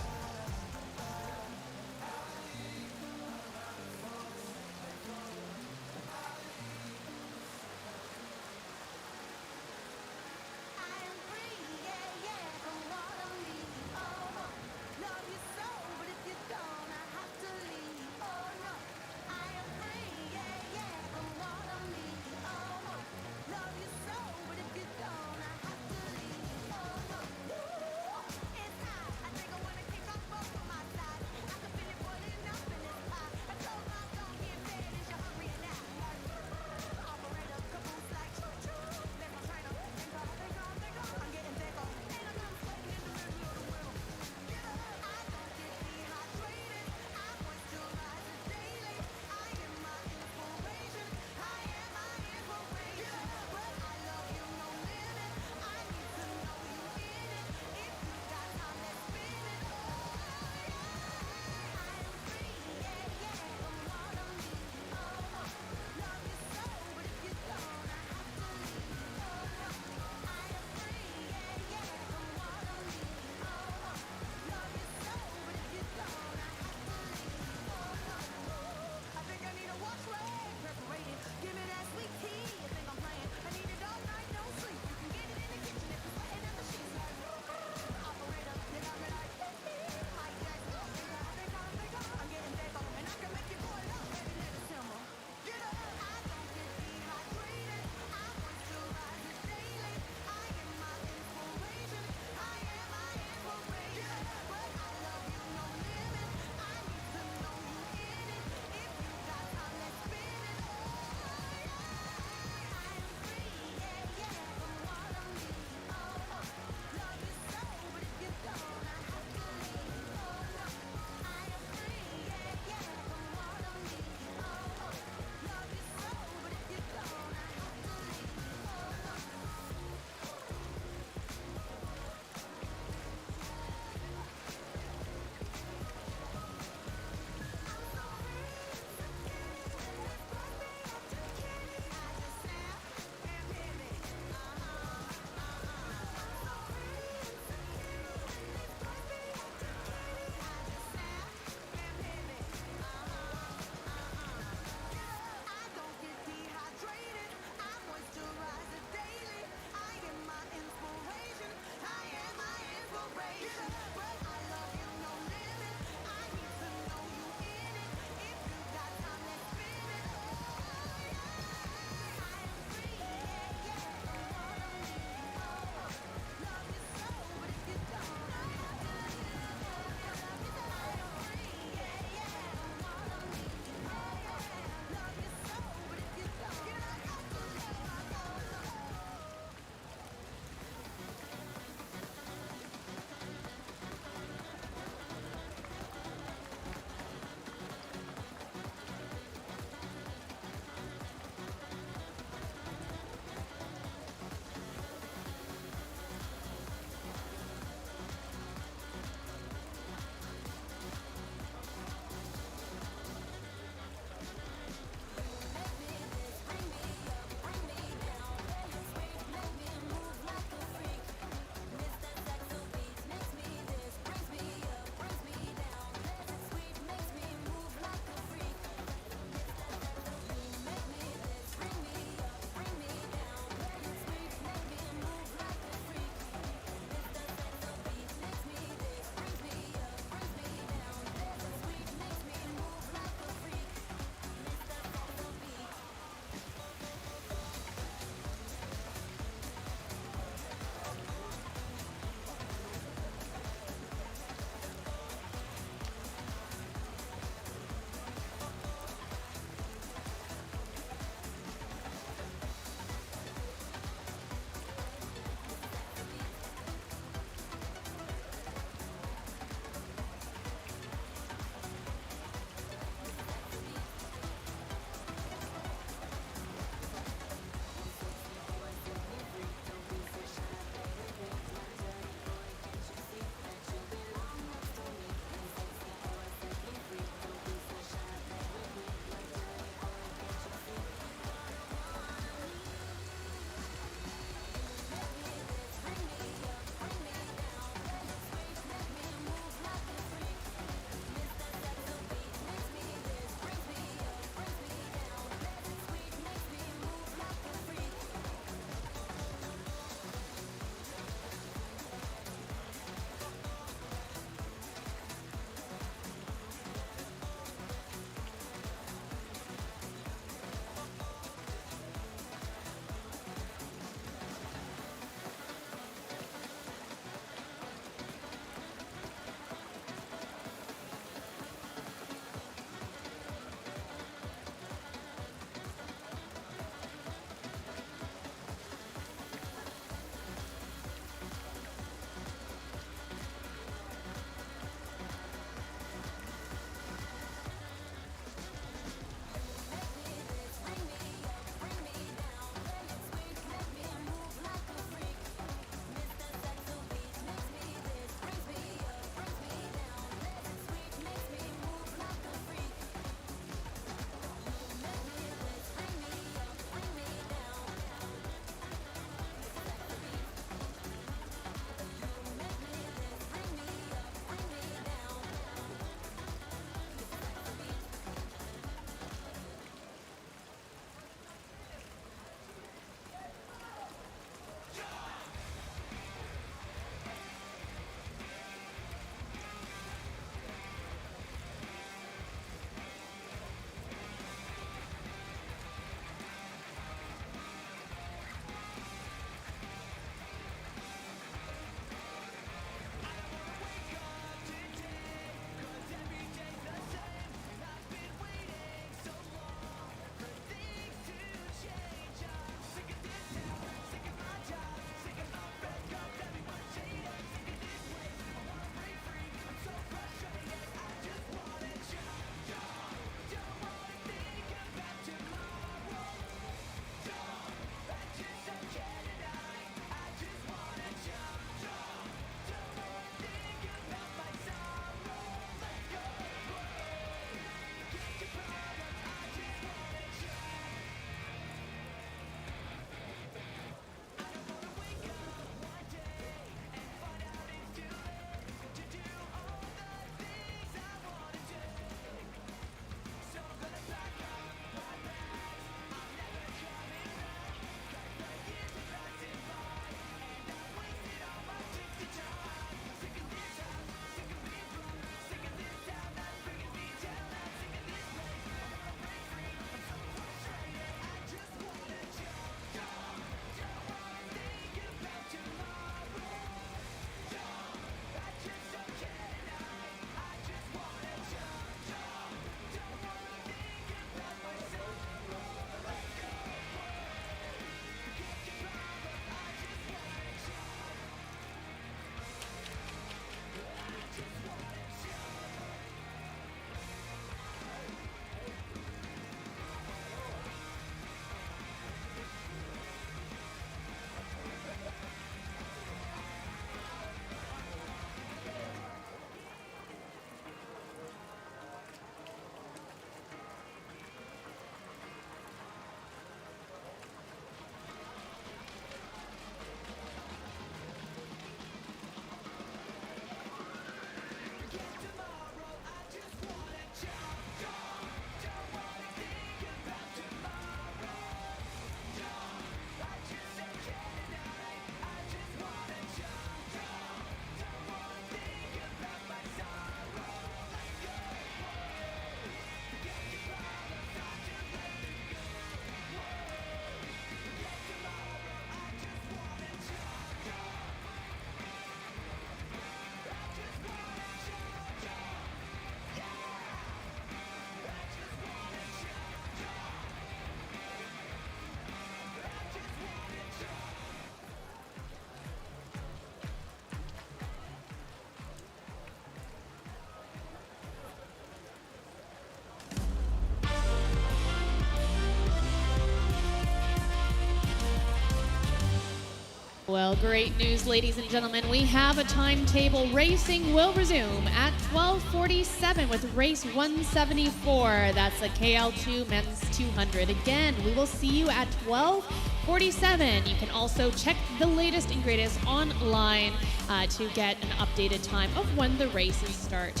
Well, great news, ladies and gentlemen. We have a timetable. Racing will resume at 12:47 with race 174. That's a KL2 men's 200. Again, we will see you at 12:47. You can also check the latest and greatest online to get an updated time of when the races start.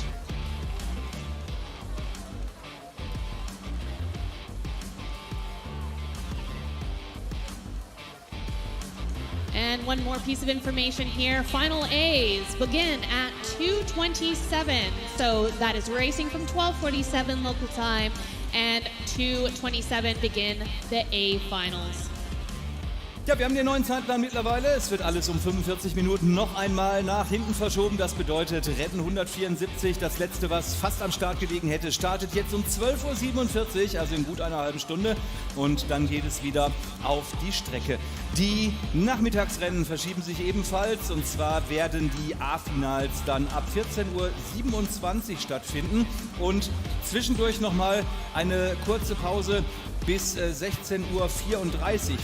And one more piece of information here. Final A's begin at 2:27. So that is racing from 12:47 local time, and 2:27 begin the A finals. Ja, wir haben den neuen Zeitplan mittlerweile. Es wird alles um 45 Minuten noch einmal nach hinten verschoben. Das bedeutet, Rennen 174, das letzte, was fast am Start gelegen hätte, startet jetzt um 12:47 Uhr, also in gut einer halben Stunde. Und dann geht es wieder auf die Strecke. Die Nachmittagsrennen verschieben sich ebenfalls. Und zwar werden die A-Finals dann ab 14:27 Uhr stattfinden. Und zwischendurch nochmal eine kurze Pause bis 16:34 Uhr,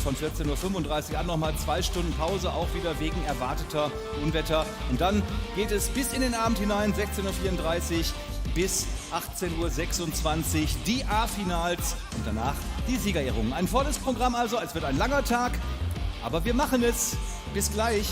von 14:35 Uhr an nochmal 2 Stunden Pause, auch wieder wegen erwarteter Unwetter. Und dann geht es bis in den Abend hinein, 16:34 Uhr bis 18:26 Uhr, die A-Finals und danach die Siegerehrungen. Ein volles Programm also, es wird ein langer Tag, aber wir machen es. Bis gleich.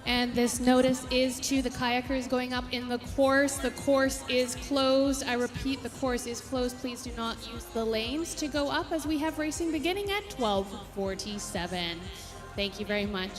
And this notice is to the kayakers going up in the course. The course is closed. I repeat, the course is closed. Please do not use the lanes to go up as we have racing beginning at 12:47. Thank you very much.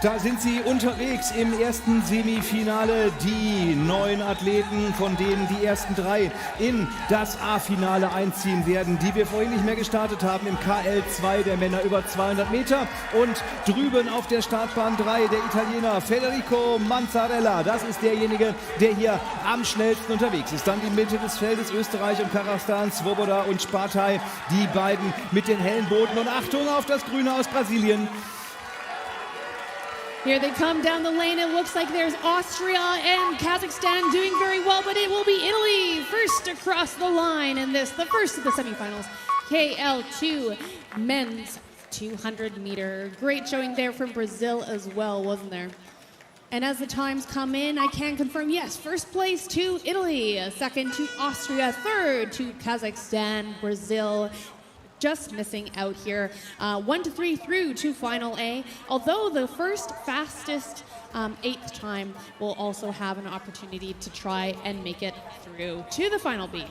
Da sind sie unterwegs im ersten Semifinale. Die 9 Athleten, von denen die ersten 3 in das A-Finale einziehen werden, die wir vorhin nicht mehr gestartet haben im KL2 der Männer über 200 Meter. Und drüben auf der Startbahn 3 der Italiener Federico Manzarella. Das ist derjenige, der hier am schnellsten unterwegs ist. Dann die Mitte des Feldes, Österreich und Kasachstan, Svoboda und Spartai. Die beiden mit den hellen Booten. Und Achtung auf das Grüne aus Brasilien. Here they come down the lane. It looks like there's Austria and Kazakhstan doing very well, but it will be Italy first across the line in this, the first of the semifinals. KL2 men's 200 meter. Great showing there from Brazil as well, wasn't there? And as the times come in, I can confirm, yes, first place to Italy, second to Austria, third to Kazakhstan, Brazil. Just missing out here. 1 to 3 through to Final A. Although the first fastest 8th time will also have an opportunity to try and make it through to the Final B.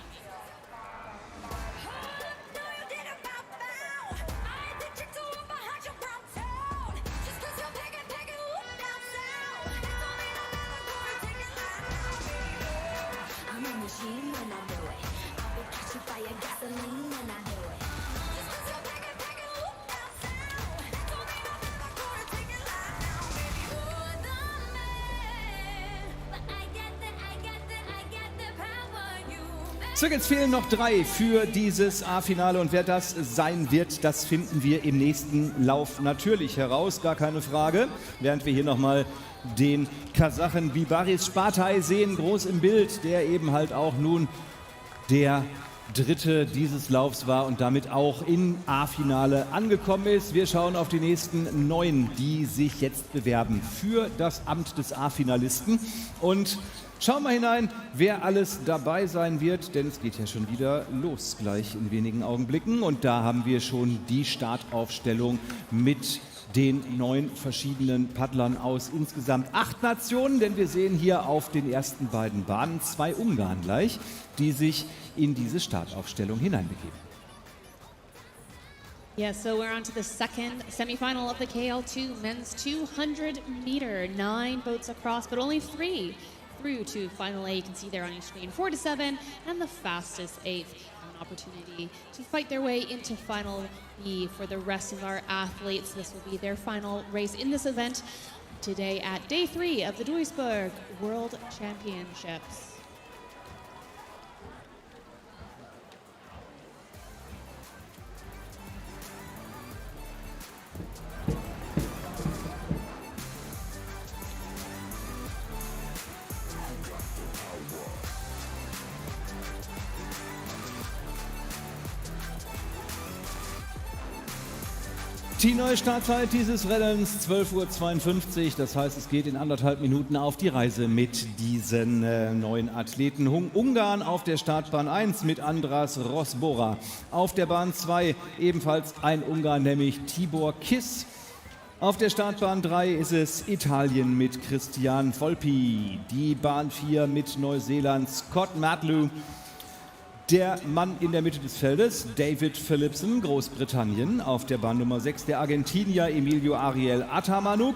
So, jetzt fehlen noch 3 für dieses A-Finale und wer das sein wird, das finden wir im nächsten Lauf natürlich heraus, gar keine Frage. Während wir hier nochmal den Kasachen Bibaris Spartai sehen, groß im Bild, der eben halt auch nun der Dritte dieses Laufs war und damit auch im A-Finale angekommen ist. Wir schauen auf die nächsten 9, die sich jetzt bewerben für das Amt des A-Finalisten und schauen wir hinein, wer alles dabei sein wird, denn es geht ja schon wieder los gleich in wenigen Augenblicken. Und da haben wir schon die Startaufstellung mit den 9 verschiedenen Paddlern aus insgesamt 8 Nationen, denn wir sehen hier auf den ersten beiden Bahnen 2 Ungarn gleich, die sich in diese Startaufstellung hineinbegeben. Yeah, so we're on to the second semifinal of the KL2 men's 200 meter. 9 boats across, but only 3 through to Final A. You can see there on your screen 4 to 7, and the fastest 8th have an opportunity to fight their way into Final B. For the rest of our athletes, this will be their final race in this event today at day 3 of the Duisburg World Championships. Die neue Startzeit dieses Rennens 12:52 Uhr, das heißt, es geht in 1,5 Minuten auf die Reise mit diesen 9 Athleten. Ungarn auf der Startbahn 1 mit Andras Rosbora. Auf der Bahn 2 ebenfalls ein Ungarn, nämlich Tibor Kiss. Auf der Startbahn 3 ist es Italien mit Christian Volpi. Die Bahn 4 mit Neuseeland Scott Matlew. Der Mann in der Mitte des Feldes, David Philipson, Großbritannien. Auf der Bahn Nummer 6 der Argentinier Emilio Ariel Atamanuk.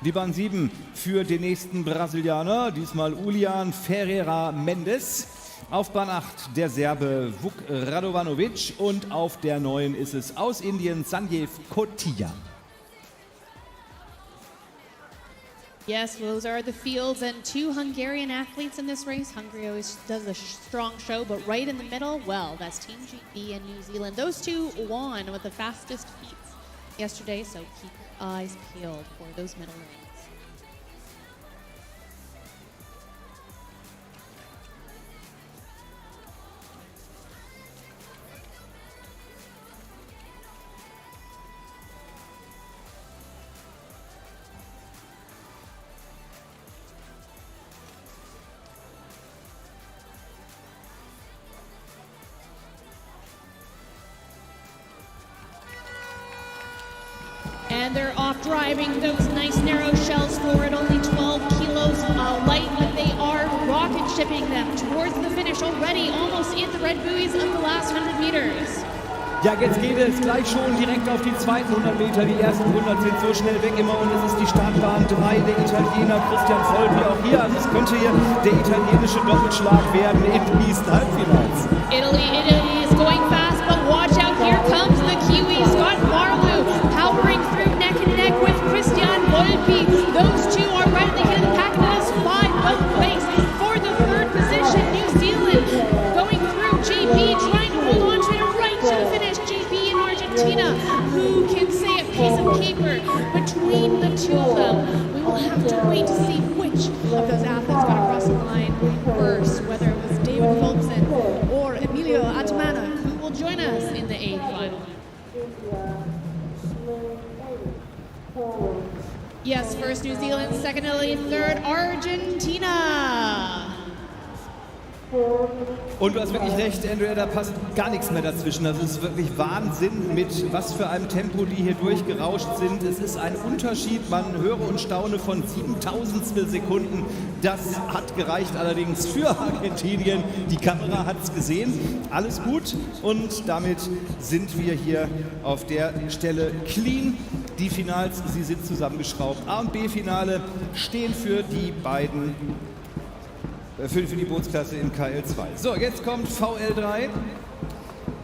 Die Bahn 7 für den nächsten Brasilianer, diesmal Julian Ferreira Mendes. Auf Bahn 8 der Serbe Vuk Radovanovic und auf der 9 ist es aus Indien Sanjeev Kotia. Yes, those are the fields and 2 Hungarian athletes in this race. Hungary always does a strong show, but right in the middle, well, that's Team GB and New Zealand. Those 2 won with the fastest heats yesterday, so keep your eyes peeled for those middle lanes. And they're off driving those nice narrow shells forward, only 12 kilos light, but they are rocket shipping them towards the finish already, almost in the red buoys of the last 100 meters. Ja, jetzt geht es gleich schon direkt auf die zweiten 100 Meter. Die ersten 100 sind so schnell weg immer und es ist die Startbahn 3, der Italiener Christian Volpi auch hier. Also es könnte hier der italienische Doppelschlag werden in diesen Halbfinals. Italy is going fast, but watch out, here comes the Kiwi, Scott Marlew, powering through neck and neck with Christian Volpi. Those two are right at the head of the pack, and it is 5 both race for the third position. New Zealand going through JP, trying to hold on to it right to the finish. JP in Argentina, who can say a piece of paper between the two of them. We will have to wait to see which of those athletes got across the line first, whether it was David Philipson or Emilio Atamana, who will join us in the A final. Yes, first New Zealand, second Italy, third Argentina. Und du hast wirklich recht, Andrea, da passt gar nichts mehr dazwischen. Das ist wirklich Wahnsinn, mit was für einem Tempo die hier durchgerauscht sind. Es ist ein Unterschied, man höre und staune, von 7.000 Sekunden. Das hat gereicht allerdings für Argentinien. Die Kamera hat es gesehen. Alles gut und damit sind wir hier auf der Stelle clean. Die Finals, sie sind zusammengeschraubt. A- und B-Finale stehen für die beiden für die Bootsklasse in KL2. So, jetzt kommt VL3.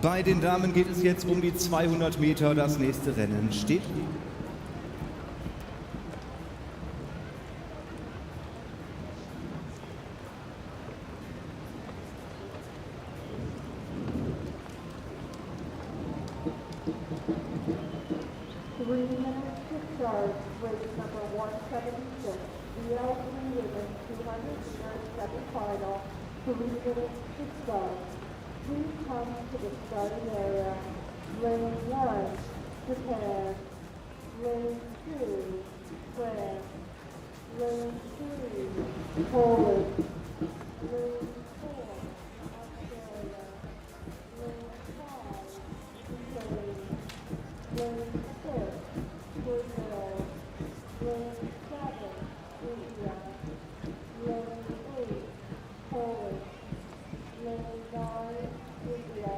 Bei den Damen geht es jetzt um die 200 Meter. Das nächste Rennen steht. Final, 3 minutes to start. Please come to the starting area. Lane 1, Japan. Lane 2, France. Lane 3, Poland. Lane 4, Australia. Lane 5, Italy. Lane 6, Brazil. Lane 7, India. Lane 8, Poland. Lane 9, India.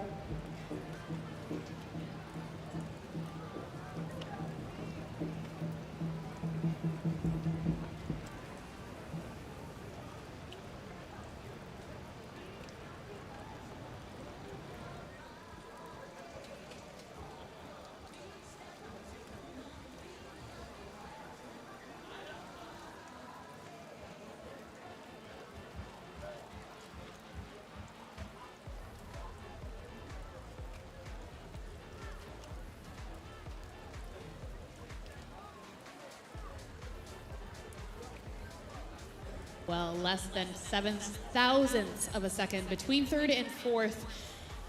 Well, less than 7/1000th of a second between third and fourth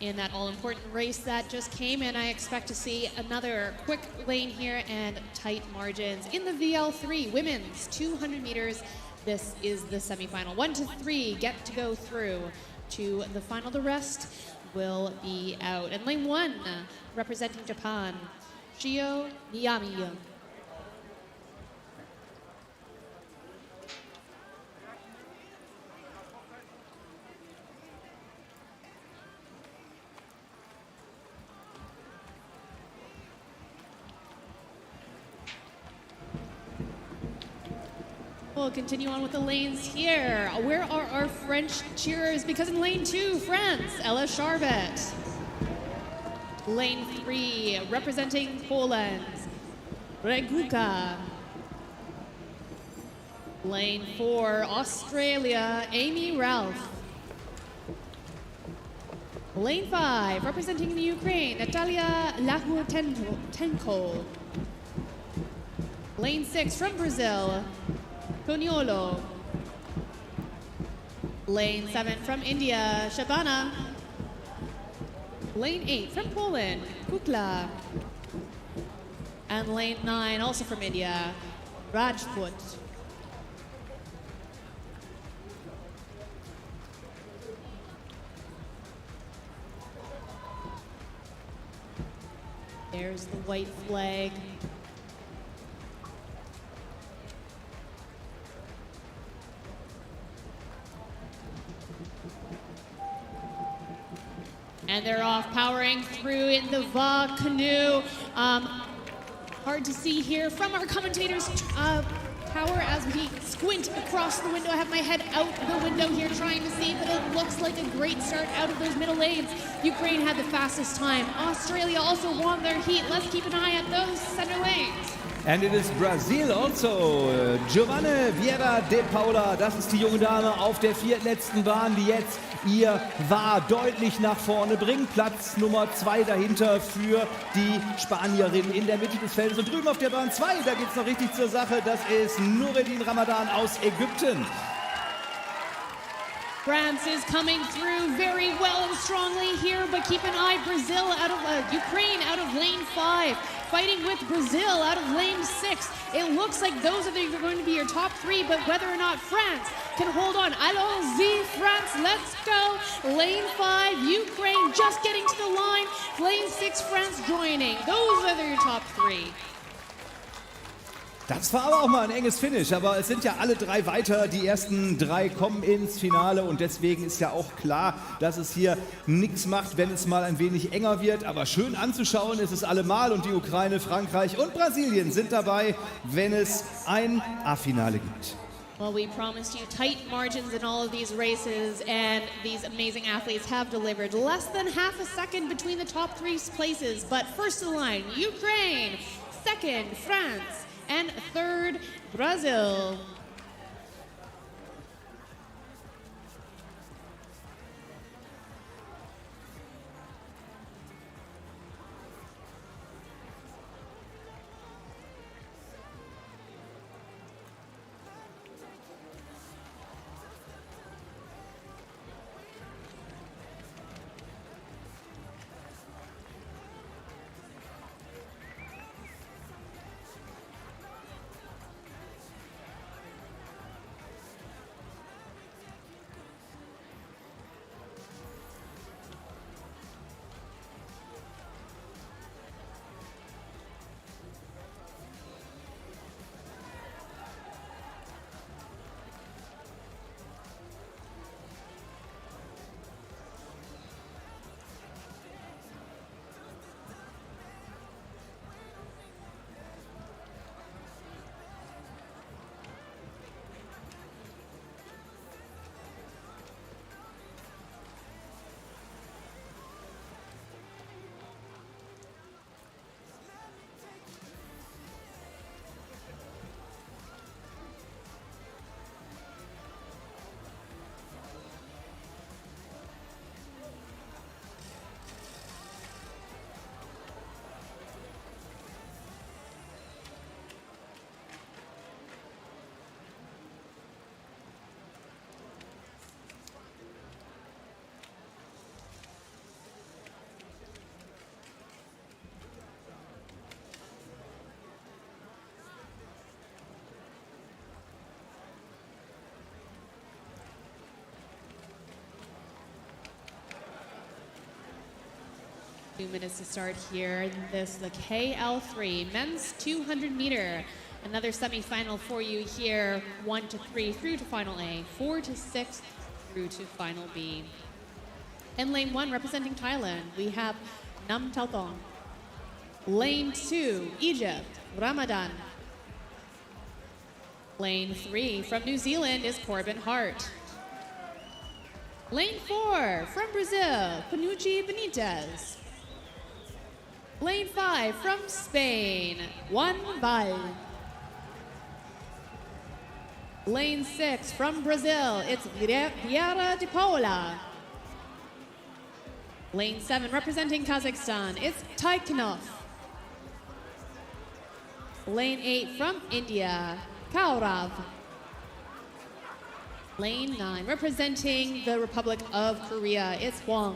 in that all-important race that just came, and I expect to see another quick lane here and tight margins in the VL3 women's 200 meters. This is the semifinal. 1 to 3 get to go through to the final. The rest will be out. And lane 1, representing Japan, Shio Niyami. We'll continue on with the lanes here. Where are our French cheerers? Because in lane 2, France, Ella Charbet. Lane 3, representing Poland, Reguka. Lane 4, Australia, Amy Ralph. Lane 5, representing the Ukraine, Natalia Lahutenko. Lane 6, from Brazil, Coniolo. Lane 7 from India, Shabana. Lane 8 from Poland, Kukla. And lane 9 also from India, Rajput. There's the white flag. And they're off, powering through in the Va canoe. Hard to see here from our commentators' tower as we squint across the window. I have my head out the window here trying to see, but it looks like a great start out of those middle lanes. Ukraine had the fastest time. Australia also won their heat. Let's keep an eye at those center lanes. And it is Brazil also. Giovanna Vieira de Paula, das ist die junge Dame auf der viertletzten Bahn, die jetzt ihr war deutlich nach vorne bringt. Platz Nummer 2 dahinter für die Spanierin in der Mitte des Feldes. Und drüben auf der Bahn 2, da geht es noch richtig zur Sache. Das ist Nureddin Ramadan aus Ägypten. France is coming through very well and strongly here, but keep an eye, Brazil out of Ukraine out of lane 5, fighting with Brazil out of lane 6. It looks like those are going to be your top 3, but whether or not France can hold on. Allons-y, France, let's go. Lane 5, Ukraine just getting to the line. Lane 6, France joining. Those are your top 3. Das war aber auch mal ein enges Finish, aber es sind ja alle 3 weiter. Die ersten 3 kommen ins Finale und deswegen ist ja auch klar, dass es hier nichts macht, wenn es mal ein wenig enger wird. Aber schön anzuschauen ist es allemal und die Ukraine, Frankreich und Brasilien sind dabei, wenn es ein A-Finale gibt. Well, we promised you tight margins in all of these races, and these amazing athletes have delivered. Less than half a second between the top 3 places, but first in line, Ukraine, second, France, and third, Brazil. Two minutes to start here. This the KL3 men's 200 meter. Another semifinal for you here. 1 to 3 through to final A. 4 to 6 through to final B. In lane 1, representing Thailand, we have Nam Tautong. Lane 2, Egypt, Ramadan. Lane 3 from New Zealand is Corbin Hart. Lane 4 from Brazil, Panucci Benitez. Lane 5 from Spain, Juan Val. Lane 6 from Brazil, it's Vieira de Paula. Lane 7 representing Kazakhstan, it's Taikhanov. Lane 8 from India, Kaurav. Lane 9 representing the Republic of Korea, it's Hwang.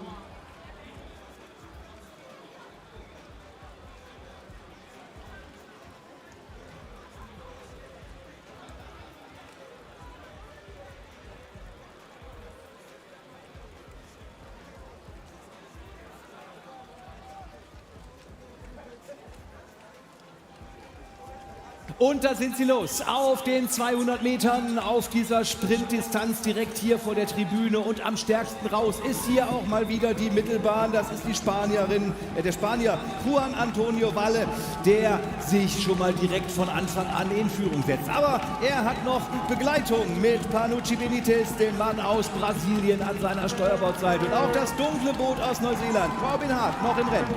Und da sind sie los, auf den 200 Metern, auf dieser Sprintdistanz direkt hier vor der Tribüne und am stärksten raus ist hier auch mal wieder die Mittelbahn. Das ist die der Spanier Juan Antonio Valle, der sich schon mal direkt von Anfang an in Führung setzt. Aber er hat noch Begleitung mit Panucci Benitez, dem Mann aus Brasilien, an seiner Steuerbordseite. Und auch das dunkle Boot aus Neuseeland, Corbin Hart, noch im Rennen.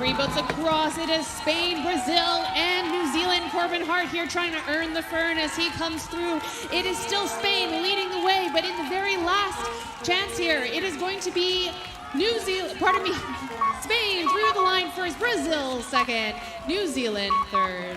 Green boats across. It is Spain, Brazil, and New Zealand. Corbin Hart here trying to earn the fern as he comes through. It is still Spain leading the way, but in the very last chance here, it is going to be Spain through the line first, Brazil second, New Zealand third.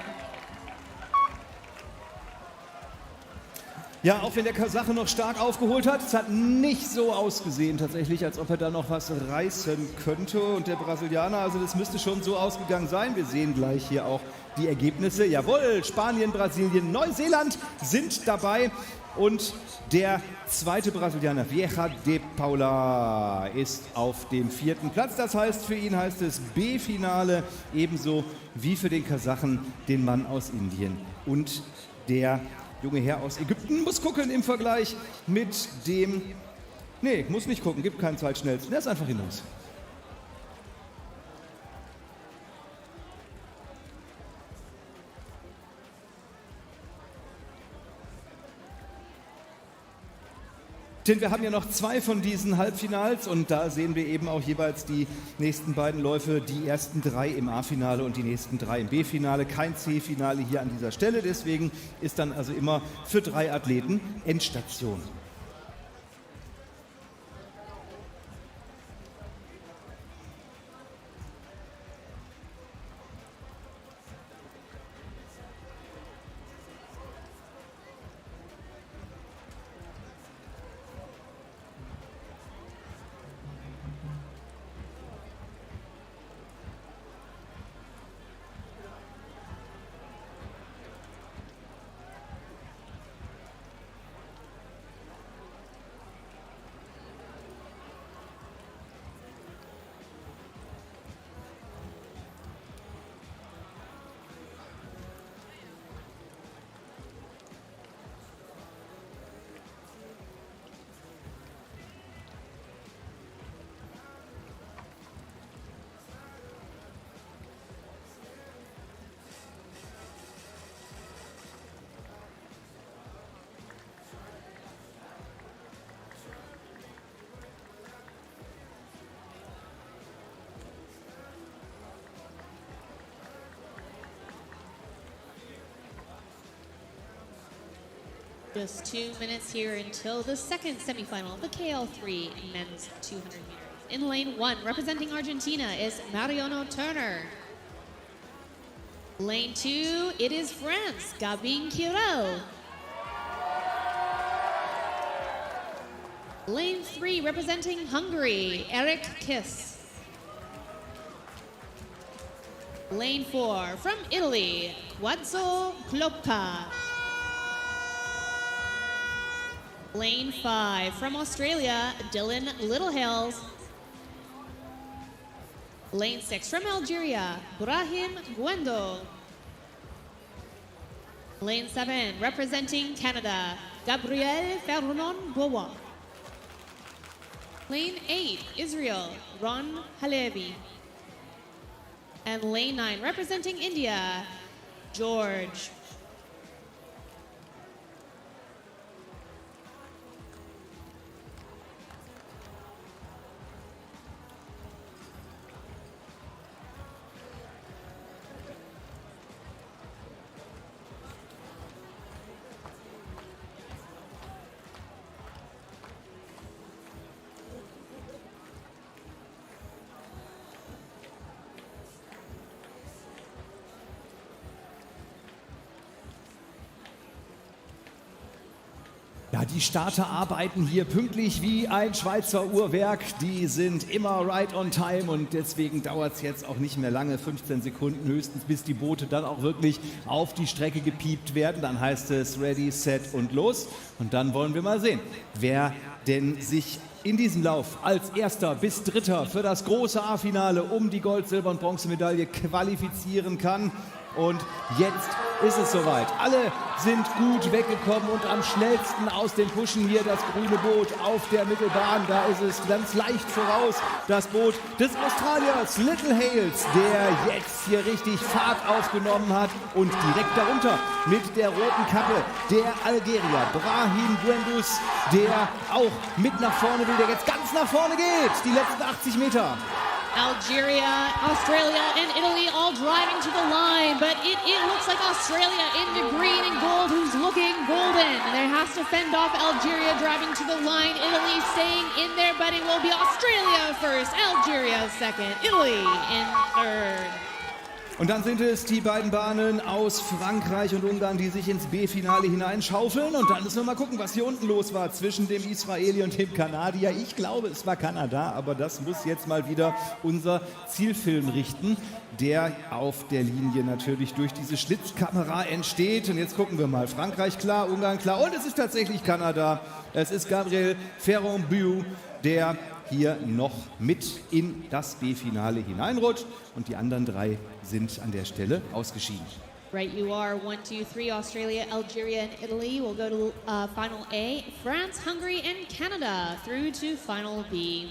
Ja, auch wenn der Kasache noch stark aufgeholt hat, es hat nicht so ausgesehen tatsächlich, als ob er da noch was reißen könnte. Und der Brasilianer, also das müsste schon so ausgegangen sein. Wir sehen gleich hier auch die Ergebnisse. Jawohl, Spanien, Brasilien, Neuseeland sind dabei. Und der zweite Brasilianer, Vieja de Paula, ist auf dem 4. Platz. Das heißt, für ihn heißt es B-Finale, ebenso wie für den Kasachen, den Mann aus Indien. Und der junge Herr aus Ägypten muss gucken im Vergleich mit dem... Nee, muss nicht gucken, gibt keinen Zweitschnellsten. Der ist einfach hinaus. Denn wir haben ja noch 2 von diesen Halbfinals und da sehen wir eben auch jeweils die nächsten beiden Läufe, die ersten 3 im A-Finale und die nächsten 3 im B-Finale. Kein C-Finale hier an dieser Stelle, deswegen ist dann also immer für 3 Athleten Endstation. Just 2 minutes here until the second semifinal of the KL3 men's 200 meters. In lane 1, representing Argentina, is Mariano Turner. Lane 2, it is France, Gabin Kirel. Lane 3, representing Hungary, Eric Kiss. Lane 4, from Italy, Quadzzo Klopka. Lane 5, from Australia, Dylan Littlehales. Lane 6, from Algeria, Brahim Gwendo. Lane 7, representing Canada, Gabriel Ferron Bois. Lane 8, Israel, Ron Halevi. And lane 9, representing India, George. Ja, die Starter arbeiten hier pünktlich wie ein Schweizer Uhrwerk. Die sind immer right on time und deswegen dauert es jetzt auch nicht mehr lange, 15 Sekunden höchstens, bis die Boote dann auch wirklich auf die Strecke gepiept werden. Dann heißt es ready, set und los. Und dann wollen wir mal sehen, wer denn sich in diesem Lauf als Erster bis Dritter für das große A-Finale um die Gold-, Silber- und Bronzemedaille qualifizieren kann. Und jetzt ist es soweit. Alle sind gut weggekommen und am schnellsten aus den Puschen hier das grüne Boot auf der Mittelbahn. Da ist es ganz leicht voraus, das Boot des Australiers Little Hales, der jetzt hier richtig Fahrt aufgenommen hat. Und direkt darunter mit der roten Kappe der Algerier Brahim Buendous, der auch mit nach vorne will, der jetzt ganz nach vorne geht. Die letzten 80 Meter. Algeria, Australia, and Italy all driving to the line, but it looks like Australia in the green and gold who's looking golden. They has to fend off Algeria driving to the line, Italy staying in there, but it will be Australia first, Algeria second, Italy in third. Und dann sind es die beiden Bahnen aus Frankreich und Ungarn, die sich ins B-Finale hineinschaufeln. Und dann müssen wir mal gucken, was hier unten los war zwischen dem Israeli und dem Kanadier. Ich glaube, es war Kanada, aber das muss jetzt mal wieder unser Zielfilm richten, der auf der Linie natürlich durch diese Schlitzkamera entsteht. Und jetzt gucken wir mal. Frankreich klar, Ungarn klar. Und es ist tatsächlich Kanada. Es ist Gabriel Ferrand-Biou, der hier noch mit in das B-Finale hineinrutscht und die anderen drei sind an der Stelle ausgeschieden. Right, you are 1, 2, 3. Australia, Algeria, and Italy will go to Final A. France, Hungary, and Canada through to Final B.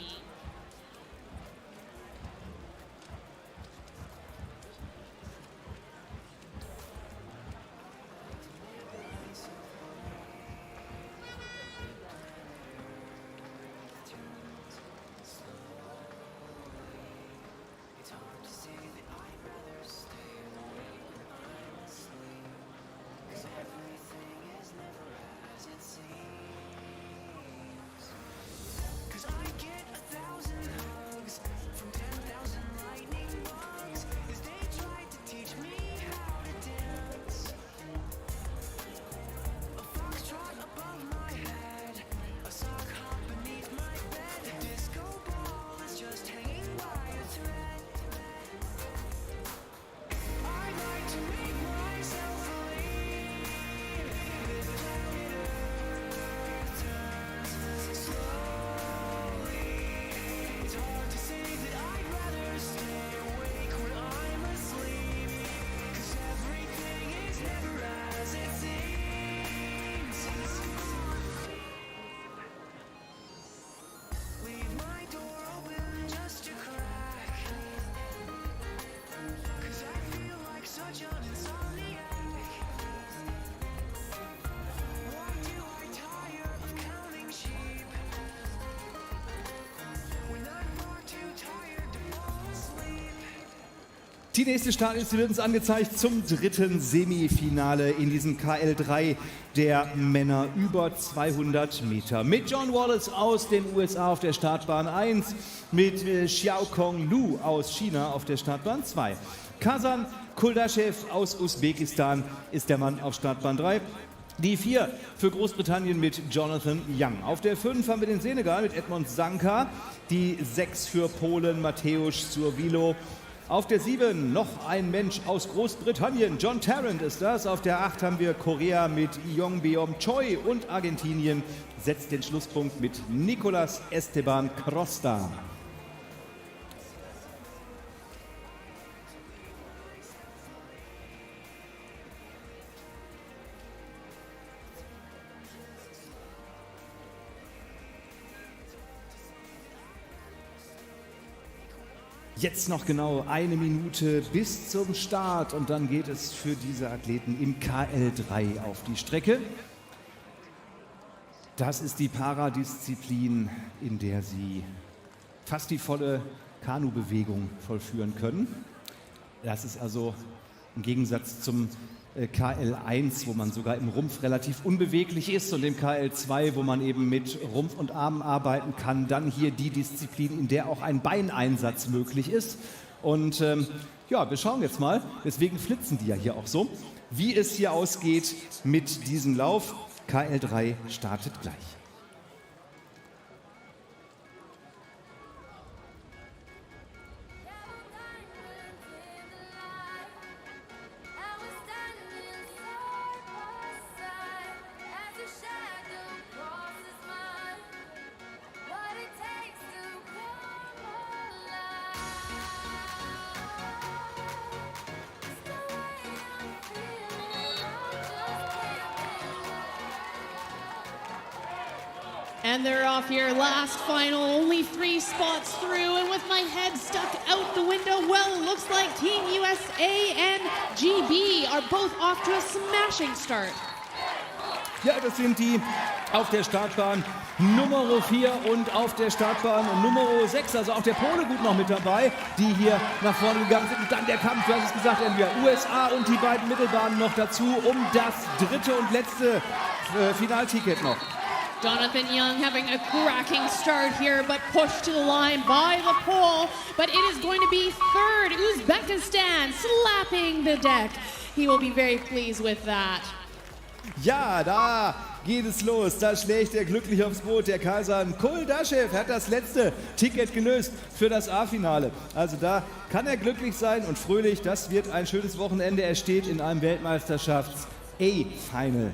Die nächste Startliste wird uns angezeigt zum dritten Semifinale in diesem KL3 der Männer über 200 Meter. Mit John Wallace aus den USA auf der Startbahn 1, mit Xiaokong Lu aus China auf der Startbahn 2. Kazan Kuldashev aus Usbekistan ist der Mann auf Startbahn 3. Die 4 für Großbritannien mit Jonathan Young. Auf der 5 haben wir den Senegal mit Edmond Zanka. Die 6 für Polen, Mateusz Survilo. Auf der 7 noch ein Mensch aus Großbritannien, John Tarrant ist das. Auf der 8 haben wir Korea mit Yongbeom Choi und Argentinien setzt den Schlusspunkt mit Nicolas Esteban Crosta. Jetzt noch genau 1 Minute bis zum Start und dann geht es für diese Athleten im KL3 auf die Strecke. Das ist die Paradisziplin, in der sie fast die volle Kanubewegung vollführen können. Das ist also im Gegensatz zum KL1, wo man sogar im Rumpf relativ unbeweglich ist, und dem KL2, wo man eben mit Rumpf und Armen arbeiten kann, dann hier die Disziplin, in der auch ein Beineinsatz möglich ist. Und ja, wir schauen jetzt mal, deswegen flitzen die ja hier auch so, wie es hier ausgeht mit diesem Lauf. KL3 startet gleich. And they're off here, last final, only 3 spots through, and with my head stuck out the window, well, it looks like Team USA and GB are both off to a smashing start. Ja, das sind die auf der Startbahn Nummer 4 und auf der Startbahn Nummer 6, also auch der Pole gut noch mit dabei, die hier nach vorne gegangen sind. Und dann der Kampf, du hast es gesagt, entweder USA und die beiden Mittelbahnen noch dazu um das dritte und letzte Finalticket noch. Jonathan Young having a cracking start here, but pushed to the line by the pole. But it is going to be third. Uzbekistan slapping the deck. He will be very pleased with that. Ja, da geht es los. Da schlägt er glücklich aufs Boot. Der Kaisan Koldaschew hat das letzte Ticket gelöst für das A-Finale. Also da kann er glücklich sein und fröhlich. Das wird ein schönes Wochenende. Er steht in einem Weltmeisterschafts-A-Final.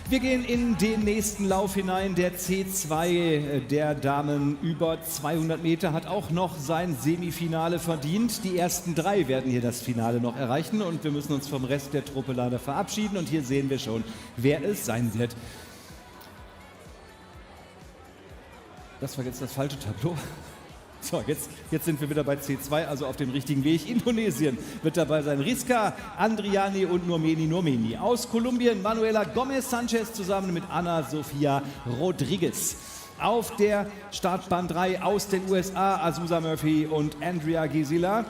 Wir gehen in den nächsten Lauf hinein. Der C2 der Damen über 200 Meter hat auch noch sein Semifinale verdient. Die ersten 3 werden hier das Finale noch erreichen und wir müssen uns vom Rest der Truppe leider verabschieden. Und hier sehen wir schon, wer es sein wird. Das war jetzt das falsche Tableau. So, jetzt sind wir wieder bei C2, also auf dem richtigen Weg. Indonesien wird dabei sein. Rizka Andriani und Nurmeni. Aus Kolumbien Manuela Gomez Sanchez zusammen mit Ana Sofia Rodriguez. Auf der Startbahn 3 aus den USA Azusa Murphy und Andrea Gisela.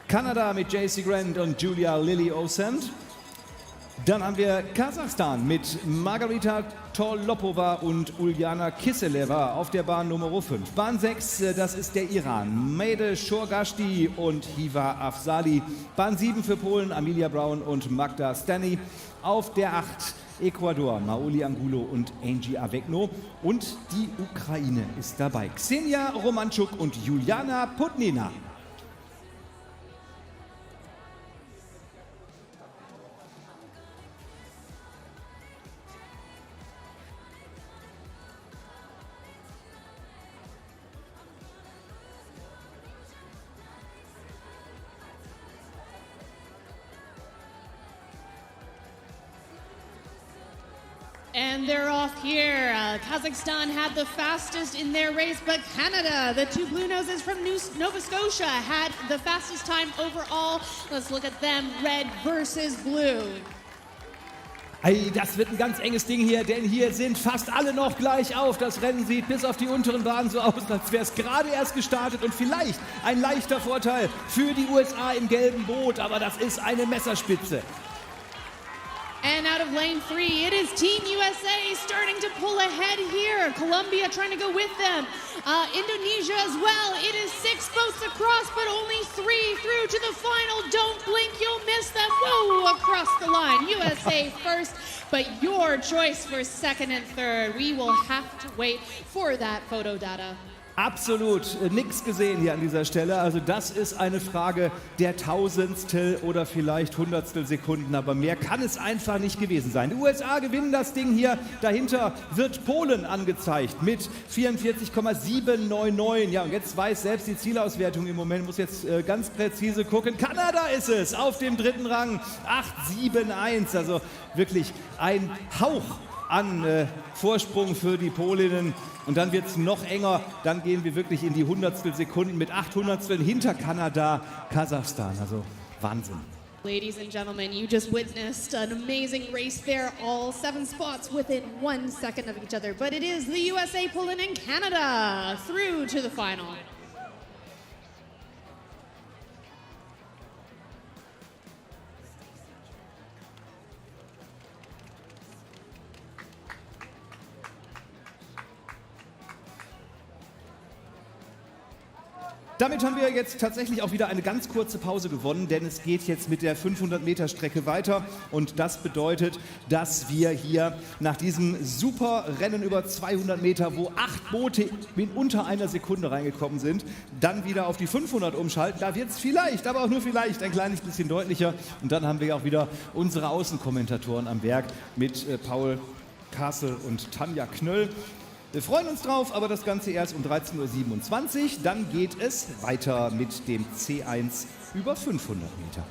Kanada mit JC Grant und Julia Lily Osand. Dann haben wir Kasachstan mit Margarita Tolopova und Uljana Kiseleva auf der Bahn Nummer 5. Bahn 6, das ist der Iran. Mehde Shorgashti und Hiva Afzali. Bahn 7 für Polen, Amelia Brown und Magda Stani. Auf der 8 Ecuador, Maoli Angulo und Angie Avegno. Und die Ukraine ist dabei. Ksenia Romanchuk und Juliana Putnina. And they're off here. Kazakhstan had the fastest in their race, but Canada, the two Blue Noses from Nova Scotia, had the fastest time overall. Let's look at them, red versus blue. Hey, das wird ein ganz enges Ding hier, denn hier sind fast alle noch gleich auf. Das Rennen sieht bis auf die unteren Bahnen so aus, als wäre es gerade erst gestartet und vielleicht ein leichter Vorteil für die USA im gelben Boot, aber das ist eine Messerspitze. And out of lane 3, it is Team USA starting to pull ahead here. Colombia trying to go with them. Indonesia as well. It is 6 boats across, but only 3 through to the final. Don't blink, you'll miss them. Whoa, across the line. USA first, but your choice for second and third. We will have to wait for that photo data. Absolut nichts gesehen hier an dieser Stelle. Also das ist eine Frage der Tausendstel oder vielleicht Hundertstel Sekunden, aber mehr kann es einfach nicht gewesen sein. Die USA gewinnen das Ding hier. Dahinter wird Polen angezeigt mit 44,799. Ja, und jetzt weiß selbst die Zielauswertung im Moment, muss jetzt ganz präzise gucken. Kanada ist es auf dem 3. Rang, 871. Also wirklich ein Hauch an Vorsprung für die Polinnen. Und dann wird es noch enger. Dann gehen wir wirklich in die Hundertstel Sekunden mit 8 Hundertsteln hinter Kanada, Kasachstan. Also Wahnsinn. Ladies and gentlemen, you just witnessed an amazing race there. All 7 spots within 1 second of each other. But it is the USA, Poland, and Canada through to the final. Damit haben wir jetzt tatsächlich auch wieder eine ganz kurze Pause gewonnen, denn es geht jetzt mit der 500-Meter-Strecke weiter und das bedeutet, dass wir hier nach diesem super Rennen über 200 Meter, wo 8 Boote in unter einer Sekunde reingekommen sind, dann wieder auf die 500 umschalten. Da wird es vielleicht, aber auch nur vielleicht ein kleines bisschen deutlicher und dann haben wir auch wieder unsere Außenkommentatoren am Werk mit Paul Kassel und Tanja Knöll. Wir freuen uns drauf, aber das Ganze erst um 13:27 Uhr. Dann geht es weiter mit dem C1 über 500 Meter.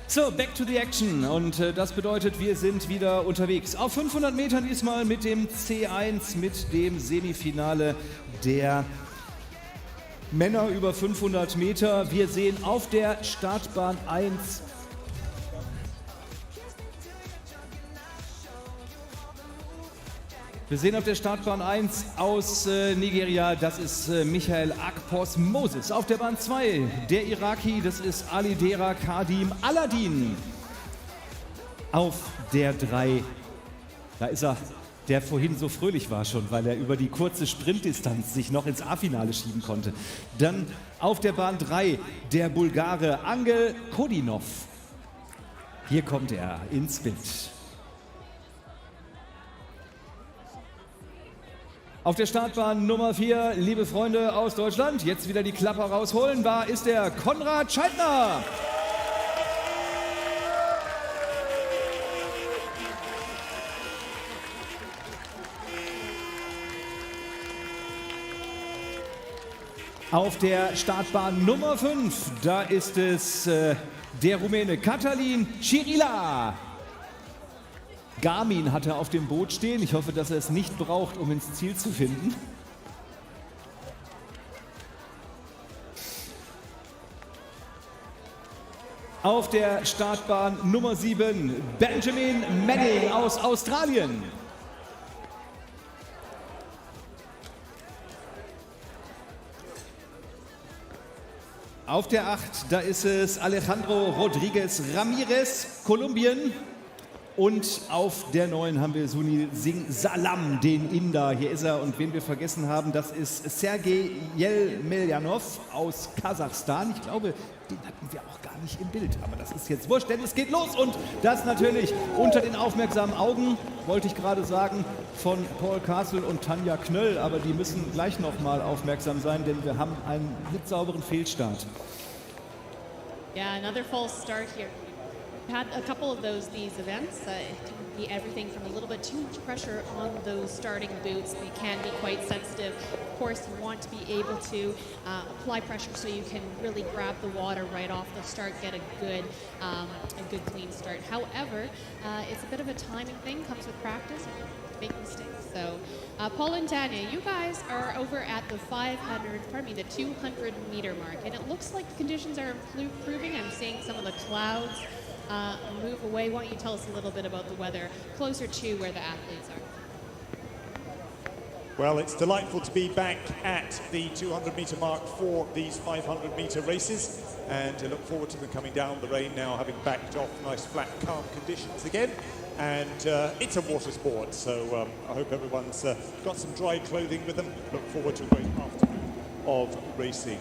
So, back to the action und das bedeutet, wir sind wieder unterwegs. Auf 500 Metern diesmal mit dem C1, mit dem Semifinale der Männer über 500 Meter. Wir sehen auf der Startbahn 1 aus Nigeria, das ist Michael Akpos Moses. Auf der Bahn 2 der Iraki, das ist Alidera Kadim Aladdin. Auf der 3, da ist er, der vorhin so fröhlich war schon, weil er über die kurze Sprintdistanz sich noch ins A-Finale schieben konnte. Dann auf der Bahn 3 der Bulgare Angel Kodinov. Hier kommt er ins Bild. Auf der Startbahn Nummer 4, liebe Freunde aus Deutschland, jetzt wieder die Klapper rausholen, da ist der Konrad Scheidner. Auf der Startbahn Nummer 5, da ist es der Rumäne Katalin Cirila. Garmin hat er auf dem Boot stehen. Ich hoffe, dass er es nicht braucht, um ins Ziel zu finden. Auf der Startbahn Nummer 7 Benjamin Manning aus Australien. Auf der 8, da ist es Alejandro Rodriguez Ramirez, Kolumbien. Und auf der 9 haben wir Sunil Singh Salam, den Inder. Hier ist er. Und wen wir vergessen haben, das ist Sergei Jelmeljanov aus Kasachstan. Ich glaube, den hatten wir auch gar nicht im Bild. Aber das ist jetzt wurscht, denn es geht los. Und das natürlich unter den aufmerksamen Augen, wollte ich gerade sagen, von Paul Castle und Tanja Knöll. Aber die müssen gleich noch mal aufmerksam sein, denn wir haben einen blitzsauberen Fehlstart. Yeah, another false start here. Had a couple of these events. It can be everything from a little bit too much pressure on those starting boots. They can be quite sensitive. Of course, you want to be able to apply pressure so you can really grab the water right off the start, get a good clean start. However, it's a bit of a timing thing. Comes with practice. Make mistakes. So, Paul and Tanya, you guys are over at the 200 meter mark, and it looks like conditions are improving. I'm seeing some of the clouds move away. Why don't you tell us a little bit about the weather closer to where the athletes are? Well, it's delightful to be back at the 200 meter mark for these 500 meter races, and I look forward to them coming down the rain now, having backed off nice flat calm conditions again. And it's a water sport, so I hope everyone's got some dry clothing with them. Look forward to a great afternoon of racing.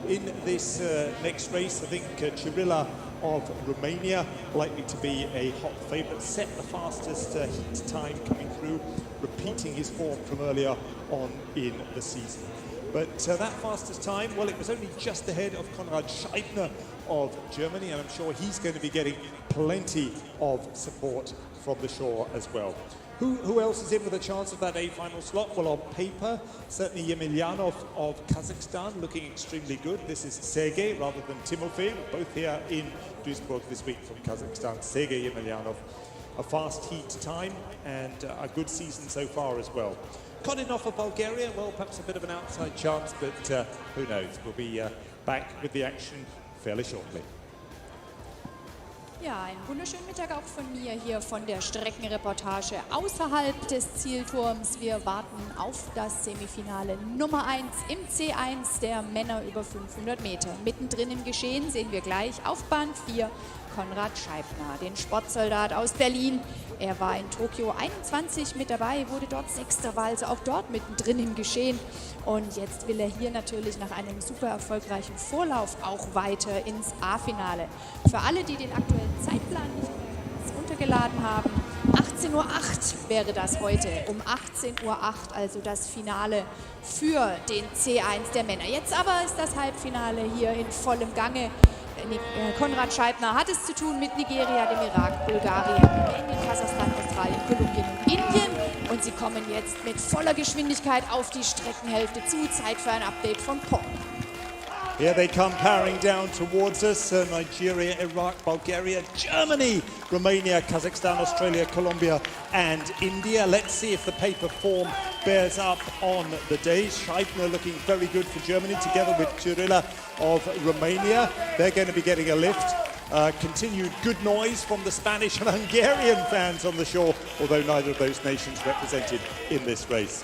In this next race, I think Cirila of Romania likely to be a hot favourite, set the fastest heat time coming through, repeating his form from earlier on in the season. But that fastest time, well, it was only just ahead of Konrad Scheidner of Germany, and I'm sure he's going to be getting plenty of support from the shore as well. Who else is in with a chance of that A final slot? Well, on paper, certainly Yemelyanov of Kazakhstan looking extremely good. This is Sergei rather than Timofey, both here in Duisburg this week from Kazakhstan. Sergei Yemelyanov, a fast heat time and a good season so far as well. Kodinov of Bulgaria, well, perhaps a bit of an outside chance, but who knows? We'll be back with the action fairly shortly. Ja, einen wunderschönen Mittag auch von mir hier von der Streckenreportage außerhalb des Zielturms. Wir warten auf das Semifinale Nummer 1 im C1 der Männer über 500 Meter. Mittendrin im Geschehen sehen wir gleich auf Bahn 4 Konrad Scheibner, den Sportsoldat aus Berlin. Er war in Tokio 21 mit dabei, wurde dort Sechster, war also auch dort mittendrin im Geschehen. Und jetzt will er hier natürlich nach einem super erfolgreichen Vorlauf auch weiter ins A-Finale. Für alle, die den aktuellen Zeitplan nicht runtergeladen haben, 18:08 Uhr wäre das heute, um 18:08 Uhr, also das Finale für den C1 der Männer. Jetzt aber ist das Halbfinale hier in vollem Gange. Konrad Scheibner hat es zu tun mit Nigeria, dem Irak, Bulgarien, Rumänien, Kasachstan, Australien, Kolumbien und Indien. Und sie kommen jetzt mit voller Geschwindigkeit auf die Streckenhälfte zu. Zeit für ein Update von Paul. Here they come powering down towards us. Nigeria, Iraq, Bulgaria, Germany, Romania, Kazakhstan, Australia, Colombia and India. Let's see if the paper form bears up on the day. Scheibner looking very good for Germany together with Cirilla of Romania. They're going to be getting a lift. Continued good noise from the Spanish and Hungarian fans on the shore, although neither of those nations represented in this race.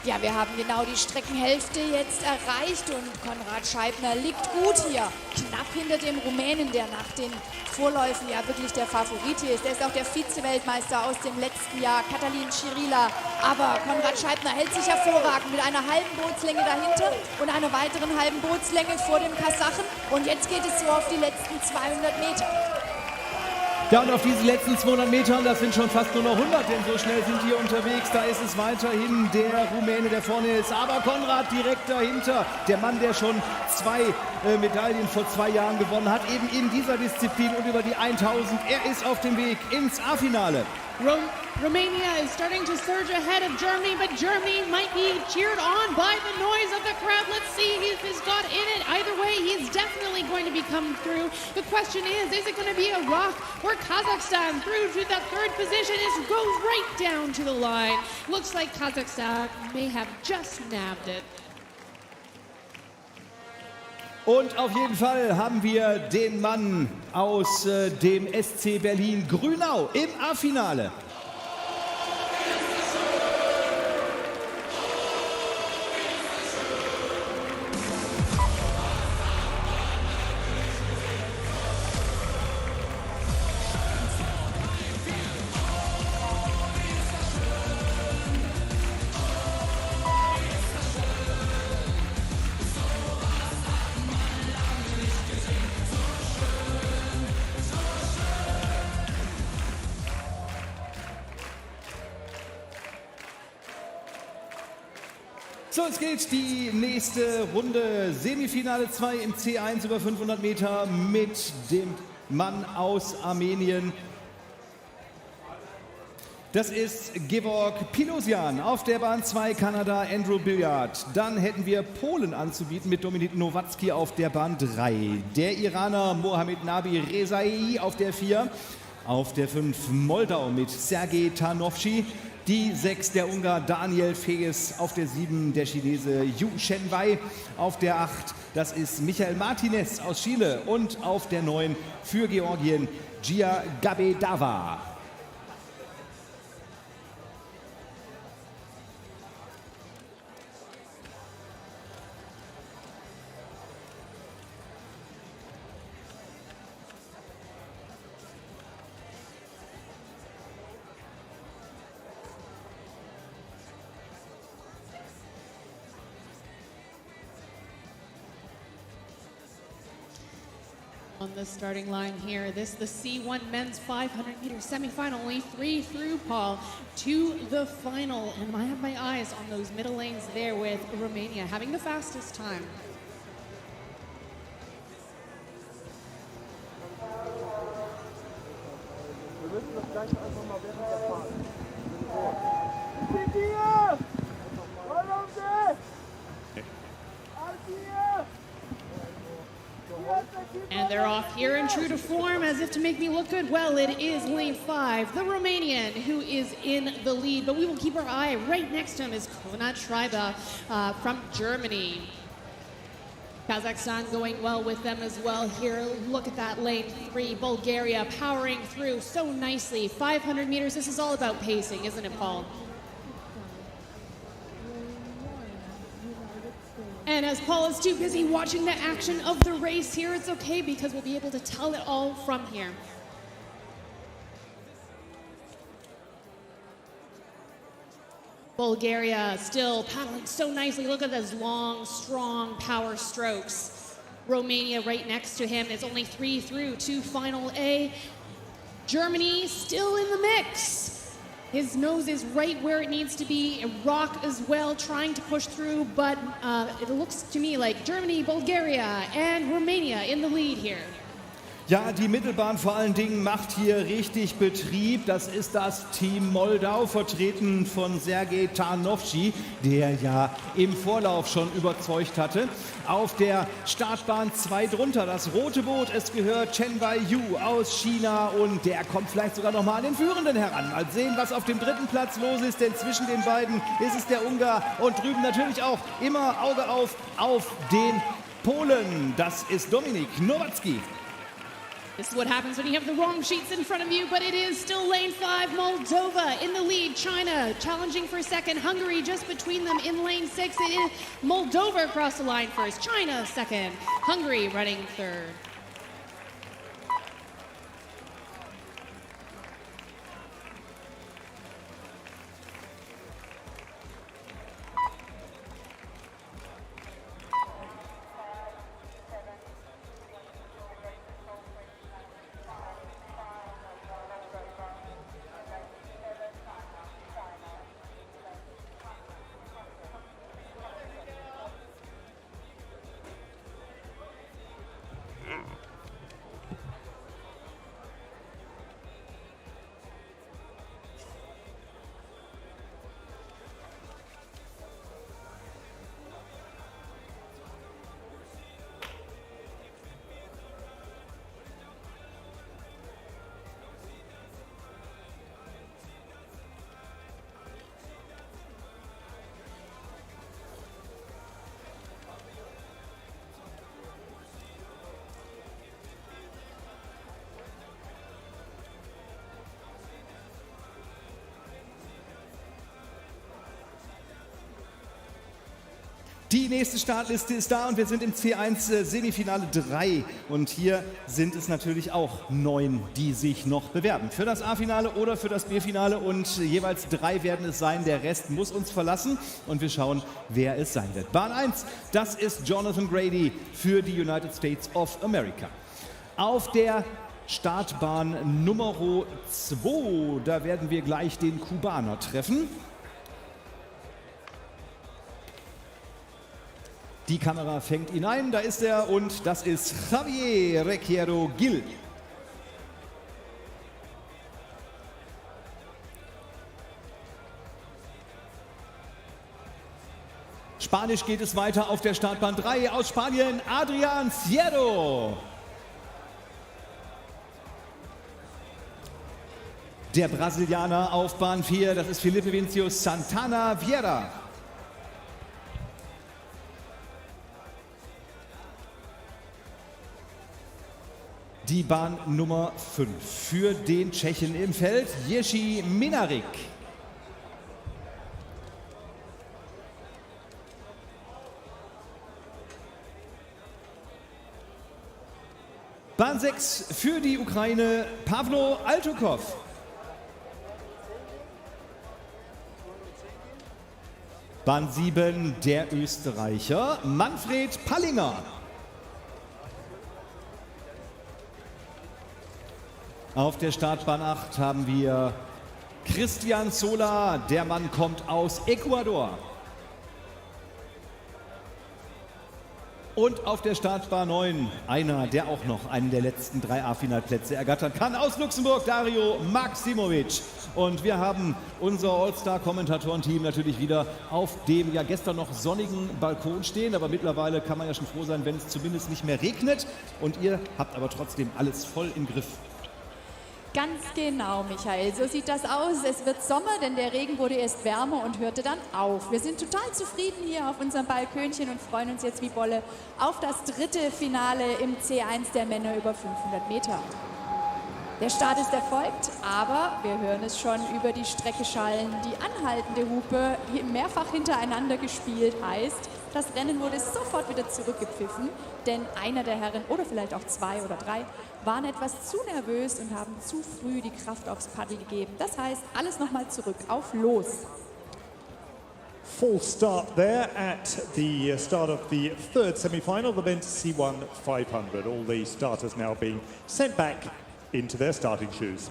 Ja, wir haben genau die Streckenhälfte jetzt erreicht und Konrad Scheibner liegt gut hier, knapp hinter dem Rumänen, der nach den Vorläufen ja wirklich der Favorit hier ist. Der ist auch der Vize-Weltmeister aus dem letzten Jahr, Katalin Cirilla. Aber Konrad Scheibner hält sich hervorragend mit einer halben Bootslänge dahinter und einer weiteren halben Bootslänge vor dem Kasachen. Und jetzt geht es so auf die letzten 200 Meter. Ja, und auf diese letzten 200 Metern, das sind schon fast nur noch 100, denn so schnell sind wir unterwegs. Da ist es weiterhin der Rumäne, der vorne ist. Aber Konrad direkt dahinter, der Mann, der schon 2 Medaillen vor 2 Jahren gewonnen hat, eben in dieser Disziplin und über die 1000. Er ist auf dem Weg ins A-Finale. Romania is starting to surge ahead of Germany, but Germany might be cheered on by the noise of the crowd. Let's see if he's got in it. Either way, he's definitely going to be coming through. The question is it going to be a rock or Kazakhstan through to the 3rd position? It goes right down to the line. Looks like Kazakhstan may have just nabbed it. Und auf jeden Fall haben wir den Mann aus dem SC Berlin Grünau im A-Finale. So, es geht die nächste Runde. Semifinale 2 im C1 über 500 Meter mit dem Mann aus Armenien. Das ist Georg Pilosian auf der Bahn 2, Kanada, Andrew Billiard. Dann hätten wir Polen anzubieten mit Dominik Nowacki auf der Bahn 3. Der Iraner Mohamed Nabi Rezai auf der 4. Auf der 5 Moldau mit Sergei Tarnowski. Die 6 der Ungar Daniel Feges, auf der 7 der Chinese Yu Shenwei, auf der 8 das ist Michael Martinez aus Chile und auf der 9 für Georgien Gia Gabedava. On the starting line here, this the C1 men's 500 meter semifinal, only 3 through, Paul, to the final. And I have my eyes on those middle lanes there with Romania having the fastest time. Wir müssen das gleich einfach mal während der Fahrt. And they're off here in true to form, as if to make me look good. Well, it is lane 5, the Romanian, who is in the lead. But we will keep our eye right next to him is Konrad Schreiber from Germany. Kazakhstan going well with them as well here. Look at that lane 3, Bulgaria powering through so nicely. 500 meters, this is all about pacing, isn't it, Paul? And as Paul is too busy watching the action of the race here, it's okay because we'll be able to tell it all from here. Bulgaria still paddling so nicely. Look at those long, strong power strokes. Romania right next to him is only 3 through to final A. Germany still in the mix. His nose is right where it needs to be. Iraq as well, trying to push through, but it looks to me like Germany, Bulgaria, and Romania in the lead here. Ja, die Mittelbahn vor allen Dingen macht hier richtig Betrieb. Das ist das Team Moldau, vertreten von Sergej Tarnowski, der ja im Vorlauf schon überzeugt hatte. Auf der Startbahn 2 drunter, das rote Boot, es gehört Chen Wei-Yu aus China und der kommt vielleicht sogar noch mal an den Führenden heran. Mal sehen, was auf dem dritten Platz los ist, denn zwischen den beiden ist es der Ungar und drüben natürlich auch immer Auge auf den Polen. Das ist Dominik Nowacki. This is what happens when you have the wrong sheets in front of you, but it is still lane 5, Moldova in the lead, China challenging for second, Hungary just between them in lane 6. It is Moldova across the line first, China second, Hungary running third. Die nächste Startliste ist da und wir sind im C1 Semifinale 3 und hier sind es natürlich auch 9, die sich noch bewerben. Für das A-Finale oder für das B-Finale und jeweils 3 werden es sein, der Rest muss uns verlassen und wir schauen, wer es sein wird. Bahn 1, das ist Jonathan Grady für die United States of America. Auf der Startbahn Nummer 2, da werden wir gleich den Kubaner treffen. Die Kamera fängt ihn ein, da ist er und das ist Javier Requiero Gil. Spanisch geht es weiter auf der Startbahn 3 aus Spanien, Adrian Cierro. Der Brasilianer auf Bahn 4, das ist Felipe Vincius Santana Vieira. Die Bahn Nummer 5 für den Tschechen im Feld, Jerzy Minarik. Bahn 6 für die Ukraine, Pawlo Altukov. Bahn 7 der Österreicher, Manfred Pallinger. Auf der Startbahn 8 haben wir Christian Sola, der Mann kommt aus Ecuador. Und auf der Startbahn 9 einer, der auch noch einen der letzten 3 A-Finalplätze ergattern kann, aus Luxemburg, Dario Maximovic. Und wir haben unser All-Star-Kommentatorenteam natürlich wieder auf dem ja gestern noch sonnigen Balkon stehen. Aber mittlerweile kann man ja schon froh sein, wenn es zumindest nicht mehr regnet. Und ihr habt aber trotzdem alles voll im Griff. Ganz genau, Michael. So sieht das aus. Es wird Sommer, denn der Regen wurde erst wärmer und hörte dann auf. Wir sind total zufrieden hier auf unserem Balkönchen und freuen uns jetzt wie Bolle auf das dritte Finale im C1 der Männer über 500 Meter. Der Start ist erfolgt, aber wir hören es schon über die Strecke schallen. Die anhaltende Hupe, mehrfach hintereinander gespielt, heißt, das Rennen wurde sofort wieder zurückgepfiffen, denn einer der Herren, oder vielleicht auch 2 oder 3, waren etwas zu nervös und haben zu früh die Kraft aufs Paddel gegeben. Das heißt, alles nochmal zurück, auf los. Full start there at the start of the third semi-final, the men's C1 500. All the starters now being sent back into their starting shoes.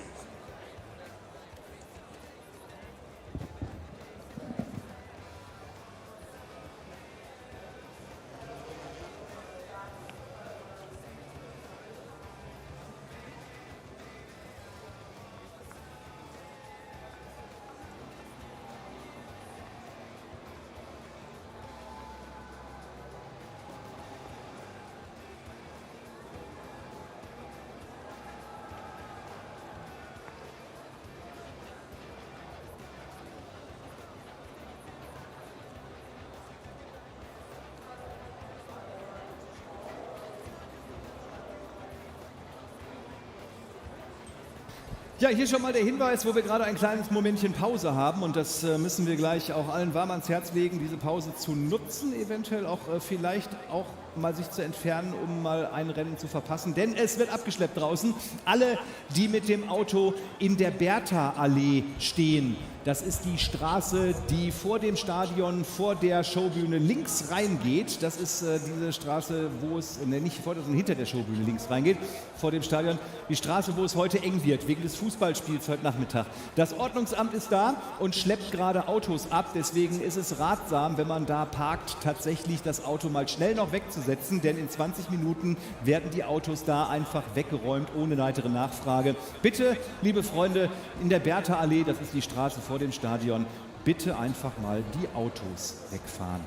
Ja, hier schon mal der Hinweis, wo wir gerade ein kleines Momentchen Pause haben und das müssen wir gleich auch allen warm ans Herz legen, diese Pause zu nutzen, eventuell auch vielleicht auch mal sich zu entfernen, um mal ein Rennen zu verpassen, denn es wird abgeschleppt draußen. Alle, die mit dem Auto in der Bertha-Allee stehen, das ist die Straße, die vor dem Stadion, vor der Showbühne links reingeht. Das ist diese Straße, wo es, nicht vor, sondern hinter der Showbühne links reingeht, vor dem Stadion. Die Straße, wo es heute eng wird, wegen des Fußballspiels heute Nachmittag. Das Ordnungsamt ist da und schleppt gerade Autos ab. Deswegen ist es ratsam, wenn man da parkt, tatsächlich das Auto mal schnell noch wegzusetzen. Denn in 20 Minuten werden die Autos da einfach weggeräumt, ohne weitere Nachfrage. Bitte, liebe Freunde, in der Bertha-Allee, das ist die Straße vor dem Stadion, bitte einfach mal die Autos wegfahren.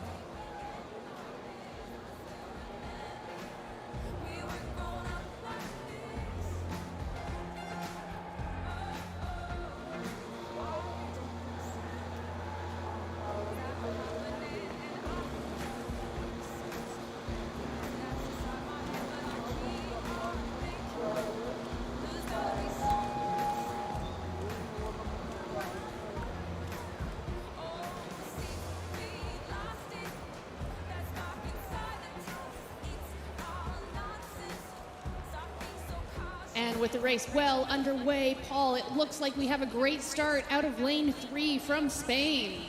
And with the race well underway, Paul, it looks like we have a great start out of lane 3 from Spain.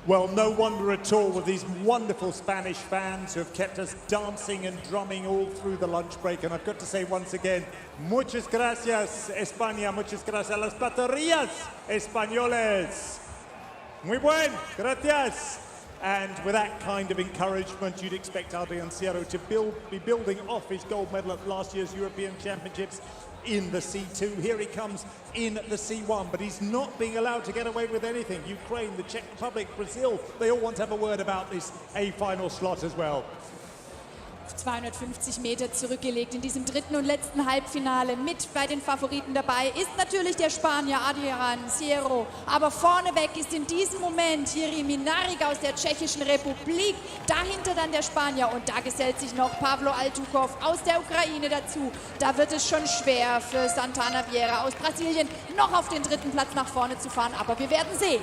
Well, no wonder at all with these wonderful Spanish fans who have kept us dancing and drumming all through the lunch break. And I've got to say once again, muchas gracias, España, muchas gracias a las baterías españoles. Muy buen, gracias. And with that kind of encouragement, you'd expect Adrian Sierra to be building off his gold medal at last year's European Championships in the C2. Here he comes in the C1, but he's not being allowed to get away with anything. Ukraine, the Czech Republic, Brazil, they all want to have a word about this A final slot as well. 250 Meter zurückgelegt in diesem dritten und letzten Halbfinale. Mit bei den Favoriten dabei ist natürlich der Spanier Adrian Sierra. Aber vorneweg ist in diesem Moment Jiří Minarik aus der Tschechischen Republik. Dahinter dann der Spanier und da gesellt sich noch Pavlo Altukov aus der Ukraine dazu. Da wird es schon schwer für Santana Vieira aus Brasilien noch auf den dritten Platz nach vorne zu fahren. Aber wir werden sehen.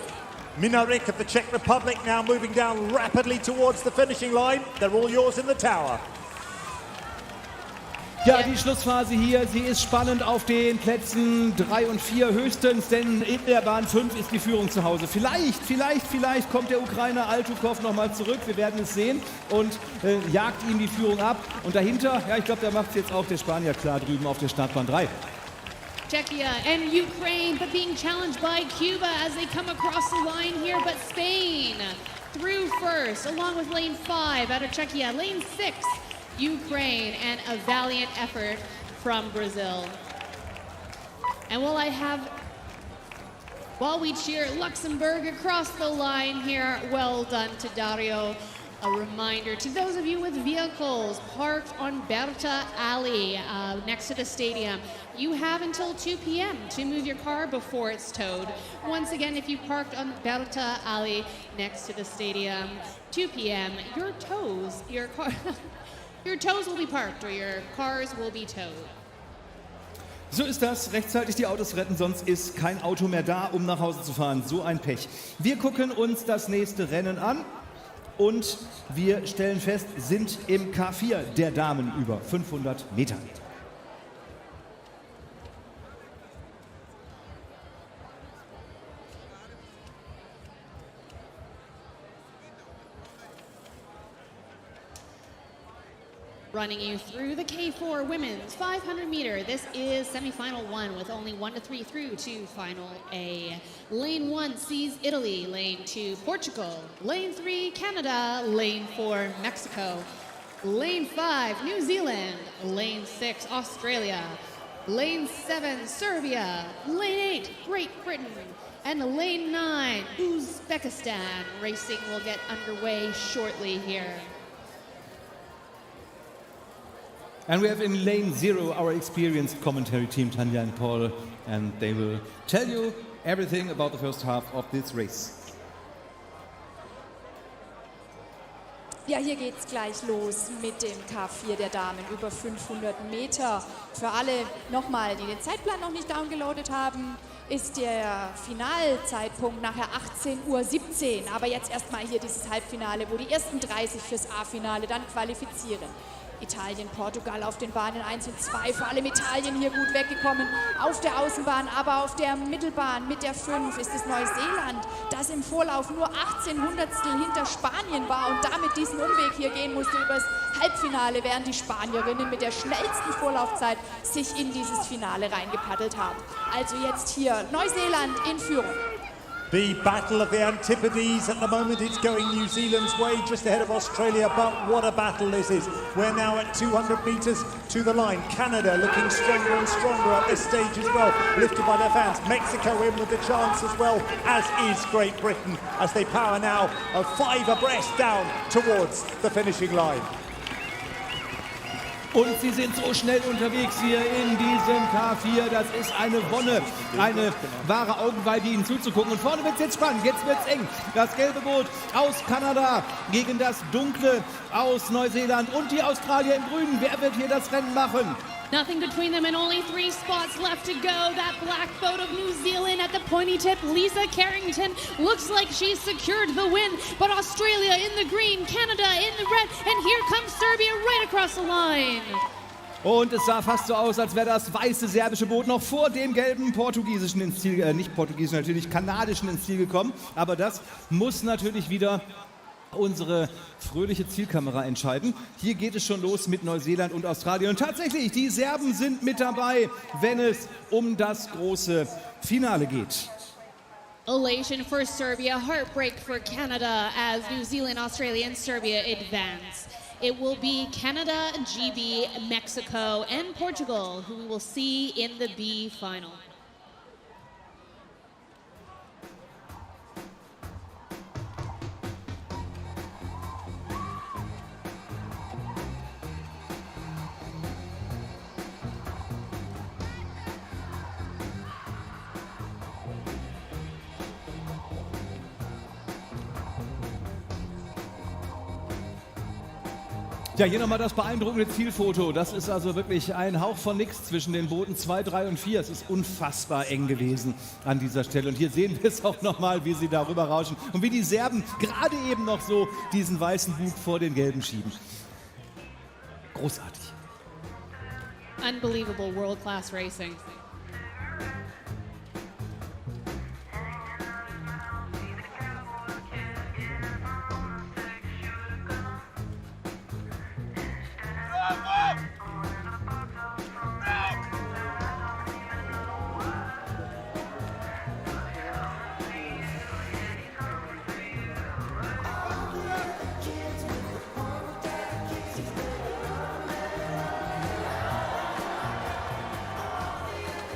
Minarik of the Czech Republic now moving down rapidly towards the finishing line. They're all yours in the tower. Ja, die Schlussphase hier, sie ist spannend auf den Plätzen 3 und 4 höchstens, denn in der Bahn 5 ist die Führung zu Hause. Vielleicht kommt der Ukrainer Altukov nochmal zurück, wir werden es sehen und jagt ihm die Führung ab. Und dahinter, ja, ich glaube, da macht es jetzt auch der Spanier klar drüben auf der Startbahn 3. Czechia and Ukraine, but being challenged by Cuba as they come across the line here, but Spain through first, along with lane 5 out of Czechia, lane 6, Ukraine, and a valiant effort from Brazil. And while we cheer Luxembourg across the line here, well done to Dario. A reminder to those of you with vehicles parked on Bertha Alley next to the stadium, you have until 2 p.m. to move your car before it's towed. Once again, if you parked on Bertha Alley next to the stadium, 2 p.m., your toes will be parked or your cars will be towed. So ist das, rechtzeitig die Autos retten, sonst ist kein Auto mehr da, um nach Hause zu fahren. So ein Pech. Wir gucken uns das nächste Rennen an. Und wir stellen fest, sind im K4 der Damen über 500 Meter. Running you through the K4 women's 500 meter. This is semifinal 1 with only 1 to 3 through to final A. Lane 1 sees Italy, lane 2 Portugal, lane 3 Canada, lane 4 Mexico, lane 5 New Zealand, lane 6 Australia, lane 7 Serbia, lane 8 Great Britain, and lane 9 Uzbekistan. Racing will get underway shortly here. And we have in lane 0 our experienced commentary team, Tanja and Paul, and they will tell you everything about the first half of this race. Ja, hier geht's gleich los mit dem K4 der Damen über 500 Meter. Für alle nochmal, die den Zeitplan noch nicht downgeloadet haben, ist der Finalzeitpunkt nachher 18:17 Uhr. Aber jetzt erstmal hier dieses Halbfinale, wo die ersten 30 fürs A-Finale dann qualifizieren. Italien, Portugal auf den Bahnen 1 und 2, vor allem Italien hier gut weggekommen. Auf der Außenbahn, aber auf der Mittelbahn mit der 5 ist es Neuseeland, das im Vorlauf nur 18 Hundertstel hinter Spanien war und damit diesen Umweg hier gehen musste übers Halbfinale, während die Spanierinnen mit der schnellsten Vorlaufzeit sich in dieses Finale reingepaddelt haben. Also jetzt hier Neuseeland in Führung. The battle of the Antipodes. At the moment it's going New Zealand's way, just ahead of Australia, but what a battle this is. We're now at 200 metres to the line. Canada looking stronger and stronger at this stage as well, lifted by their fans. Mexico in with the chance as well, as is Great Britain, as they power now of 5 abreast down towards the finishing line. Und sie sind so schnell unterwegs hier in diesem K4. Das ist eine Wonne, eine wahre Augenweide, ihnen zuzugucken. Und vorne wird es jetzt spannend, jetzt wird es eng. Das gelbe Boot aus Kanada gegen das dunkle aus Neuseeland und die Australier im Grünen. Wer wird hier das Rennen machen? Nothing between them and only 3 spots left to go. That black boat of New Zealand at the pointy tip. Lisa Carrington looks like she's secured the win. But Australia in the green, Canada in the red. And here comes Serbia right across the line. Und es sah fast so aus, als wäre das weiße serbische Boot noch vor dem gelben portugiesischen ins Ziel, nicht portugiesischen, natürlich kanadischen ins Ziel gekommen. Aber das muss natürlich wieder unsere fröhliche Zielkamera entscheiden. Hier geht es schon los mit Neuseeland und Australien. Und tatsächlich, die Serben sind mit dabei, wenn es um das große Finale geht. Elation for Serbia, heartbreak for Canada as New Zealand, Australia, and Serbia advance. It will be Canada, GB, Mexico, and Portugal who we will see in the B final. Ja, hier nochmal das beeindruckende Zielfoto. Das ist also wirklich ein Hauch von nix zwischen den Booten 2, 3 und 4. Es ist unfassbar eng gewesen an dieser Stelle. Und hier sehen wir es auch nochmal, wie sie darüber rauschen und wie die Serben gerade eben noch so diesen weißen Bug vor den gelben schieben. Großartig. Unbelievable world-class racing.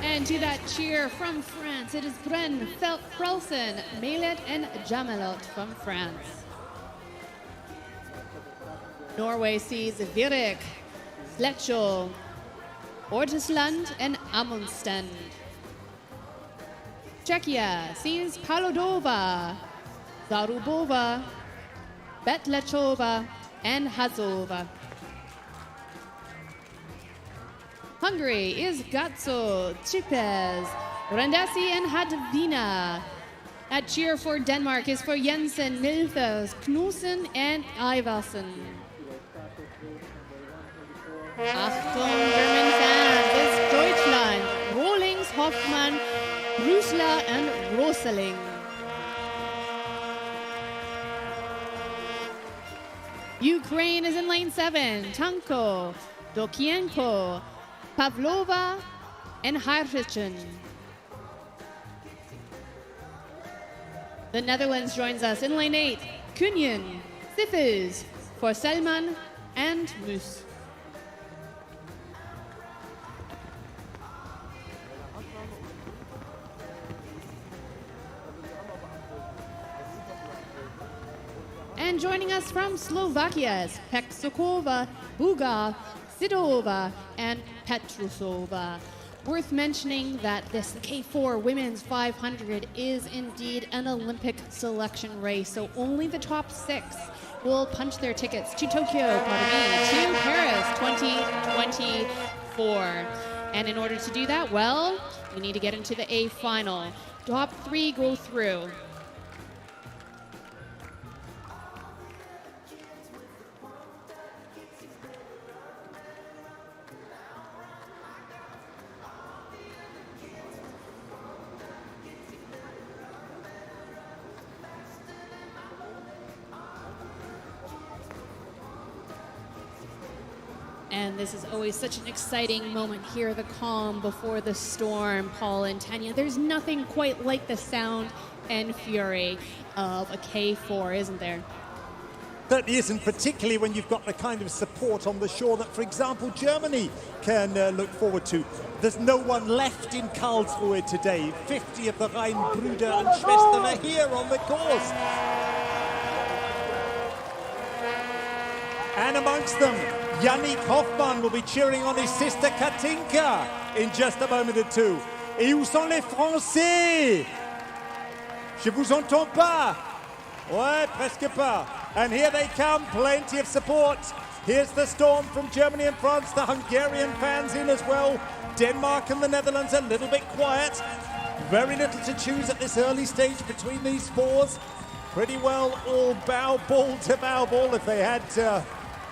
And to that cheer from France, it is Bren, Frelsen, Melet, and Jamelot from France. Norway sees Virik, Sletchel, Ortisland, and Amundsen. Czechia sees Palodova, Zarubova, Betlechova, and Hazova. Hungary is Gatso, Chipez, Randesi, and Hadvina. That cheer for Denmark is for Jensen, Milthers, Knudsen, and Iversen. Achtung, German fans, it's Deutschland, Rollings, Hoffmann, Brüsseler, and Roseling. Ukraine is in lane 7, Tanko, Dokienko, Pavlova, and Heinrichen. The Netherlands joins us in lane 8, Kunjen, Siffels, for Selman, and Mus. And joining us from Slovakia is Peksokova, Buga, Sidova, and Petrusova. Worth mentioning that this K4 Women's 500 is indeed an Olympic selection race, so only the top 6 will punch their tickets to Tokyo, to Paris 2024. And in order to do that, well, You need to get into the A final. Top 3 go through. And this is always such an exciting moment here, the calm before the storm, Paul and Tanya. There's nothing quite like the sound and fury of a K4, isn't there? That isn't, particularly when you've got the kind of support on the shore that, for example, Germany can look forward to. There's no one left in Karlsruhe today. 50 of the Rhein-Brüder and Schwestern are here on the course. And amongst them, Yannick Hoffmann will be cheering on his sister Katinka in just a moment or two. Et où sont les Français? Je vous entends pas. Ouais, presque pas. And here they come, plenty of support. Here's the storm from Germany and France, the Hungarian fans in as well. Denmark and the Netherlands a little bit quiet. Very little to choose at this early stage between these fours. Pretty well all bow ball to bow ball if they had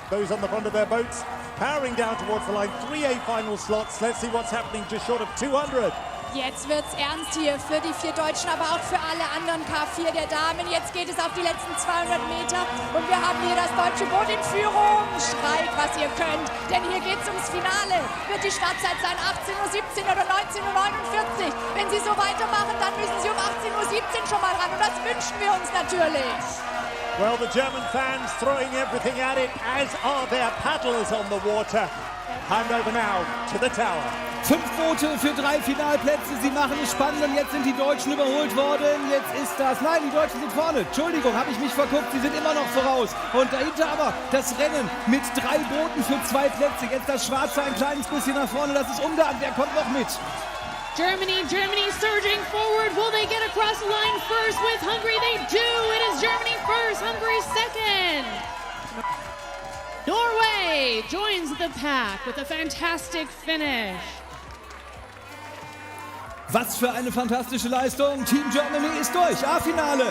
those on the front of their boats. Powering down towards the line, 3A final slots. Let's see what's happening just short of 200. Jetzt wird's ernst hier für die 4 Deutschen, aber auch für alle anderen K4 der Damen. Jetzt geht es auf die letzten 200 Meter und wir haben hier das deutsche Boot in Führung. Schreit, was ihr könnt, denn hier geht's ums Finale. Wird die Startzeit sein 18:17 oder 19:49? Wenn sie so weitermachen, dann müssen sie um 18:17 schon mal ran und das wünschen wir uns natürlich. Well, the German fans throwing everything at it, as are their paddlers on the water. Hand over now to the tower. 5 Boote für 3 Finalplätze. Sie machen es spannend und jetzt sind die Deutschen überholt worden. Jetzt ist das... Nein, die Deutschen sind vorne. Entschuldigung, habe ich mich verguckt. Sie sind immer noch voraus. Und dahinter aber das Rennen mit 3 Booten für 2 Plätze. Jetzt das Schwarze ein kleines bisschen nach vorne. Das ist Ungarn. Wer kommt noch mit? Germany surging forward. Will they get across the line first with Hungary? They do. It is Germany first, Hungary second. Norway joins the pack with a fantastic finish. Was für eine fantastische Leistung. Team Germany ist durch. A-Finale.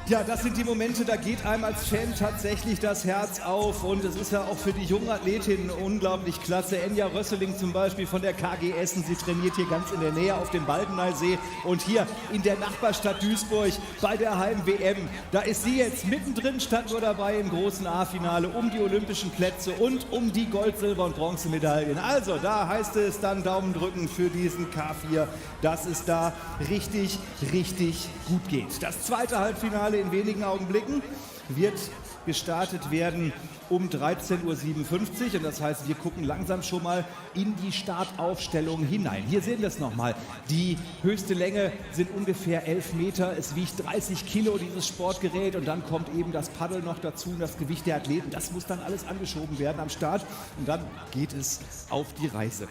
Ja, das sind die Momente, da geht einem als Fan tatsächlich das Herz auf und es ist ja auch für die jungen Athletinnen unglaublich klasse. Enja Rösseling zum Beispiel von der KG Essen, sie trainiert hier ganz in der Nähe auf dem Baldeneysee und hier in der Nachbarstadt Duisburg bei der Heim-WM. Da ist sie jetzt mittendrin, stand nur dabei im großen A-Finale um die olympischen Plätze und um die Gold-, Silber- und Bronzemedaillen. Also da heißt es dann Daumen drücken für diesen K4, dass es da richtig, richtig gut geht. Das zweite Halbfinale in wenigen Augenblicken wird gestartet werden um 13:57 Uhr und das heißt, wir gucken langsam schon mal in die Startaufstellung hinein. Hier sehen wir es nochmal. Die höchste Länge sind ungefähr 11 Meter. Es wiegt 30 Kilo, dieses Sportgerät, und dann kommt eben das Paddel noch dazu und das Gewicht der Athleten. Das muss dann alles angeschoben werden am Start und dann geht es auf die Reise.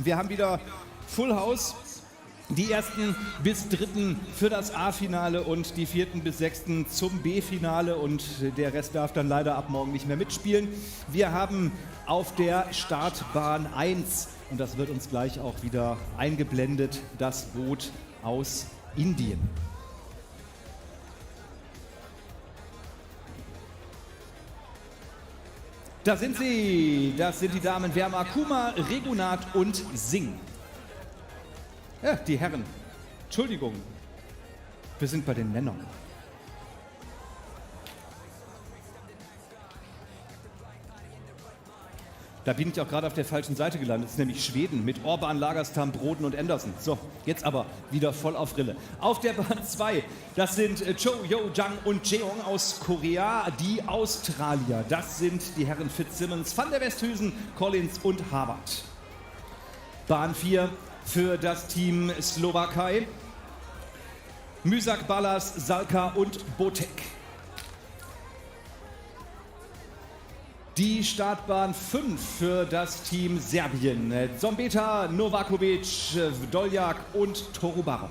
Wir haben wieder Full House. Die ersten bis dritten für das A-Finale und die vierten bis sechsten zum B-Finale und der Rest darf dann leider ab morgen nicht mehr mitspielen. Wir haben auf der Startbahn 1, und das wird uns gleich auch wieder eingeblendet, das Boot aus Indien. Da sind sie, das sind die Damen Verma Kumar, Regunat und Singh. Ja, die Herren. Entschuldigung, wir sind bei den Männern. Da bin ich auch gerade auf der falschen Seite gelandet. Das ist nämlich Schweden mit Orban, Lagerstam, Broden und Andersen. So, jetzt aber wieder voll auf Rille. Auf der Bahn 2, das sind Cho, Yo, Jang und Jeong aus Korea. Die Australier, das sind die Herren Fitzsimmons, Van der Westhuysen, Collins und Harvard. Bahn 4 für das Team Slowakei. Müsak, Ballas, Salka und Botek. Die Startbahn 5 für das Team Serbien. Zombeta, Novakovic, Doljak und Torubarov.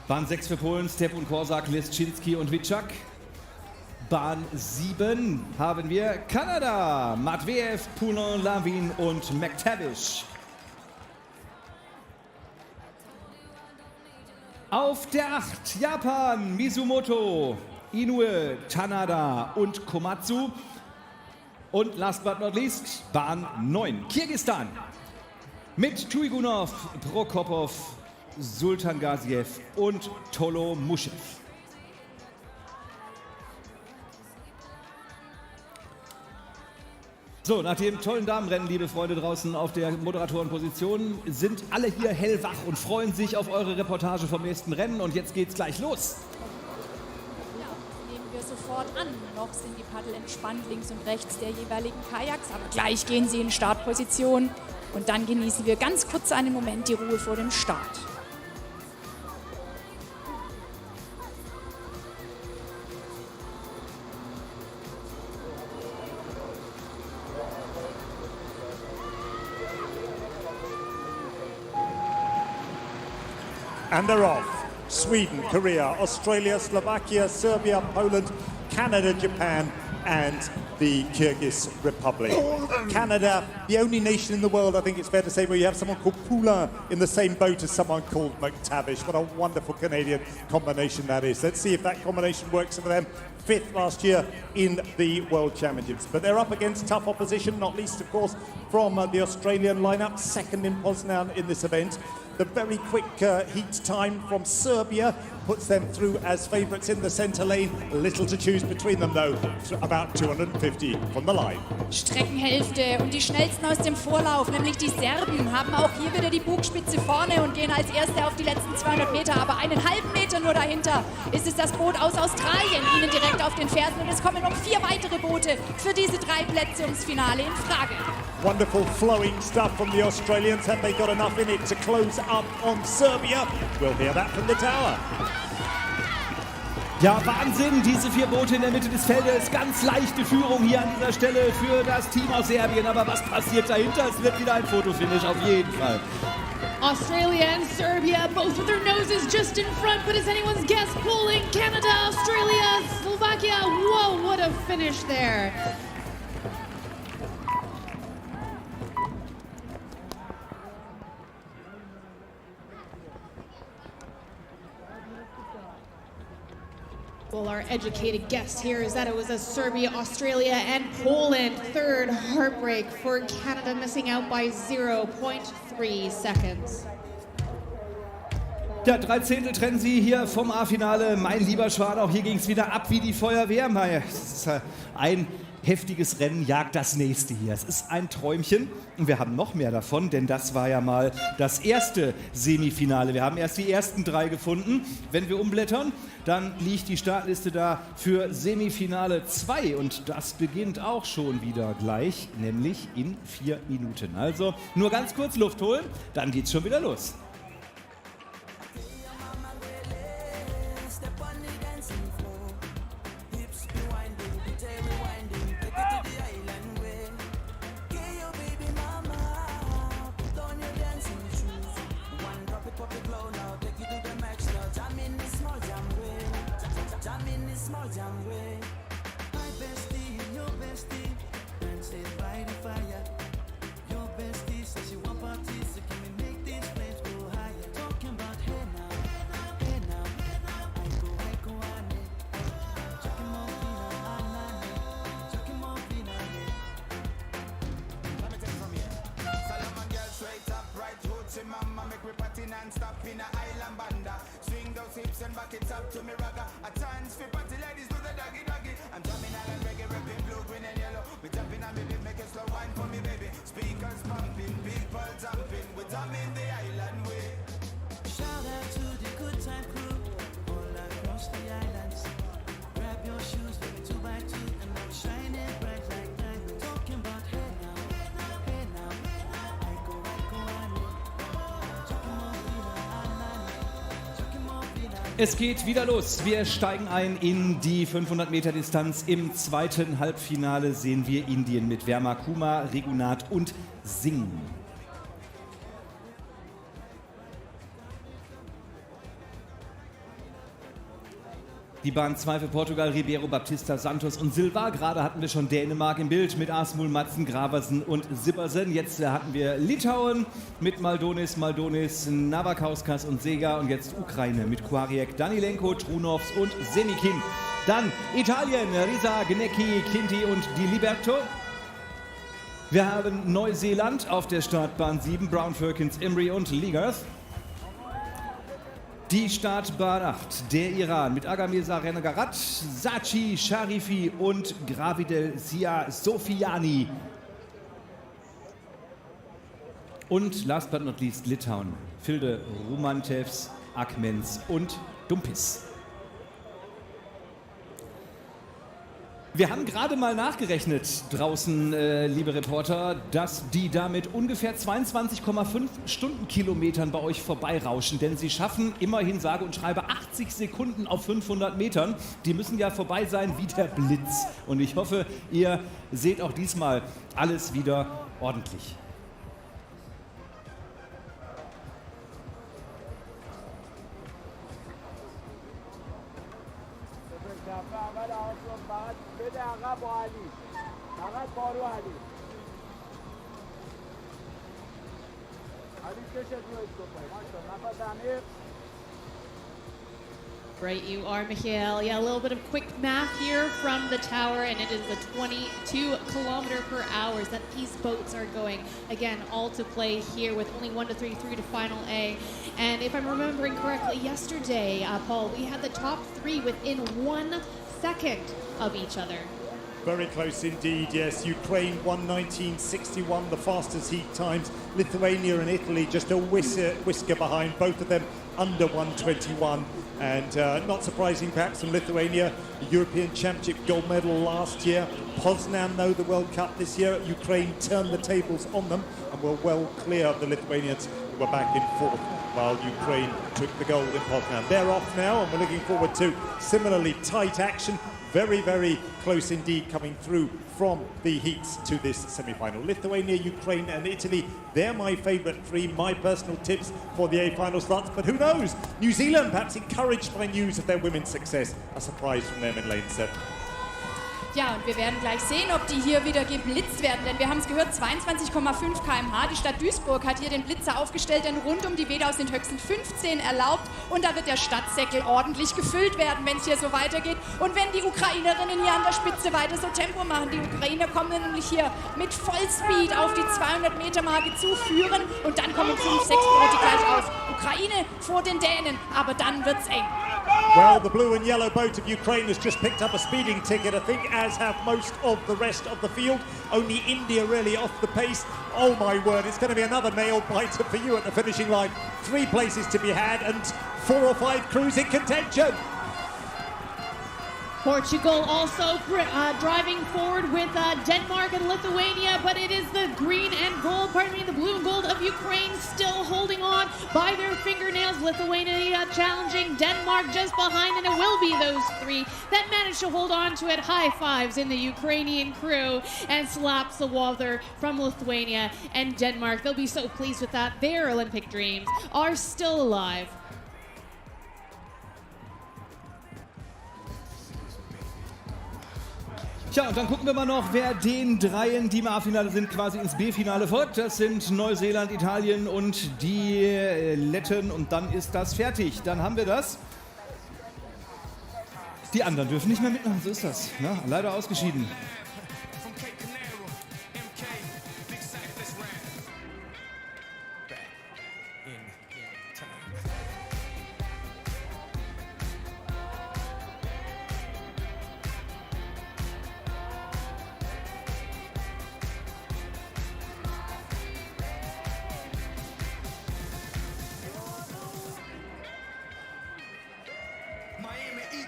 Bahn 6 für Polen, Step und Korsak, Leschinski und Witschak. Bahn 7 haben wir Kanada, Matveev, Punon, Lavin und McTavish. Auf der 8 Japan, Mizumoto, Inoue, Tanada und Komatsu. Und last but not least, Bahn 9, Kirgisistan. Mit Tuigunov, Prokopov, Sultan Gaziev und Tolo Mushev. So, nach dem tollen Damenrennen, liebe Freunde draußen auf der Moderatorenposition, sind alle hier hellwach und freuen sich auf eure Reportage vom nächsten Rennen. Und jetzt geht's gleich los. Nehmen wir sofort an. Noch sind die Paddel entspannt links und rechts der jeweiligen Kajaks, aber gleich gehen sie in Startposition und dann genießen wir ganz kurz einen Moment die Ruhe vor dem Start. And they're off. Sweden, Korea, Australia, Slovakia, Serbia, Poland, Canada, Japan, and the Kyrgyz Republic. Canada, the only nation in the world, I think it's fair to say, where you have someone called Poulain in the same boat as someone called McTavish. What a wonderful Canadian combination that is. Let's see if that combination works for them. 5th last year in the World Championships. But they're up against tough opposition, not least, of course, from the Australian lineup, second in Poznan in this event. The very quick heat time from Serbia puts them through as favourites in the centre lane. Little to choose between them, though. About 250 from the line. Streckenhälfte und die schnellsten aus dem Vorlauf, nämlich die Serben, haben auch hier wieder die Bugspitze vorne und gehen als Erste auf die letzten 200 Meter. Aber einen halben Meter nur dahinter ist es das Boot aus Australien, ihnen direkt auf den Fersen. Und es kommen noch 4 weitere Boote für diese 3 Plätze ums Finale in Frage. Wonderful flowing stuff from the Australians. Have they got enough in it to close up on Serbia? We'll hear that from the tower. Ja, Wahnsinn, diese 4 Boote in der Mitte des Feldes. Ganz leichte Führung hier an dieser Stelle für das Team aus Serbien. Aber was passiert dahinter? Es wird wieder ein Fotofinish, auf jeden Fall. Australia and Serbia, both with their noses just in front, but as anyone's guess, Poland, Canada, Australia, Slovakia. Whoa, what a finish there. Well, our educated guess here is that it was a Serbia, Australia, and Poland. Third heartbreak for Canada, missing out by 0.3 seconds. Ja, 3 Zehntel trennen sie hier vom A-Finale. Mein lieber Schwan, auch hier ging es wieder ab wie die Feuerwehr. Das ist ein heftiges Rennen, jagt das nächste hier. Es ist ein Träumchen und wir haben noch mehr davon, denn das war ja mal das erste Semifinale. Wir haben erst die ersten 3 gefunden. Wenn wir umblättern, dann liegt die Startliste da für Semifinale 2 und das beginnt auch schon wieder gleich, nämlich in 4 Minuten. Also nur ganz kurz Luft holen, dann geht's schon wieder los. I'm jumping out and reggae, rapping blue, green and yellow. We jumping on me I'm in the island way. Shout out to the good time crew all across the islands. Grab your shoes with 2x2 and now shine it bright like diamond. Talking about hey now, hey now, I go, I know. Talking more vida, talking more vida. Es geht wieder los. Wir steigen ein in die 500 Meter Distanz. Im zweiten Halbfinale sehen wir Indien mit Verma Kumar, Regunath und Singh. Die Bahn 2 für Portugal, Ribeiro, Baptista, Santos und Silva. Gerade hatten wir schon Dänemark im Bild mit Asmul, Madsen, Graversen und Sippersen. Jetzt hatten wir Litauen mit Maldonis, Navakauskas und Sega. Und jetzt Ukraine mit Quariek, Danilenko, Trunovs und Semikin. Dann Italien, Risa, Gnecki, Klinti und Di Liberto. Wir haben Neuseeland auf der Startbahn 7, Brown, Firkins, Imri und Ligarth. Die Startbahn 8, der Iran mit Agamesa Renagarat, Sachi, Sharifi und Gravidel Sia Sofiani. Und last but not least Litauen, Filde Rumantevs, Akmens und Dumpis. Wir haben gerade mal nachgerechnet draußen, liebe Reporter, dass die da mit ungefähr 22,5 Stundenkilometern bei euch vorbeirauschen. Denn sie schaffen immerhin, sage und schreibe, 80 Sekunden auf 500 Metern. Die müssen ja vorbei sein wie der Blitz. Und ich hoffe, ihr seht auch diesmal alles wieder ordentlich. Right, you are, Michael. Yeah, a little bit of quick math here from the tower, and it is the 22 kilometer per hour that these boats are going. Again, all to play here with only 1 to 3 through to final A. And if I'm remembering correctly, yesterday, Paul, we had the top 3 within 1 second of each other. Very close indeed, yes. Ukraine 1:19.61, the fastest heat times. Lithuania and Italy just a whisker behind, both of them under 1:21. And not surprising perhaps from Lithuania, the European Championship gold medal last year. Poznan, though, the World Cup this year. Ukraine turned the tables on them and were well clear of the Lithuanians who were back in fourth, while Ukraine took the gold in Poznan. They're off now, and we're looking forward to similarly tight action. Very, very close indeed coming through from the heats to this semi-final. Lithuania, Ukraine and Italy, they're my favourite 3, my personal tips for the A final starts. But who knows? New Zealand perhaps encouraged by news of their women's success. A surprise from them in lane 7. Ja, und wir werden gleich sehen, ob die hier wieder geblitzt werden, denn wir haben es gehört, 22,5 km/h. Die Stadt Duisburg hat hier den Blitzer aufgestellt, denn rund um die Wedau sind höchstens 15 erlaubt und da wird der Stadtsäckel ordentlich gefüllt werden, wenn es hier so weitergeht. Und wenn die Ukrainerinnen hier an der Spitze weiter so Tempo machen, die Ukrainer kommen nämlich hier mit Vollspeed auf die 200-Meter-Marke zu, führen und dann kommen 5, 6 Boote gleich auf. Ukraine vor den Dänen, aber dann wird's eng. Well, the blue and yellow boat of Ukraine has just picked up a speeding ticket, I think, as have most of the rest of the field. Only India really off the pace. Oh my word, it's going to be another nail-biter for you at the finishing line. 3 places to be had and 4 or 5 crews in contention. Portugal also driving forward with Denmark and Lithuania, but it is the green and gold, the blue and gold of Ukraine still holding on by their fingernails. Lithuania challenging Denmark just behind, and it will be those 3 that manage to hold on to it. High fives in the Ukrainian crew and slaps the water from Lithuania and Denmark. They'll be so pleased with that. Their Olympic dreams are still alive. Tja, und dann gucken wir mal noch, wer den 3, die im A-Finale sind, quasi ins B-Finale folgt. Das sind Neuseeland, Italien und die Letten. Und dann ist das fertig. Dann haben wir das. Die anderen dürfen nicht mehr mitmachen, so ist das. Na, leider ausgeschieden.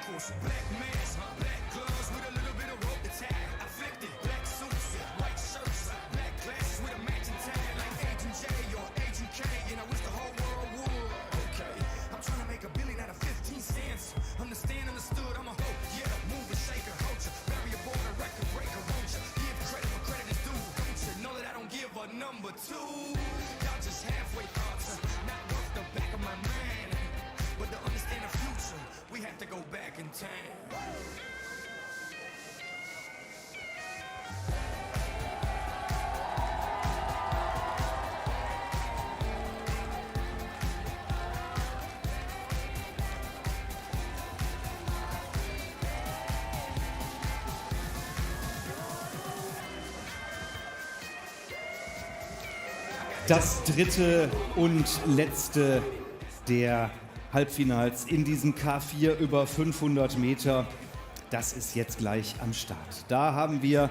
ankles. Black mask, black gloves with a little bit of rope to tie. Afflicted, black suits, white shirts, black glasses with a matching tie. Like Agent J or Agent K, and I wish the whole world would. Okay, I'm trying to make $1 billion out of 15 cents. Understand, understood, I'm a hoe. Yeah, move and shake a culture. Bury a border, record breaker, won't you? Give credit where credit is due. Don't you know that I don't give a number two? Y'all just halfway thoughts, not worth the back of my mind. But to understand the future, we have to go back in time. Das dritte und letzte der Halbfinals in diesem K4 über 500 Meter. Das ist jetzt gleich am Start. Da haben wir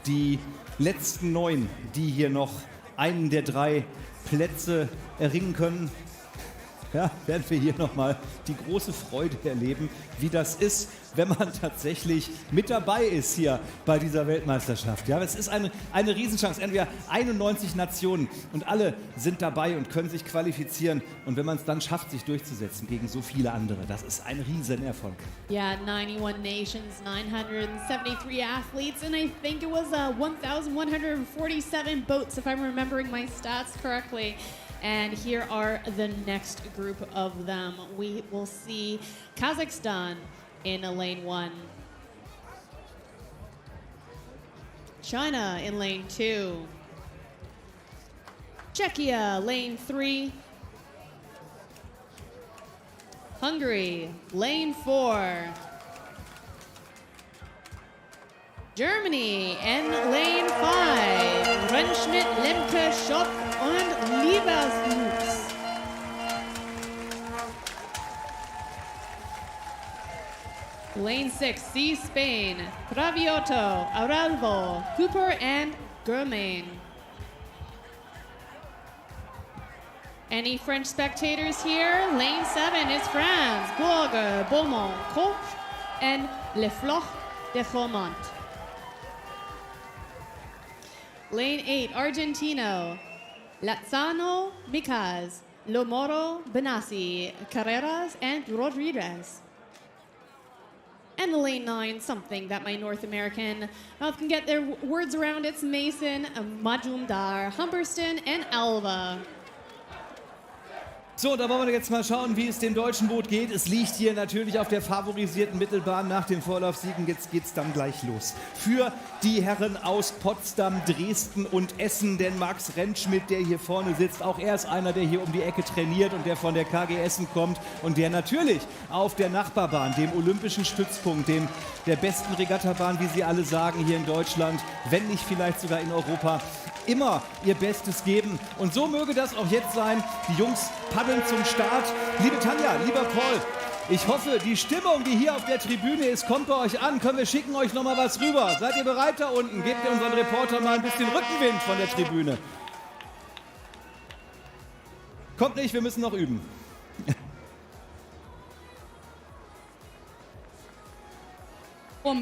die letzten 9, die hier noch einen der 3 Plätze erringen können. Ja, werden wir hier nochmal die große Freude erleben, wie das ist, wenn man tatsächlich mit dabei ist hier bei dieser Weltmeisterschaft. Ja, es ist eine Riesenchance. Entweder 91 Nationen und alle sind dabei und können sich qualifizieren. Und wenn man es dann schafft, sich durchzusetzen gegen so viele andere, das ist ein Riesenerfolg. Yeah, 91 nations, 973 athletes, and I think it was 1,147 boats, if I'm remembering my stats correctly. And here are the next group of them. We will see Kazakhstan in lane 1. China in lane 2. Czechia, lane 3. Hungary, lane 4. Germany in lane 5. Rennschmidt, Lemke, Schott und Lieberslups. Lane 6, see Spain. Travioto, Aralvo, Cooper, and Germain. Any French spectators here? Lane 7 is France. Bourges, Beaumont, Koch, and Le Floch de Chaumont. Lane 8, Argentino. Lazzano, Mikaz, Lomoro, Benassi, Carreras, and Rodriguez. And lane 9, something that my North American mouth can get their words around, it's Mason, Majumdar, Humberston, and Alva. So, da wollen wir jetzt mal schauen, wie es dem deutschen Boot geht. Es liegt hier natürlich auf der favorisierten Mittelbahn nach den Vorlaufsiegen. Jetzt geht's dann gleich los. Für die Herren aus Potsdam, Dresden und Essen, denn Max Rentschmidt, der hier vorne sitzt, auch er ist einer, der hier um die Ecke trainiert und der von der KG Essen kommt und der natürlich auf der Nachbarbahn, dem olympischen Stützpunkt, der besten Regattabahn, wie sie alle sagen, hier in Deutschland, wenn nicht vielleicht sogar in Europa, immer ihr Bestes geben. Und so möge das auch jetzt sein. Die Jungs paddeln zum Start. Liebe Tanja, lieber Paul, ich hoffe, die Stimmung, die hier auf der Tribüne ist, kommt bei euch an. Wir schicken euch noch mal was rüber. Seid ihr bereit da unten? Gebt ihr unseren Reporter mal ein bisschen Rückenwind von der Tribüne. Kommt nicht, wir müssen noch üben.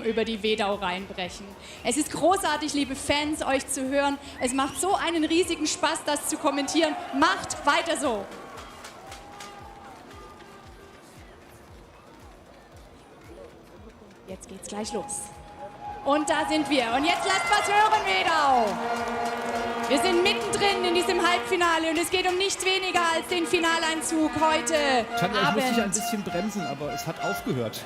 Über die Wedau reinbrechen. Es ist großartig, liebe Fans, euch zu hören. Es macht so einen riesigen Spaß, das zu kommentieren. Macht weiter so. Jetzt geht's gleich los. Und da sind wir. Und jetzt lasst was hören, Wedau. Wir sind mittendrin in diesem Halbfinale und es geht um nichts weniger als den Finaleinzug heute Tanja, Abend. ich muss dich ein bisschen bremsen, aber es hat aufgehört.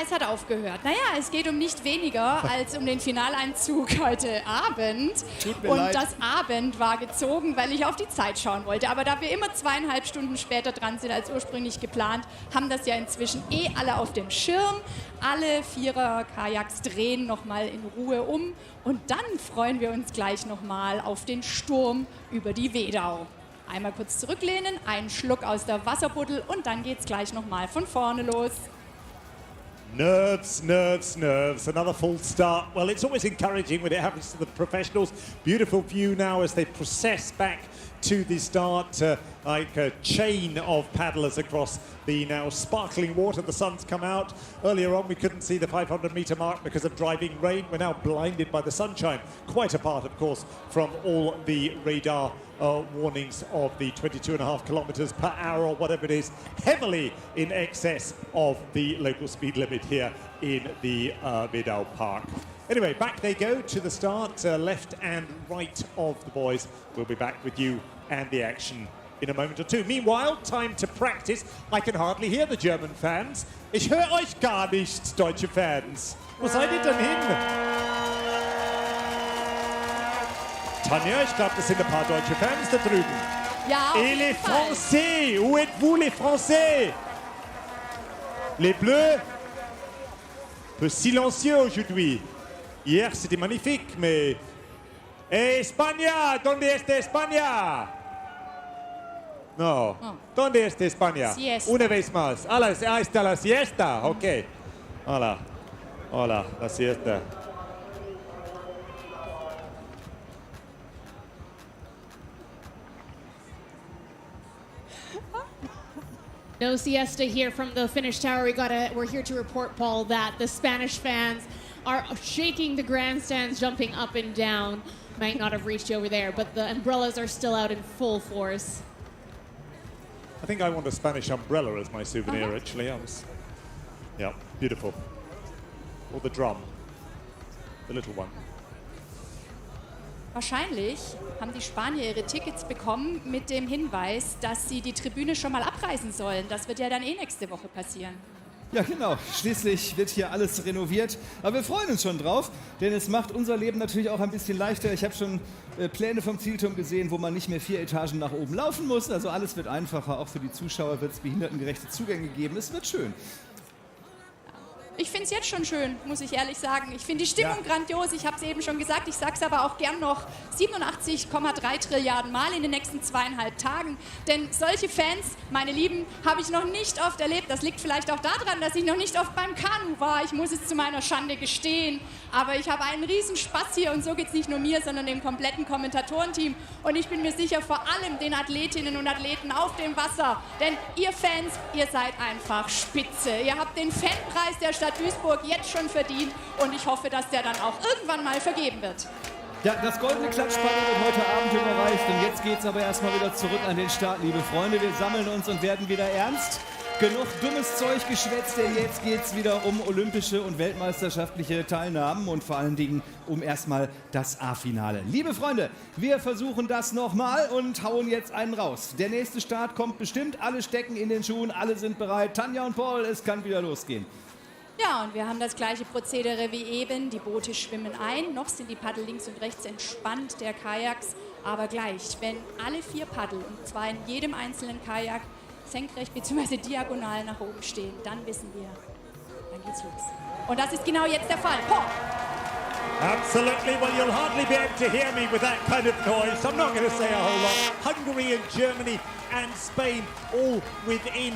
Es hat aufgehört. Naja, es geht um nicht weniger als um den Finaleinzug heute Abend. Tut mir und leid. das Abend war gezogen, weil ich auf die Zeit schauen wollte. Aber da wir immer 2,5 Stunden später dran sind als ursprünglich geplant, haben das ja inzwischen alle auf dem Schirm. Alle 4er-Kajaks drehen nochmal in Ruhe um. Und dann freuen wir uns gleich nochmal auf den Sturm über die Wedau. Einmal kurz zurücklehnen, einen Schluck aus der Wasserbuddel und dann geht's gleich nochmal von vorne los. Nerves, nerves, nerves. Another false start. Well, it's always encouraging when it happens to the professionals. Beautiful view now as they process back to the start, like a chain of paddlers across the now sparkling water. The sun's come out. Earlier on, we couldn't see the 500-meter mark because of driving rain. We're now blinded by the sunshine. Quite apart, of course, from all the radar warnings of the 22.5 kilometers per hour or whatever it is, heavily in excess of the local speed limit here in the Vidal Park. Anyway, back they go to the start, left and right of the boys. We'll be back with you and the action in a moment or two. Meanwhile, time to practice. I can hardly hear the German fans. Ich höre euch gar nicht, deutsche Fans. Wo seid ihr denn hin? Tanja, ich glaube, das sind ein paar deutsche Fans da drüben. Ja, Et les Français, où êtes-vous les Français? Les Bleus? Peu silencieux aujourd'hui. Hier, c'était magnifique, mais... España, ¿dónde está España? No. Oh. ¿Dónde está España? Siesta. Una vez más. Ahí está la siesta. Ok. Hola. Hola, la siesta. No siesta here from the Finnish tower. We're here to report, Paul, that the Spanish fans are shaking the grandstands, jumping up and down. Might not have reached you over there, but the umbrellas are still out in full force. I think I want a Spanish umbrella as my souvenir, actually. Yeah, beautiful. Or the drum. The little one. Wahrscheinlich haben die Spanier ihre Tickets bekommen mit dem Hinweis, dass sie die Tribüne schon mal abreißen sollen. Das wird ja dann nächste Woche passieren. Ja, genau. Schließlich wird hier alles renoviert. Aber wir freuen uns schon drauf, denn es macht unser Leben natürlich auch ein bisschen leichter. Ich habe schon Pläne vom Zielturm gesehen, wo man nicht mehr 4 Etagen nach oben laufen muss. Also alles wird einfacher. Auch für die Zuschauer wird es behindertengerechte Zugänge geben. Es wird schön. Ich finde es jetzt schon schön, muss ich ehrlich sagen. Ich finde die Stimmung grandios. Ich habe es eben schon gesagt, ich sage es aber auch gern noch 87,3 Trilliarden Mal in den nächsten 2,5 Tagen. Denn solche Fans, meine Lieben, habe ich noch nicht oft erlebt. Das liegt vielleicht auch daran, dass ich noch nicht oft beim Kanu war. Ich muss es zu meiner Schande gestehen. Aber ich habe einen riesen Spaß hier und so geht es nicht nur mir, sondern dem kompletten Kommentatorenteam. Und ich bin mir sicher, vor allem den Athletinnen und Athleten auf dem Wasser. Denn ihr Fans, ihr seid einfach spitze. Ihr habt den Fanpreis der Stadt Duisburg jetzt schon verdient und ich hoffe, dass der dann auch irgendwann mal vergeben wird. Ja, das goldene Klatschpaddel wird heute Abend überreicht und jetzt geht's aber erstmal wieder zurück an den Start, liebe Freunde. Wir sammeln uns und werden wieder ernst. Genug dummes Zeug geschwätzt, denn jetzt geht's wieder um olympische und weltmeisterschaftliche Teilnahmen und vor allen Dingen um erstmal das A-Finale. Liebe Freunde, wir versuchen das nochmal und hauen jetzt einen raus. Der nächste Start kommt bestimmt, alle stecken in den Schuhen, alle sind bereit. Tanja und Paul, es kann wieder losgehen. Ja, und wir haben das gleiche Prozedere wie eben. Die Boote schwimmen ein. Noch sind die Paddel links und rechts entspannt der Kajaks. Aber gleich, wenn alle 4 Paddel, und zwar in jedem einzelnen Kajak, senkrecht bzw. diagonal nach oben stehen, dann wissen wir, dann geht's los. Und das ist genau jetzt der Fall. Paul. Absolutely. Well, you'll hardly be able to hear me with that kind of noise. I'm not going to say a whole lot. Hungary and Germany and Spain all within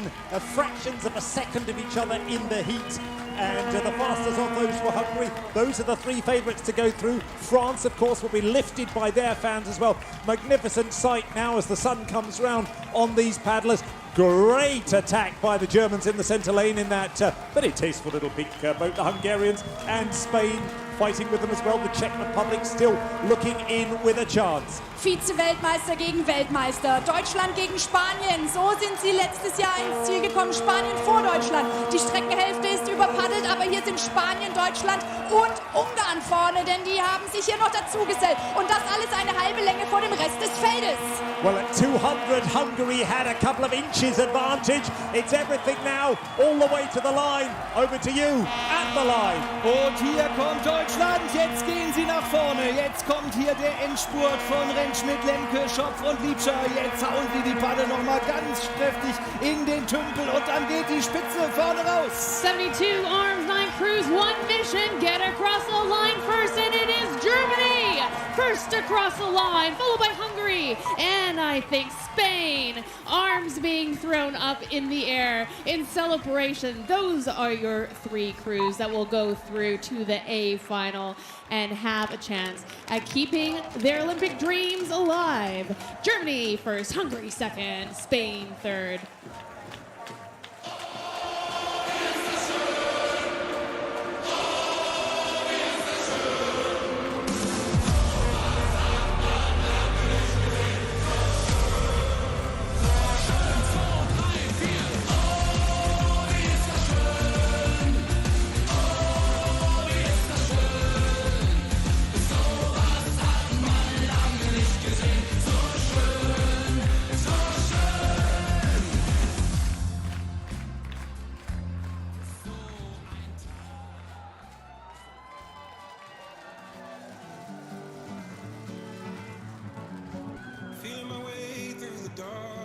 fractions of a second of each other in the heat. And the fastest of those were Hungary. Those are the 3 favourites to go through. France, of course, will be lifted by their fans as well. Magnificent sight now as the sun comes round on these paddlers. Great attack by the Germans in the centre lane in that very tasteful little pink boat. The Hungarians and Spain fighting with them as well. The Czech Republic still looking in with a chance. Vize-Weltmeister gegen Weltmeister. Deutschland gegen Spanien. So sind sie letztes Jahr ins Ziel gekommen. Spanien vor Deutschland. Die Streckenhälfte ist überpaddelt, aber hier sind Spanien, Deutschland und Ungarn vorne, denn die haben sich hier noch dazugesellt. Und das alles eine halbe Länge vor dem Rest des Feldes. Well, at 200, Hungary had a couple of inches advantage. It's everything now, all the way to the line. Over to you, at the line. Und hier kommt Deutschland, jetzt gehen sie nach vorne. Jetzt kommt hier der Endspurt von Rentschmidt, Lemke, Schopf und Liebscher. Jetzt hauen sie die Paddel nochmal ganz kräftig in den Tümpel und dann geht die Spitze vorne raus. 72 arms, 9 crews, 1 mission. Get across the line first, and it is Germany. First across the line, followed by Hungary, and I think Spain. Arms being thrown up in the air in celebration. Those are your 3 crews that will go through to the A final and have a chance at keeping their Olympic dreams alive. Germany first, Hungary second, Spain third.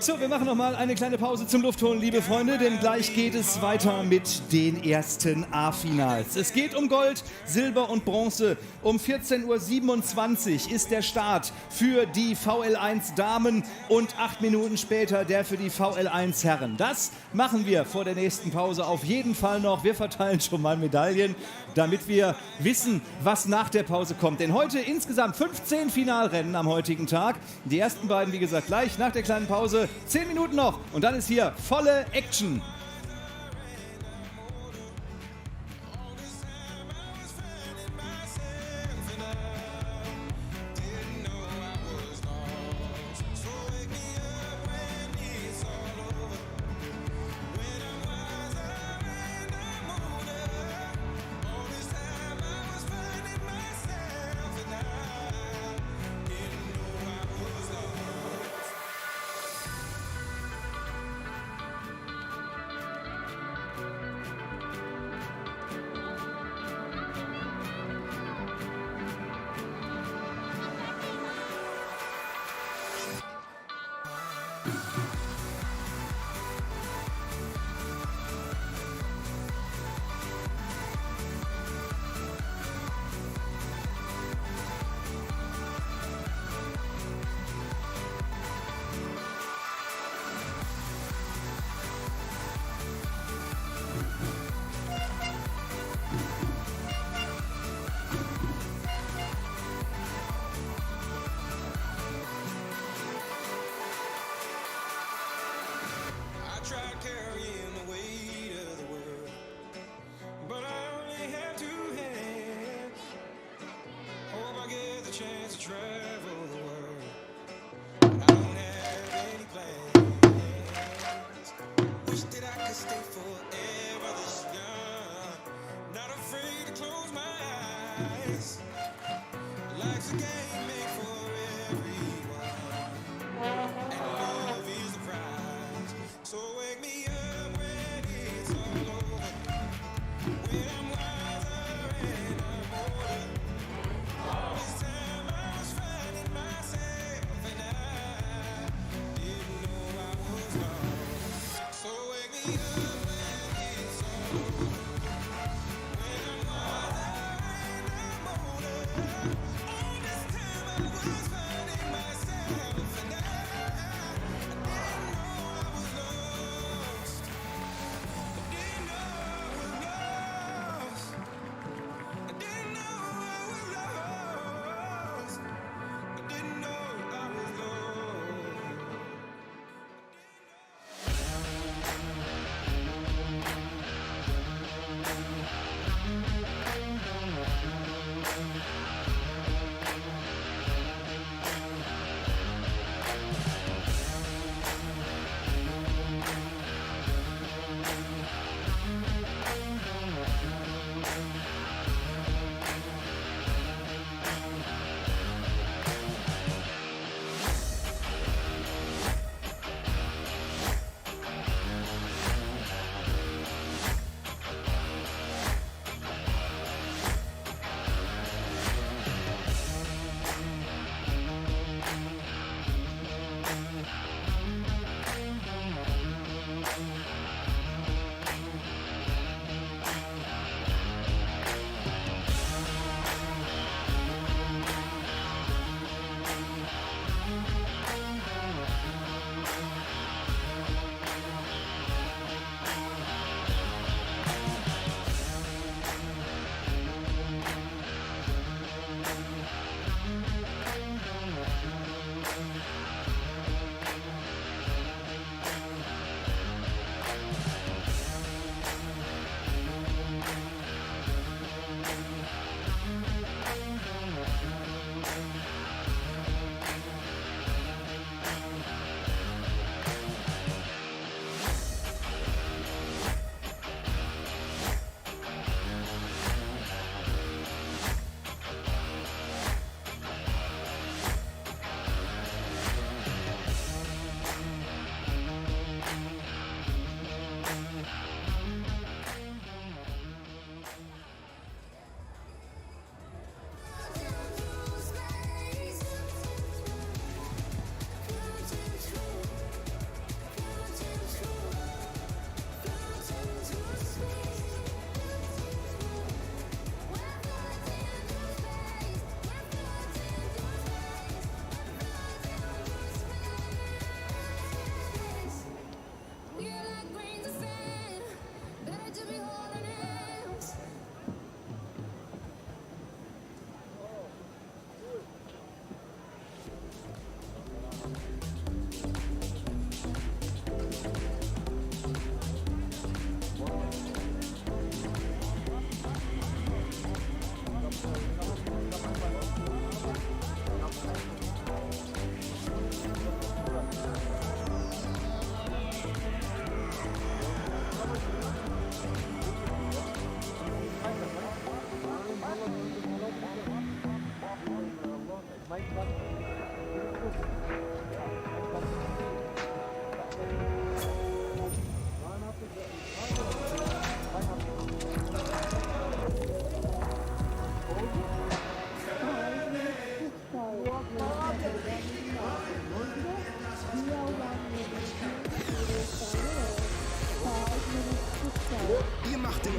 So, wir machen noch mal eine kleine Pause zum Luftholen, liebe Freunde, denn gleich geht es weiter mit den ersten A-Finals. Es geht um Gold, Silber und Bronze. Um 14:27 Uhr ist der Start für die VL1 Damen und 8 Minuten später der für die VL1 Herren. Das machen wir vor der nächsten Pause auf jeden Fall noch. Wir verteilen schon mal Medaillen, damit wir wissen, was nach der Pause kommt. Denn heute insgesamt 15 Finalrennen am heutigen Tag. Die ersten beiden, wie gesagt, gleich nach der kleinen Pause. 10 Minuten noch und dann ist hier volle Action.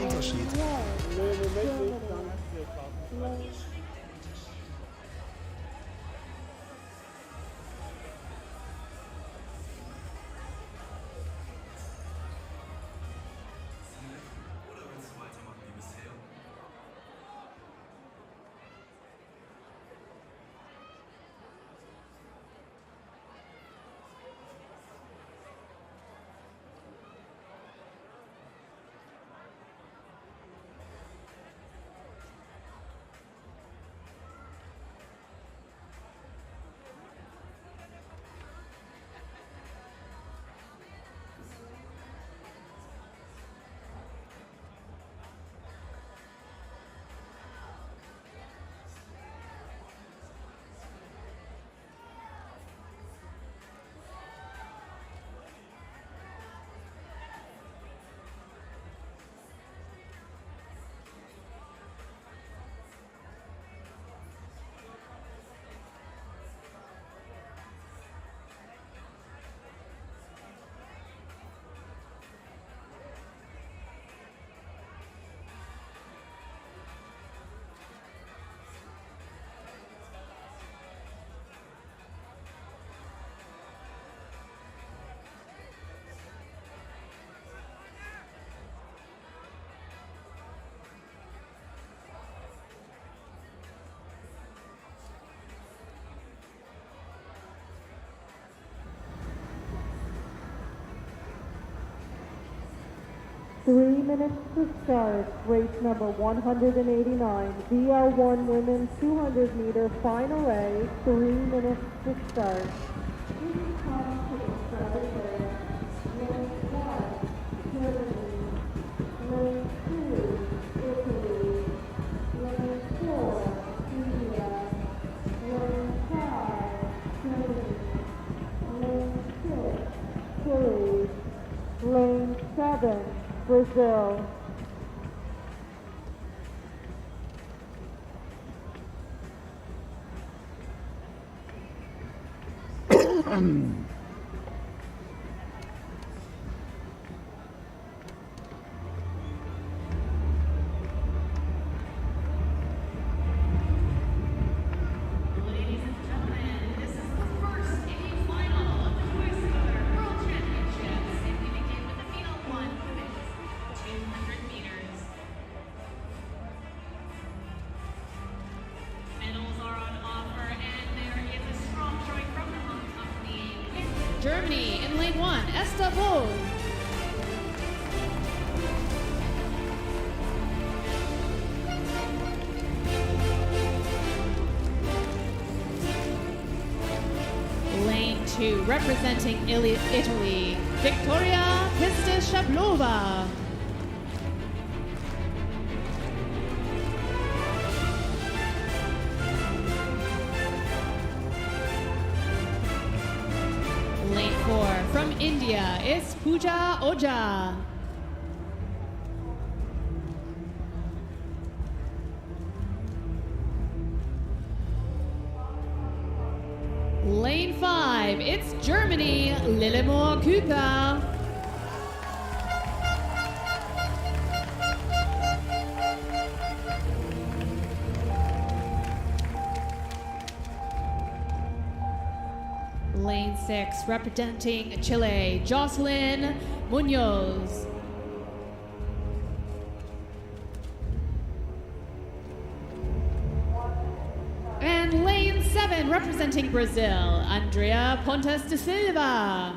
den Unterschied. Three minutes to start, race number 189, VL1 Women's 200 meter final A, 3 minutes to start. Please come to the start area. Lane 1, Germany. Lane 2, Italy. Lane 4, India. Lane 5, Germany. Lane 6, Chile. Lane 7, Brazil. Ladies and gentlemen, this is the first A final of the Duisburg World Championships, and we begin with the final one, women's 200 meters. Medals are on offer, and there is a strong showing from the home company. Germany in lane 1, Esther Vohl. Lane 2, representing Italy, Victoria Pistishablova. Lane 4, from India, is Pooja Ojha. Lane 5, it's Germany, Lillemor Küper. Lane 6, representing Chile, Jocelyn Munoz. And lane 7, representing Brazil, Andrea Pontes de Silva.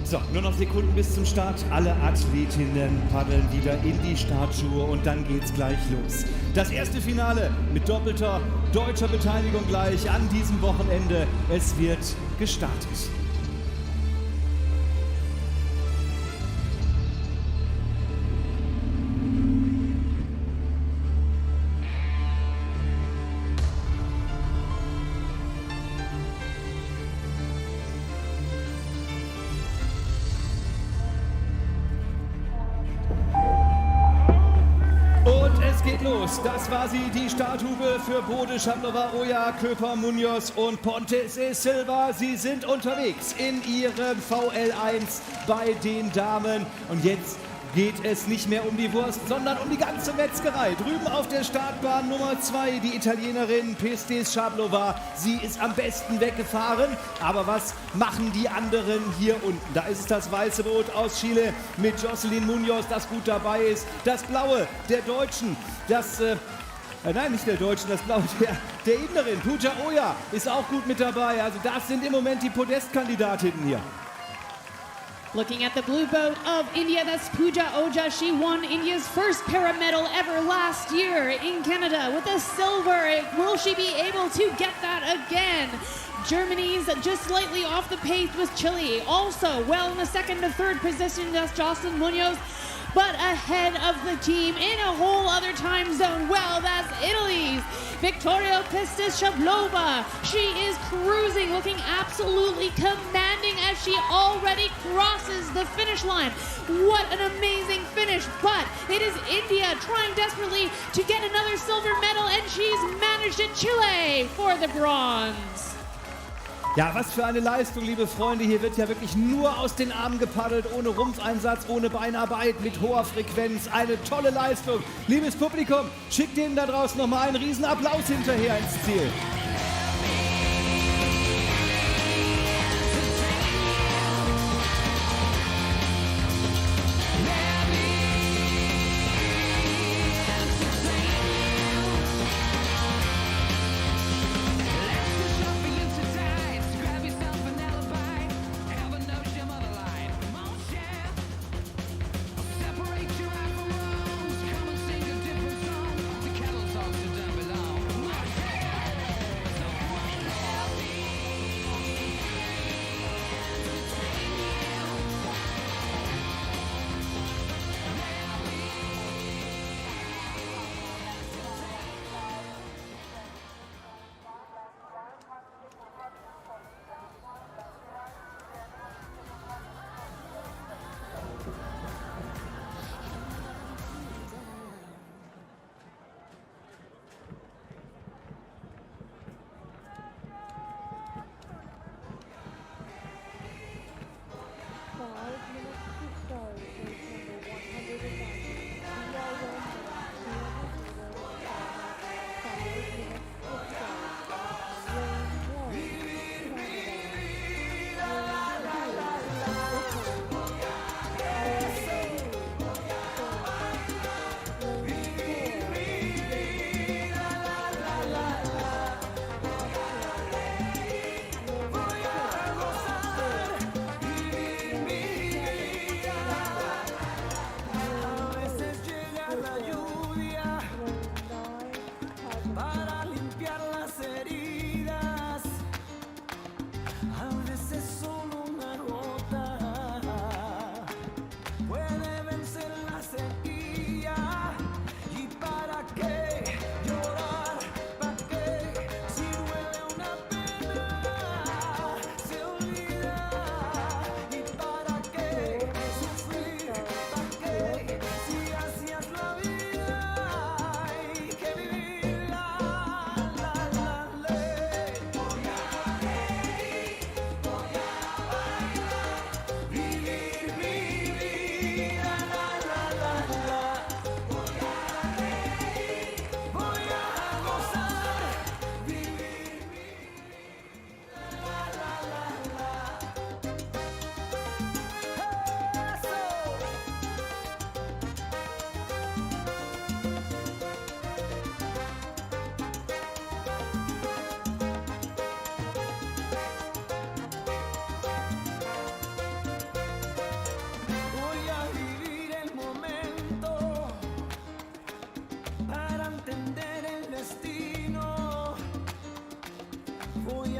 So, nur noch Sekunden bis zum Start. Alle Athletinnen paddeln wieder in die Startschuhe und dann geht's gleich los. Das erste Finale mit doppelter deutscher Beteiligung gleich an diesem Wochenende. Es wird gestartet. Munoz. Das war sie, die Starthube für Bode, Schablova, Oja, Köper, Munoz und Pontes e Silva. Sie sind unterwegs in ihrem VL1 bei den Damen. Und jetzt geht es nicht mehr um die Wurst, sondern um die ganze Metzgerei. Drüben auf der Startbahn Nummer 2, die Italienerin Pestes Schablova. Sie ist am besten weggefahren. Aber was machen die anderen hier unten? Da ist es das weiße Boot aus Chile mit Jocelyn Munoz, das gut dabei ist. Das blaue der Deutschen, nein, nicht der Deutschen, das blaue der Inderin, Pooja Oja, ist auch gut mit dabei. Also das sind im Moment die Podestkandidatinnen hier. Looking at the blue boat of India, that's Pooja Oja. She won India's first para medal ever last year in Canada with a silver. Will she be able to get that again? Germany's just slightly off the pace with Chile. Also, well in the second to third position, that's Jocelyn Munoz. But ahead of the team in a whole other time zone, well, that's Italy's Victoria Pestes Schablova. She is cruising, looking absolutely commanding as she already crosses the finish line. What an amazing finish, but it is India trying desperately to get another silver medal, and she's managed it. Chile for the bronze. Ja, was für eine Leistung, liebe Freunde. Hier wird ja wirklich nur aus den Armen gepaddelt, ohne Rumpfeinsatz, ohne Beinarbeit, mit hoher Frequenz. Eine tolle Leistung. Liebes Publikum, schickt denen da draußen nochmal einen riesen Applaus hinterher ins Ziel.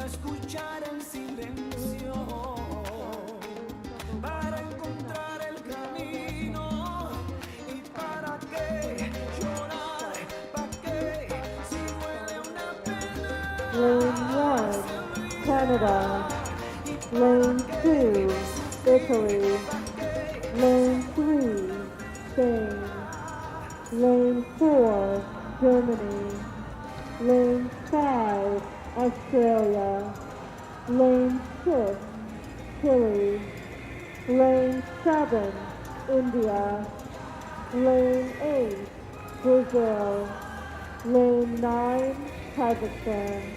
escuchar en silencio para encontrar el camino y para qué llorar, para qué si duele una pena. Lane 1, Canada. Lane 2, Italy. Lane 3, Spain. Lane 4, Germany. Lane 5, Australia. Lane 6, Chile. Lane 7, India. Lane 8, Brazil. Lane 9, Kazakhstan.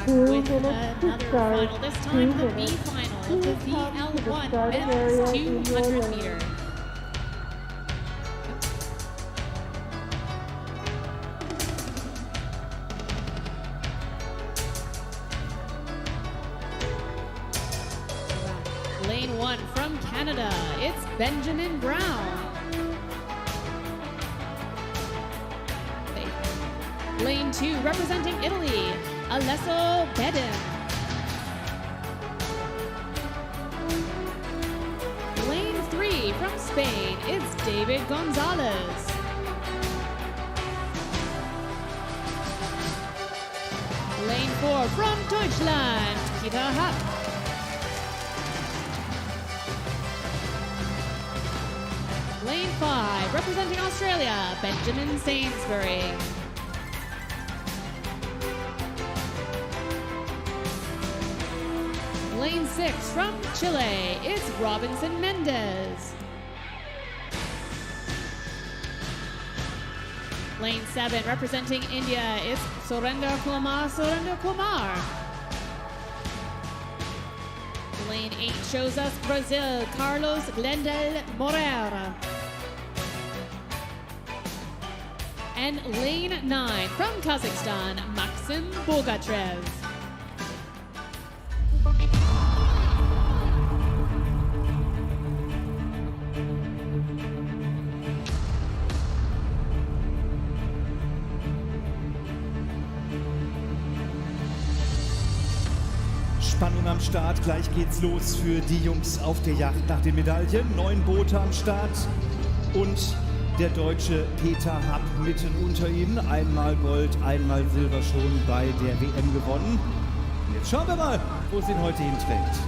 With another final, this time the B final of the VL1 men's 200 meter. Lane 1 from Canada, it's Benjamin Brown. Lane 2 representing Italy, Alesso Bedin. Lane 3 from Spain, it's David Gonzalez. Lane 4 from Deutschland, Peter Happ. Lane 5 representing Australia, Benjamin Sainsbury. Lane 6 from Chile, it's Robinson Mendez. Lane 7 representing India, it's Surender Kumar. Lane 8 shows us Brazil, Carlos Glendel Moreira. And lane 9 from Kazakhstan, Maxim Bogatrev. Spannung am Start, gleich geht's los für die Jungs auf der Yacht nach den Medaillen. 9 Boote am Start und der Deutsche Peter Happ mitten unter ihnen. Einmal Gold, einmal Silber schon bei der WM gewonnen. Und jetzt schauen wir mal, wo es ihn heute hinträgt.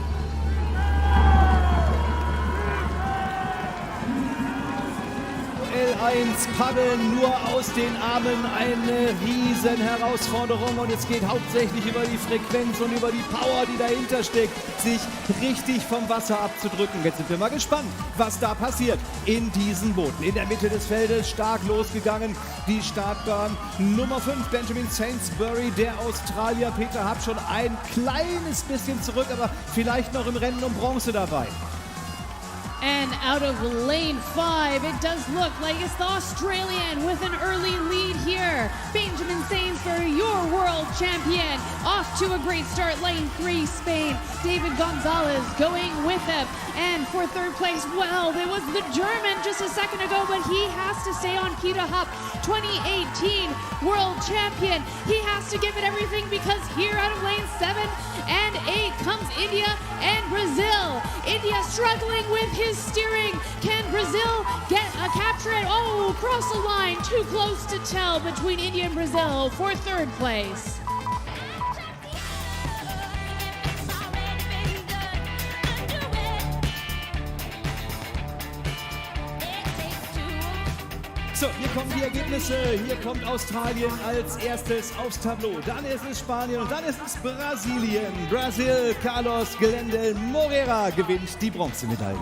L1 paddeln nur aus den Armen, eine riesen Herausforderung und es geht hauptsächlich über die Frequenz und über die Power, die dahinter steckt, sich richtig vom Wasser abzudrücken. Jetzt sind wir mal gespannt, was da passiert in diesen Booten. In der Mitte des Feldes stark losgegangen, die Startbahn Nummer 5, Benjamin Sainsbury, der Australier. Peter Happ schon ein kleines bisschen zurück, aber vielleicht noch im Rennen um Bronze dabei. And out of lane 5, it does look like it's the Australian with an early lead here. Benjamin Sainsbury, your world champion, off to a great start. Lane 3, Spain. David Gonzalez going with him. And for third place, well, there was the German just a second ago, but he has to stay on. Peter Happ, 2018 world champion. He has to give it everything because here out of lane 7 and 8 comes India and Brazil. India struggling with his steering. Can Brazil capture it? Oh, cross the line. Too close to tell between India and Brazil for third place. So, hier kommen die Ergebnisse. Hier kommt Australien als erstes aufs Tableau. Dann ist es Spanien und dann ist es Brasilien. Brasil, Carlos Glendel Moreira gewinnt die Bronzemedaille.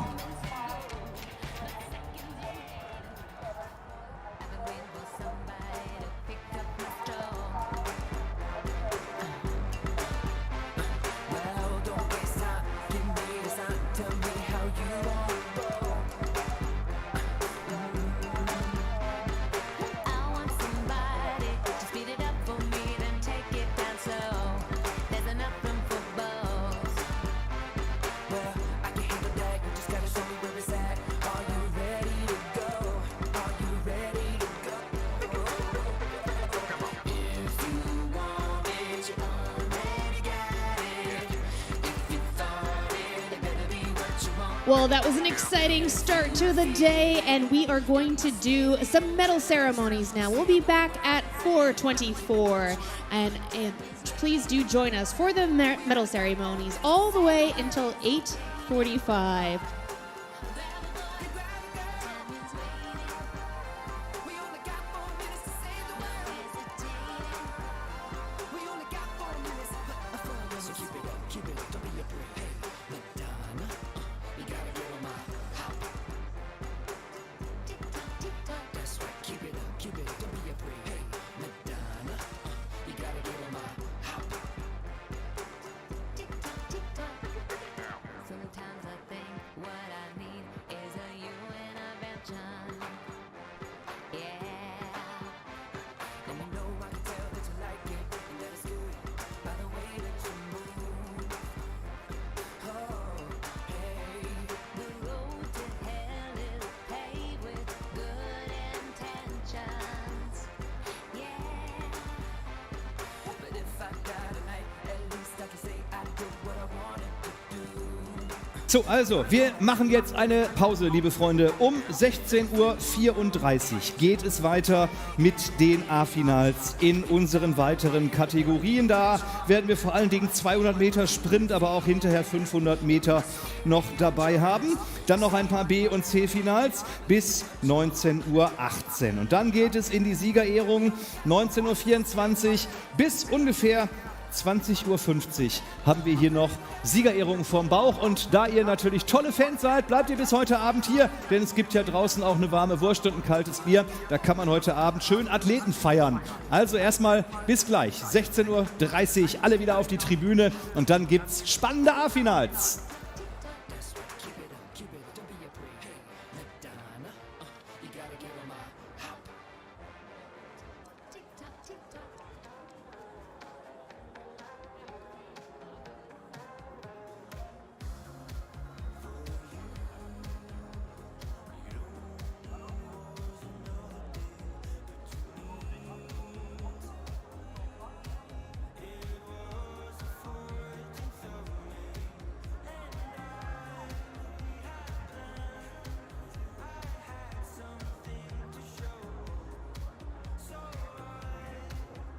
Well, I can handle that, you just gotta show me Well, that was an exciting start to the day, and we are going to do some medal ceremonies now. We'll be back at 4:24, and please do join us for the medal ceremonies all the way until 8:45. Sometimes I think what I need is a you intervention. Yeah. And you know I can tell that you like it, and that it's good by the way that you move. Oh, hey. The road to hell is paved with good intentions. Yeah. But if I die tonight, at least I can say I did what I wanted to do. So, also, wir machen jetzt eine Pause, liebe Freunde. Um 16:34 Uhr geht es weiter mit den A-Finals in unseren weiteren Kategorien. Da werden wir vor allen Dingen 200 Meter Sprint, aber auch hinterher 500 Meter noch dabei haben. Dann noch ein paar B- und C-Finals bis 19:18 Uhr. Und dann geht es in die Siegerehrung 19:24 Uhr bis ungefähr 20:50 Uhr haben wir hier noch Siegerehrungen vorm Bauch. Und da ihr natürlich tolle Fans seid, bleibt ihr bis heute Abend hier, denn es gibt ja draußen auch eine warme Wurst und ein kaltes Bier. Da kann man heute Abend schön Athleten feiern. Also erstmal bis gleich, 16:30 Uhr, alle wieder auf die Tribüne und dann gibt's spannende A-Finals.